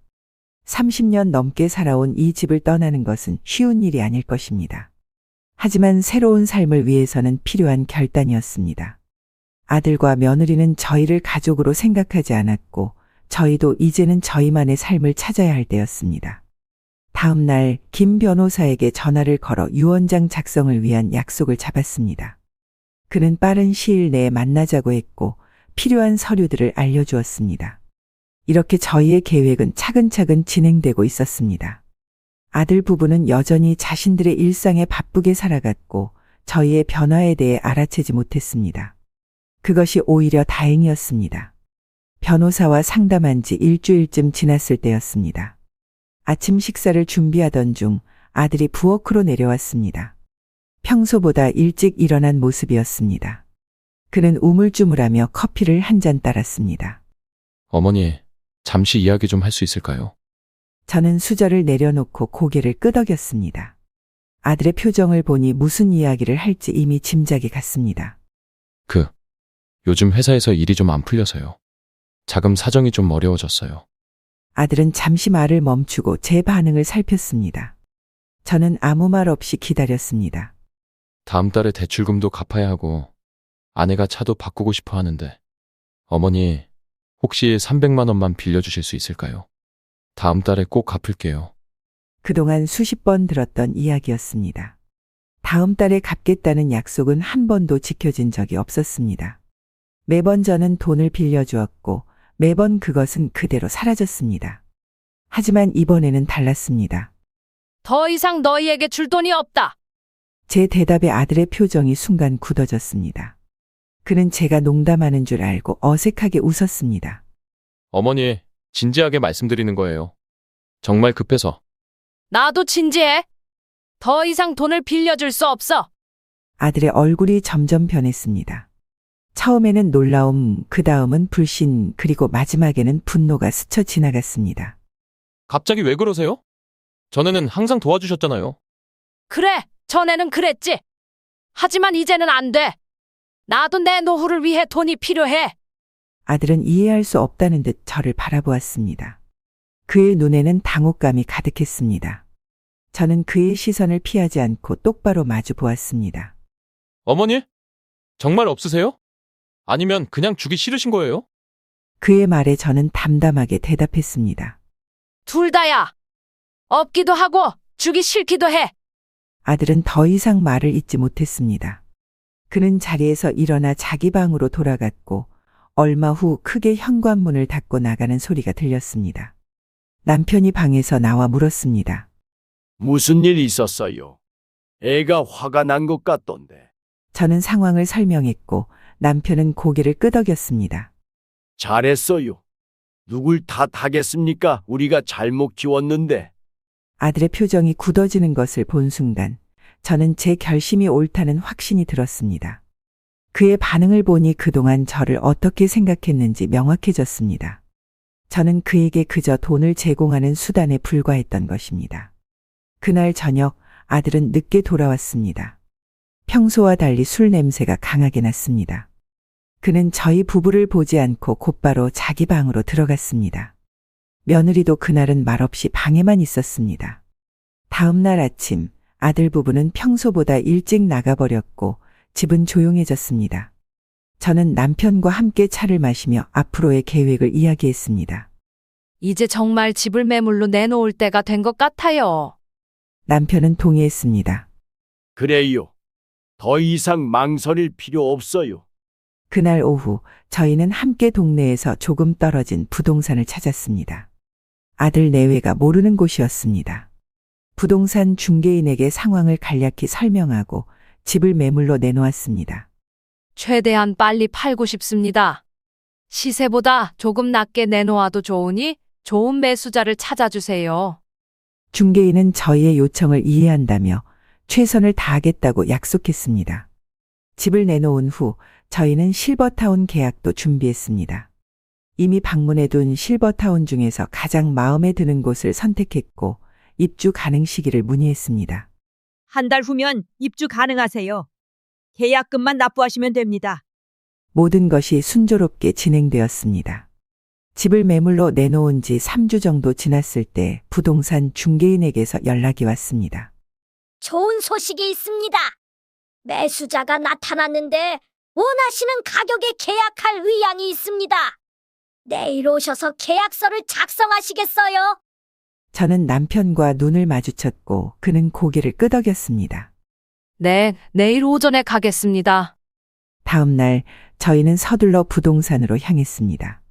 30년 넘게 살아온 이 집을 떠나는 것은 쉬운 일이 아닐 것입니다. 하지만 새로운 삶을 위해서는 필요한 결단이었습니다. 아들과 며느리는 저희를 가족으로 생각하지 않았고 저희도 이제는 저희만의 삶을 찾아야 할 때였습니다. 다음 날 김 변호사에게 전화를 걸어 유언장 작성을 위한 약속을 잡았습니다. 그는 빠른 시일 내에 만나자고 했고 필요한 서류들을 알려주었습니다. 이렇게 저희의 계획은 차근차근 진행되고 있었습니다. 아들 부부는 여전히 자신들의 일상에 바쁘게 살아갔고 저희의 변화에 대해 알아채지 못했습니다. 그것이 오히려 다행이었습니다. 변호사와 상담한 지 일주일쯤 지났을 때였습니다. 아침 식사를 준비하던 중 아들이 부엌으로 내려왔습니다. 평소보다 일찍 일어난 모습이었습니다. 그는 우물쭈물하며 커피를 한 잔 따랐습니다. 어머니, 잠시 이야기 좀 할 수 있을까요? 저는 수저를 내려놓고 고개를 끄덕였습니다. 아들의 표정을 보니 무슨 이야기를 할지 이미 짐작이 갔습니다. 요즘 회사에서 일이 좀 안 풀려서요. 자금 사정이 좀 어려워졌어요. 아들은 잠시 말을 멈추고 제 반응을 살폈습니다. 저는 아무 말 없이 기다렸습니다. 다음 달에 대출금도 갚아야 하고 아내가 차도 바꾸고 싶어 하는데 어머니, 혹시 300만 원만 빌려주실 수 있을까요? 다음 달에 꼭 갚을게요. 그동안 수십 번 들었던 이야기였습니다. 다음 달에 갚겠다는 약속은 한 번도 지켜진 적이 없었습니다. 매번 저는 돈을 빌려주었고 매번 그것은 그대로 사라졌습니다. 하지만 이번에는 달랐습니다. 더 이상 너희에게 줄 돈이 없다. 제 대답에 아들의 표정이 순간 굳어졌습니다. 그는 제가 농담하는 줄 알고 어색하게 웃었습니다. 어머니, 진지하게 말씀드리는 거예요. 정말 급해서. 나도 진지해. 더 이상 돈을 빌려줄 수 없어. 아들의 얼굴이 점점 변했습니다. 처음에는 놀라움, 그 다음은 불신, 그리고 마지막에는 분노가 스쳐 지나갔습니다. 갑자기 왜 그러세요? 전에는 항상 도와주셨잖아요. 그래, 전에는 그랬지. 하지만 이제는 안 돼. 나도 내 노후를 위해 돈이 필요해. 아들은 이해할 수 없다는 듯 저를 바라보았습니다. 그의 눈에는 당혹감이 가득했습니다. 저는 그의 시선을 피하지 않고 똑바로 마주 보았습니다. 어머니? 정말 없으세요? 아니면 그냥 주기 싫으신 거예요? 그의 말에 저는 담담하게 대답했습니다. 둘 다야. 없기도 하고 주기 싫기도 해. 아들은 더 이상 말을 잇지 못했습니다. 그는 자리에서 일어나 자기 방으로 돌아갔고 얼마 후 크게 현관문을 닫고 나가는 소리가 들렸습니다. 남편이 방에서 나와 물었습니다. 무슨 일 있었어요? 애가 화가 난 것 같던데. 저는 상황을 설명했고 남편은 고개를 끄덕였습니다. 잘했어요. 누굴 탓하겠습니까? 우리가 잘못 키웠는데. 아들의 표정이 굳어지는 것을 본 순간 저는 제 결심이 옳다는 확신이 들었습니다. 그의 반응을 보니 그동안 저를 어떻게 생각했는지 명확해졌습니다. 저는 그에게 그저 돈을 제공하는 수단에 불과했던 것입니다. 그날 저녁 아들은 늦게 돌아왔습니다. 평소와 달리 술 냄새가 강하게 났습니다. 그는 저희 부부를 보지 않고 곧바로 자기 방으로 들어갔습니다. 며느리도 그날은 말없이 방에만 있었습니다. 다음 날 아침 아들 부부는 평소보다 일찍 나가버렸고 집은 조용해졌습니다. 저는 남편과 함께 차를 마시며 앞으로의 계획을 이야기했습니다. 이제 정말 집을 매물로 내놓을 때가 된 것 같아요. 남편은 동의했습니다. 그래요. 더 이상 망설일 필요 없어요. 그날 오후 저희는 함께 동네에서 조금 떨어진 부동산을 찾았습니다. 아들 내외가 모르는 곳이었습니다. 부동산 중개인에게 상황을 간략히 설명하고 집을 매물로 내놓았습니다. 최대한 빨리 팔고 싶습니다. 시세보다 조금 낮게 내놓아도 좋으니 좋은 매수자를 찾아주세요. 중개인은 저희의 요청을 이해한다며 최선을 다하겠다고 약속했습니다. 집을 내놓은 후 저희는 실버타운 계약도 준비했습니다. 이미 방문해둔 실버타운 중에서 가장 마음에 드는 곳을 선택했고 입주 가능 시기를 문의했습니다. 한 달 후면 입주 가능하세요. 계약금만 납부하시면 됩니다. 모든 것이 순조롭게 진행되었습니다. 집을 매물로 내놓은 지 3주 정도 지났을 때 부동산 중개인에게서 연락이 왔습니다. 좋은 소식이 있습니다. 매수자가 나타났는데 원하시는 가격에 계약할 의향이 있습니다. 내일 오셔서 계약서를 작성하시겠어요? 저는 남편과 눈을 마주쳤고 그는 고개를 끄덕였습니다. 네, 내일 오전에 가겠습니다. 다음 날 저희는 서둘러 부동산으로 향했습니다.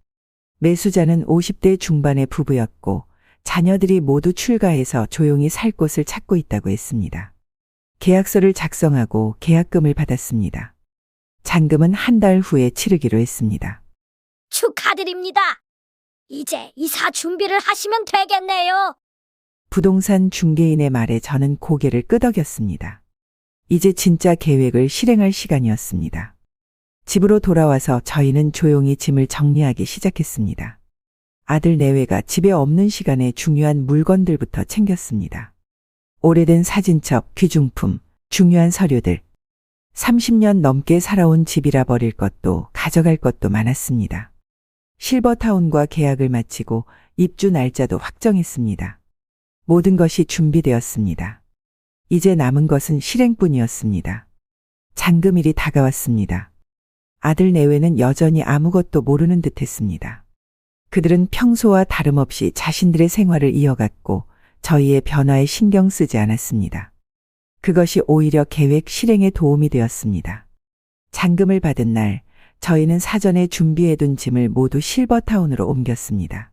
매수자는 50대 중반의 부부였고 자녀들이 모두 출가해서 조용히 살 곳을 찾고 있다고 했습니다. 계약서를 작성하고 계약금을 받았습니다. 잔금은 한 달 후에 치르기로 했습니다. 축하드립니다. 이제 이사 준비를 하시면 되겠네요. 부동산 중개인의 말에 저는 고개를 끄덕였습니다. 이제 진짜 계획을 실행할 시간이었습니다. 집으로 돌아와서 저희는 조용히 짐을 정리하기 시작했습니다. 아들 내외가 집에 없는 시간에 중요한 물건들부터 챙겼습니다. 오래된 사진첩, 귀중품, 중요한 서류들. 30년 넘게 살아온 집이라 버릴 것도 가져갈 것도 많았습니다. 실버타운과 계약을 마치고 입주 날짜도 확정했습니다. 모든 것이 준비되었습니다. 이제 남은 것은 실행뿐이었습니다. 잔금일이 다가왔습니다. 아들 내외는 여전히 아무것도 모르는 듯 했습니다. 그들은 평소와 다름없이 자신들의 생활을 이어갔고 저희의 변화에 신경 쓰지 않았습니다. 그것이 오히려 계획 실행에 도움이 되었습니다. 잔금을 받은 날 저희는 사전에 준비해둔 짐을 모두 실버타운으로 옮겼습니다.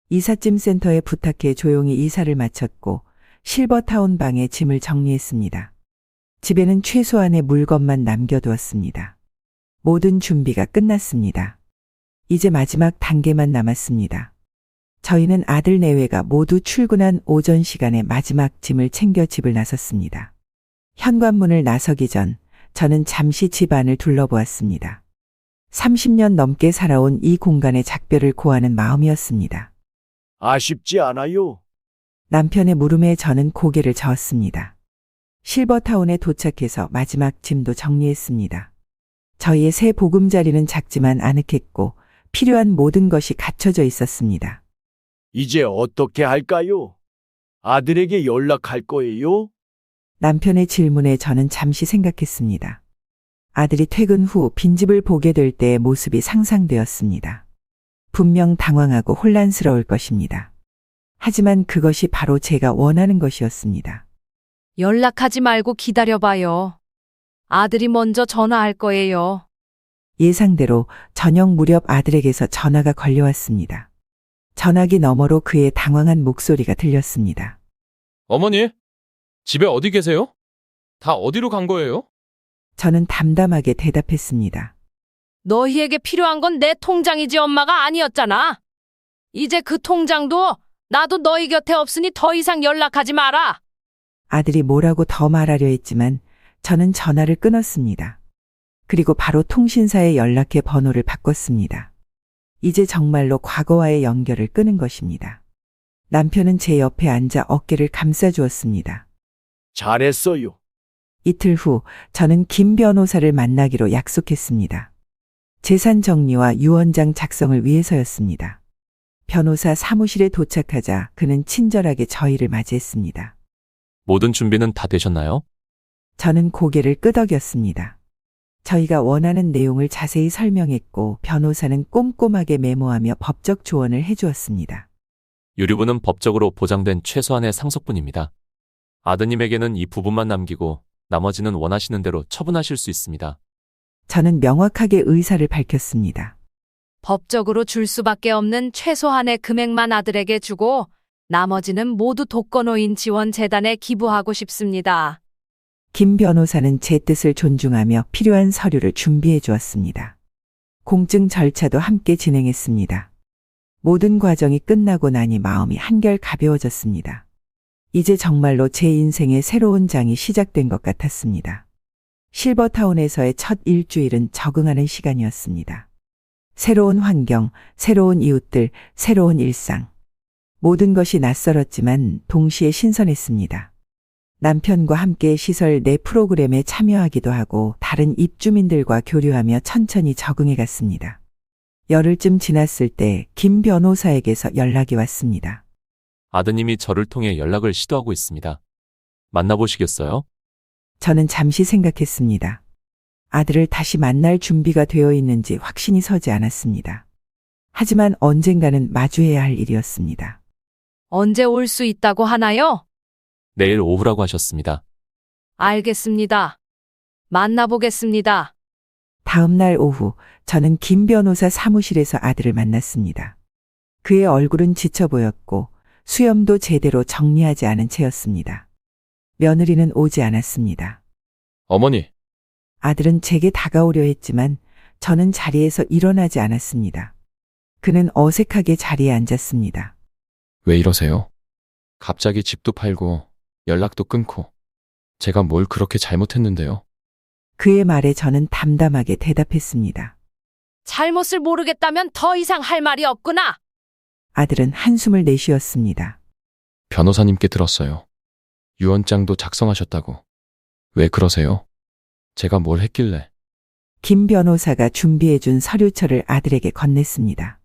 이삿짐 센터에 부탁해 조용히 이사를 마쳤고 실버타운 방에 짐을 정리했습니다. 집에는 최소한의 물건만 남겨두었습니다. 모든 준비가 끝났습니다. 이제 마지막 단계만 남았습니다. 저희는 아들 내외가 모두 출근한 오전 시간에 마지막 짐을 챙겨 집을 나섰습니다. 현관문을 나서기 전 저는 잠시 집 안을 둘러보았습니다. 30년 넘게 살아온 이 공간의 작별을 고하는 마음이었습니다. 아쉽지 않아요? 남편의 물음에 저는 고개를 저었습니다. 실버타운에 도착해서 마지막 짐도 정리했습니다. 저희의 새 보금자리는 작지만 아늑했고 필요한 모든 것이 갖춰져 있었습니다. 이제 어떻게 할까요? 아들에게 연락할 거예요? 남편의 질문에 저는 잠시 생각했습니다. 아들이 퇴근 후 빈집을 보게 될 때의 모습이 상상되었습니다. 분명 당황하고 혼란스러울 것입니다. 하지만 그것이 바로 제가 원하는 것이었습니다. 연락하지 말고 기다려봐요. 아들이 먼저 전화할 거예요. 예상대로 저녁 무렵 아들에게서 전화가 걸려왔습니다. 전화기 너머로 그의 당황한 목소리가 들렸습니다. 어머니, 집에 어디 계세요? 다 어디로 간 거예요? 저는 담담하게 대답했습니다. 너희에게 필요한 건 내 통장이지 엄마가 아니었잖아. 이제 그 통장도 나도 너희 곁에 없으니 더 이상 연락하지 마라. 아들이 뭐라고 더 말하려 했지만 저는 전화를 끊었습니다. 그리고 바로 통신사에 연락해 번호를 바꿨습니다. 이제 정말로 과거와의 연결을 끄는 것입니다. 남편은 제 옆에 앉아 어깨를 감싸주었습니다. 잘했어요. 이틀 후 저는 김 변호사를 만나기로 약속했습니다. 재산 정리와 유언장 작성을 위해서였습니다. 변호사 사무실에 도착하자 그는 친절하게 저희를 맞이했습니다. 모든 준비는 다 되셨나요? 저는 고개를 끄덕였습니다. 저희가 원하는 내용을 자세히 설명했고 변호사는 꼼꼼하게 메모하며 법적 조언을 해주었습니다. 유류분은 법적으로 보장된 최소한의 상속분입니다. 아드님에게는 이 부분만 남기고 나머지는 원하시는 대로 처분하실 수 있습니다. 저는 명확하게 의사를 밝혔습니다. 법적으로 줄 수밖에 없는 최소한의 금액만 아들에게 주고 나머지는 모두 독거노인 지원재단에 기부하고 싶습니다. 김 변호사는 제 뜻을 존중하며 필요한 서류를 준비해 주었습니다. 공증 절차도 함께 진행했습니다. 모든 과정이 끝나고 나니 마음이 한결 가벼워졌습니다. 이제 정말로 제 인생의 새로운 장이 시작된 것 같았습니다. 실버타운에서의 첫 일주일은 적응하는 시간이었습니다. 새로운 환경, 새로운 이웃들, 새로운 일상. 모든 것이 낯설었지만 동시에 신선했습니다. 남편과 함께 시설 내 프로그램에 참여하기도 하고 다른 입주민들과 교류하며 천천히 적응해 갔습니다. 열흘쯤 지났을 때 김 변호사에게서 연락이 왔습니다. 아드님이 저를 통해 연락을 시도하고 있습니다. 만나보시겠어요? 저는 잠시 생각했습니다. 아들을 다시 만날 준비가 되어 있는지 확신이 서지 않았습니다. 하지만 언젠가는 마주해야 할 일이었습니다. 언제 올 수 있다고 하나요? 내일 오후라고 하셨습니다. 알겠습니다. 만나보겠습니다. 다음 날 오후 저는 김 변호사 사무실에서 아들을 만났습니다. 그의 얼굴은 지쳐 보였고 수염도 제대로 정리하지 않은 채였습니다. 며느리는 오지 않았습니다. 어머니, 아들은 제게 다가오려 했지만 저는 자리에서 일어나지 않았습니다. 그는 어색하게 자리에 앉았습니다. 왜 이러세요? 갑자기 집도 팔고 연락도 끊고 제가 뭘 그렇게 잘못했는데요? 그의 말에 저는 담담하게 대답했습니다. 잘못을 모르겠다면 더 이상 할 말이 없구나. 아들은 한숨을 내쉬었습니다. 변호사님께 들었어요. 유언장도 작성하셨다고. 왜 그러세요? 제가 뭘 했길래? 김 변호사가 준비해준 서류철을 아들에게 건넸습니다.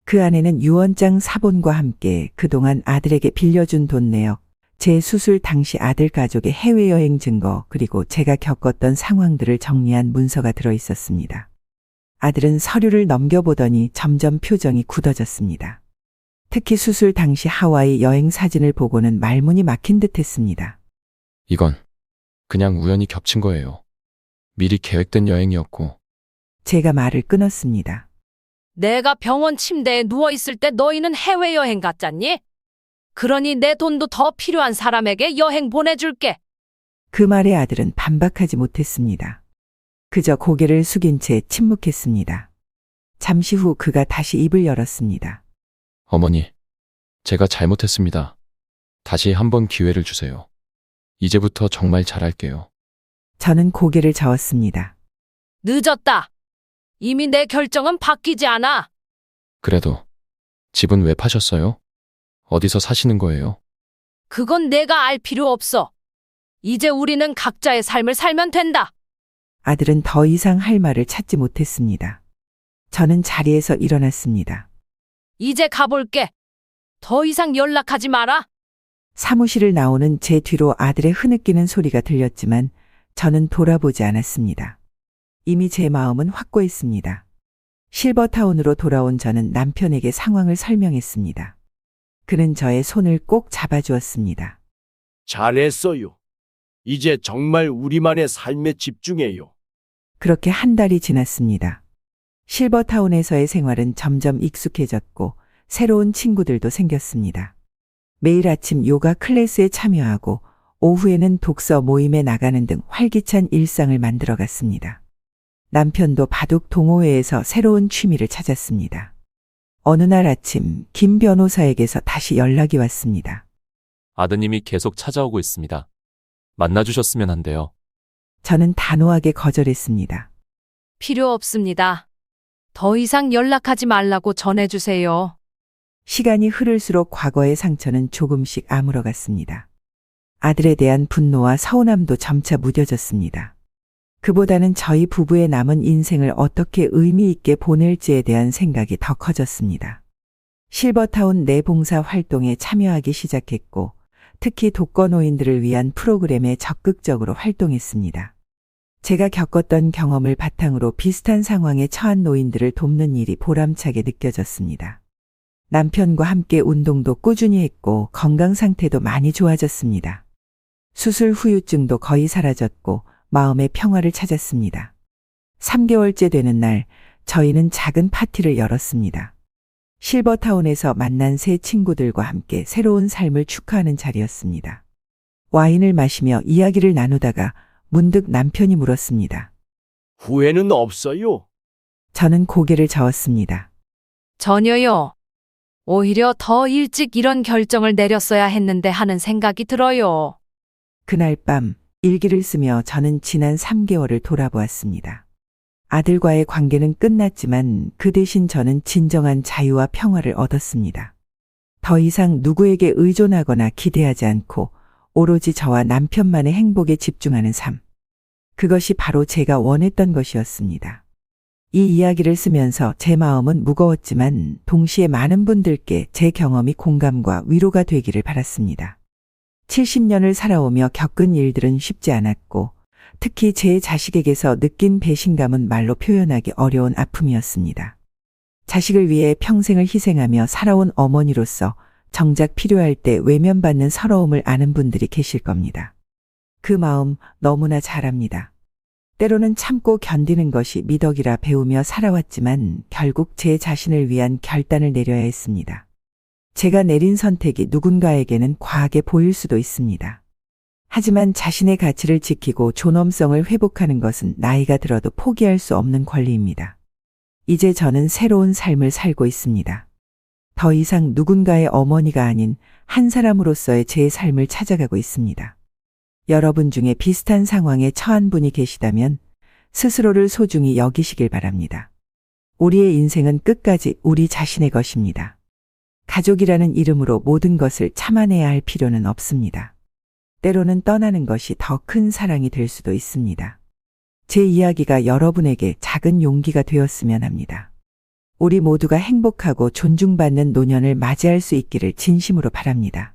그 안에는 유언장 사본과 함께 그동안 아들에게 빌려준 돈 내역, 제 수술 당시 아들 가족의 해외여행 증거, 그리고 제가 겪었던 상황들을 정리한 문서가 들어 있었습니다. 아들은 서류를 넘겨보더니 점점 표정이 굳어졌습니다. 특히 수술 당시 하와이 여행 사진을 보고는 말문이 막힌 듯 했습니다. 이건 그냥 우연히 겹친 거예요. 미리 계획된 여행이었고. 제가 말을 끊었습니다. 내가 병원 침대에 누워있을 때 너희는 해외여행 갔잖니? 그러니 내 돈도 더 필요한 사람에게 여행 보내줄게. 그 말에 아들은 반박하지 못했습니다. 그저 고개를 숙인 채 침묵했습니다. 잠시 후 그가 다시 입을 열었습니다. 어머니, 제가 잘못했습니다. 다시 한번 기회를 주세요. 이제부터 정말 잘할게요. 저는 고개를 저었습니다. 늦었다. 이미 내 결정은 바뀌지 않아. 그래도 집은 왜 파셨어요? 어디서 사시는 거예요? 그건 내가 알 필요 없어. 이제 우리는 각자의 삶을 살면 된다. 아들은 더 이상 할 말을 찾지 못했습니다. 저는 자리에서 일어났습니다. 이제 가볼게. 더 이상 연락하지 마라. 사무실을 나오는 제 뒤로 아들의 흐느끼는 소리가 들렸지만 저는 돌아보지 않았습니다. 이미 제 마음은 확고했습니다. 실버타운으로 돌아온 저는 남편에게 상황을 설명했습니다. 그는 저의 손을 꼭 잡아주었습니다. 잘했어요. 이제 정말 우리만의 삶에 집중해요. 그렇게 한 달이 지났습니다. 실버타운에서의 생활은 점점 익숙해졌고 새로운 친구들도 생겼습니다. 매일 아침 요가 클래스에 참여하고 오후에는 독서 모임에 나가는 등 활기찬 일상을 만들어갔습니다. 남편도 바둑 동호회에서 새로운 취미를 찾았습니다. 어느 날 아침 김 변호사에게서 다시 연락이 왔습니다. 아드님이 계속 찾아오고 있습니다. 만나주셨으면 한데요. 저는 단호하게 거절했습니다. 필요 없습니다. 더 이상 연락하지 말라고 전해주세요. 시간이 흐를수록 과거의 상처는 조금씩 아물어갔습니다. 아들에 대한 분노와 서운함도 점차 무뎌졌습니다. 그보다는 저희 부부의 남은 인생을 어떻게 의미 있게 보낼지에 대한 생각이 더 커졌습니다. 실버타운 내 봉사 활동에 참여하기 시작했고 특히 독거노인들을 위한 프로그램에 적극적으로 활동했습니다. 제가 겪었던 경험을 바탕으로 비슷한 상황에 처한 노인들을 돕는 일이 보람차게 느껴졌습니다. 남편과 함께 운동도 꾸준히 했고 건강 상태도 많이 좋아졌습니다. 수술 후유증도 거의 사라졌고 마음의 평화를 찾았습니다. 3개월째 되는 날 저희는 작은 파티를 열었습니다. 실버타운에서 만난 새 친구들과 함께 새로운 삶을 축하하는 자리였습니다. 와인을 마시며 이야기를 나누다가 문득 남편이 물었습니다. 후회는 없어요? 저는 고개를 저었습니다. 전혀요. 오히려 더 일찍 이런 결정을 내렸어야 했는데 하는 생각이 들어요. 그날 밤 일기를 쓰며 저는 지난 3개월을 돌아보았습니다. 아들과의 관계는 끝났지만 그 대신 저는 진정한 자유와 평화를 얻었습니다. 더 이상 누구에게 의존하거나 기대하지 않고 오로지 저와 남편만의 행복에 집중하는 삶. 그것이 바로 제가 원했던 것이었습니다. 이 이야기를 쓰면서 제 마음은 무거웠지만 동시에 많은 분들께 제 경험이 공감과 위로가 되기를 바랐습니다. 70년을 살아오며 겪은 일들은 쉽지 않았고 특히 제 자식에게서 느낀 배신감은 말로 표현하기 어려운 아픔이었습니다. 자식을 위해 평생을 희생하며 살아온 어머니로서 정작 필요할 때 외면받는 서러움을 아는 분들이 계실 겁니다. 그 마음 너무나 잘 압니다. 때로는 참고 견디는 것이 미덕이라 배우며 살아왔지만 결국 제 자신을 위한 결단을 내려야 했습니다. 제가 내린 선택이 누군가에게는 과하게 보일 수도 있습니다. 하지만 자신의 가치를 지키고 존엄성을 회복하는 것은 나이가 들어도 포기할 수 없는 권리입니다. 이제 저는 새로운 삶을 살고 있습니다. 더 이상 누군가의 어머니가 아닌 한 사람으로서의 제 삶을 찾아가고 있습니다. 여러분 중에 비슷한 상황에 처한 분이 계시다면 스스로를 소중히 여기시길 바랍니다. 우리의 인생은 끝까지 우리 자신의 것입니다. 가족이라는 이름으로 모든 것을 참아내야 할 필요는 없습니다. 때로는 떠나는 것이 더 큰 사랑이 될 수도 있습니다. 제 이야기가 여러분에게 작은 용기가 되었으면 합니다. 우리 모두가 행복하고 존중받는 노년을 맞이할 수 있기를 진심으로 바랍니다.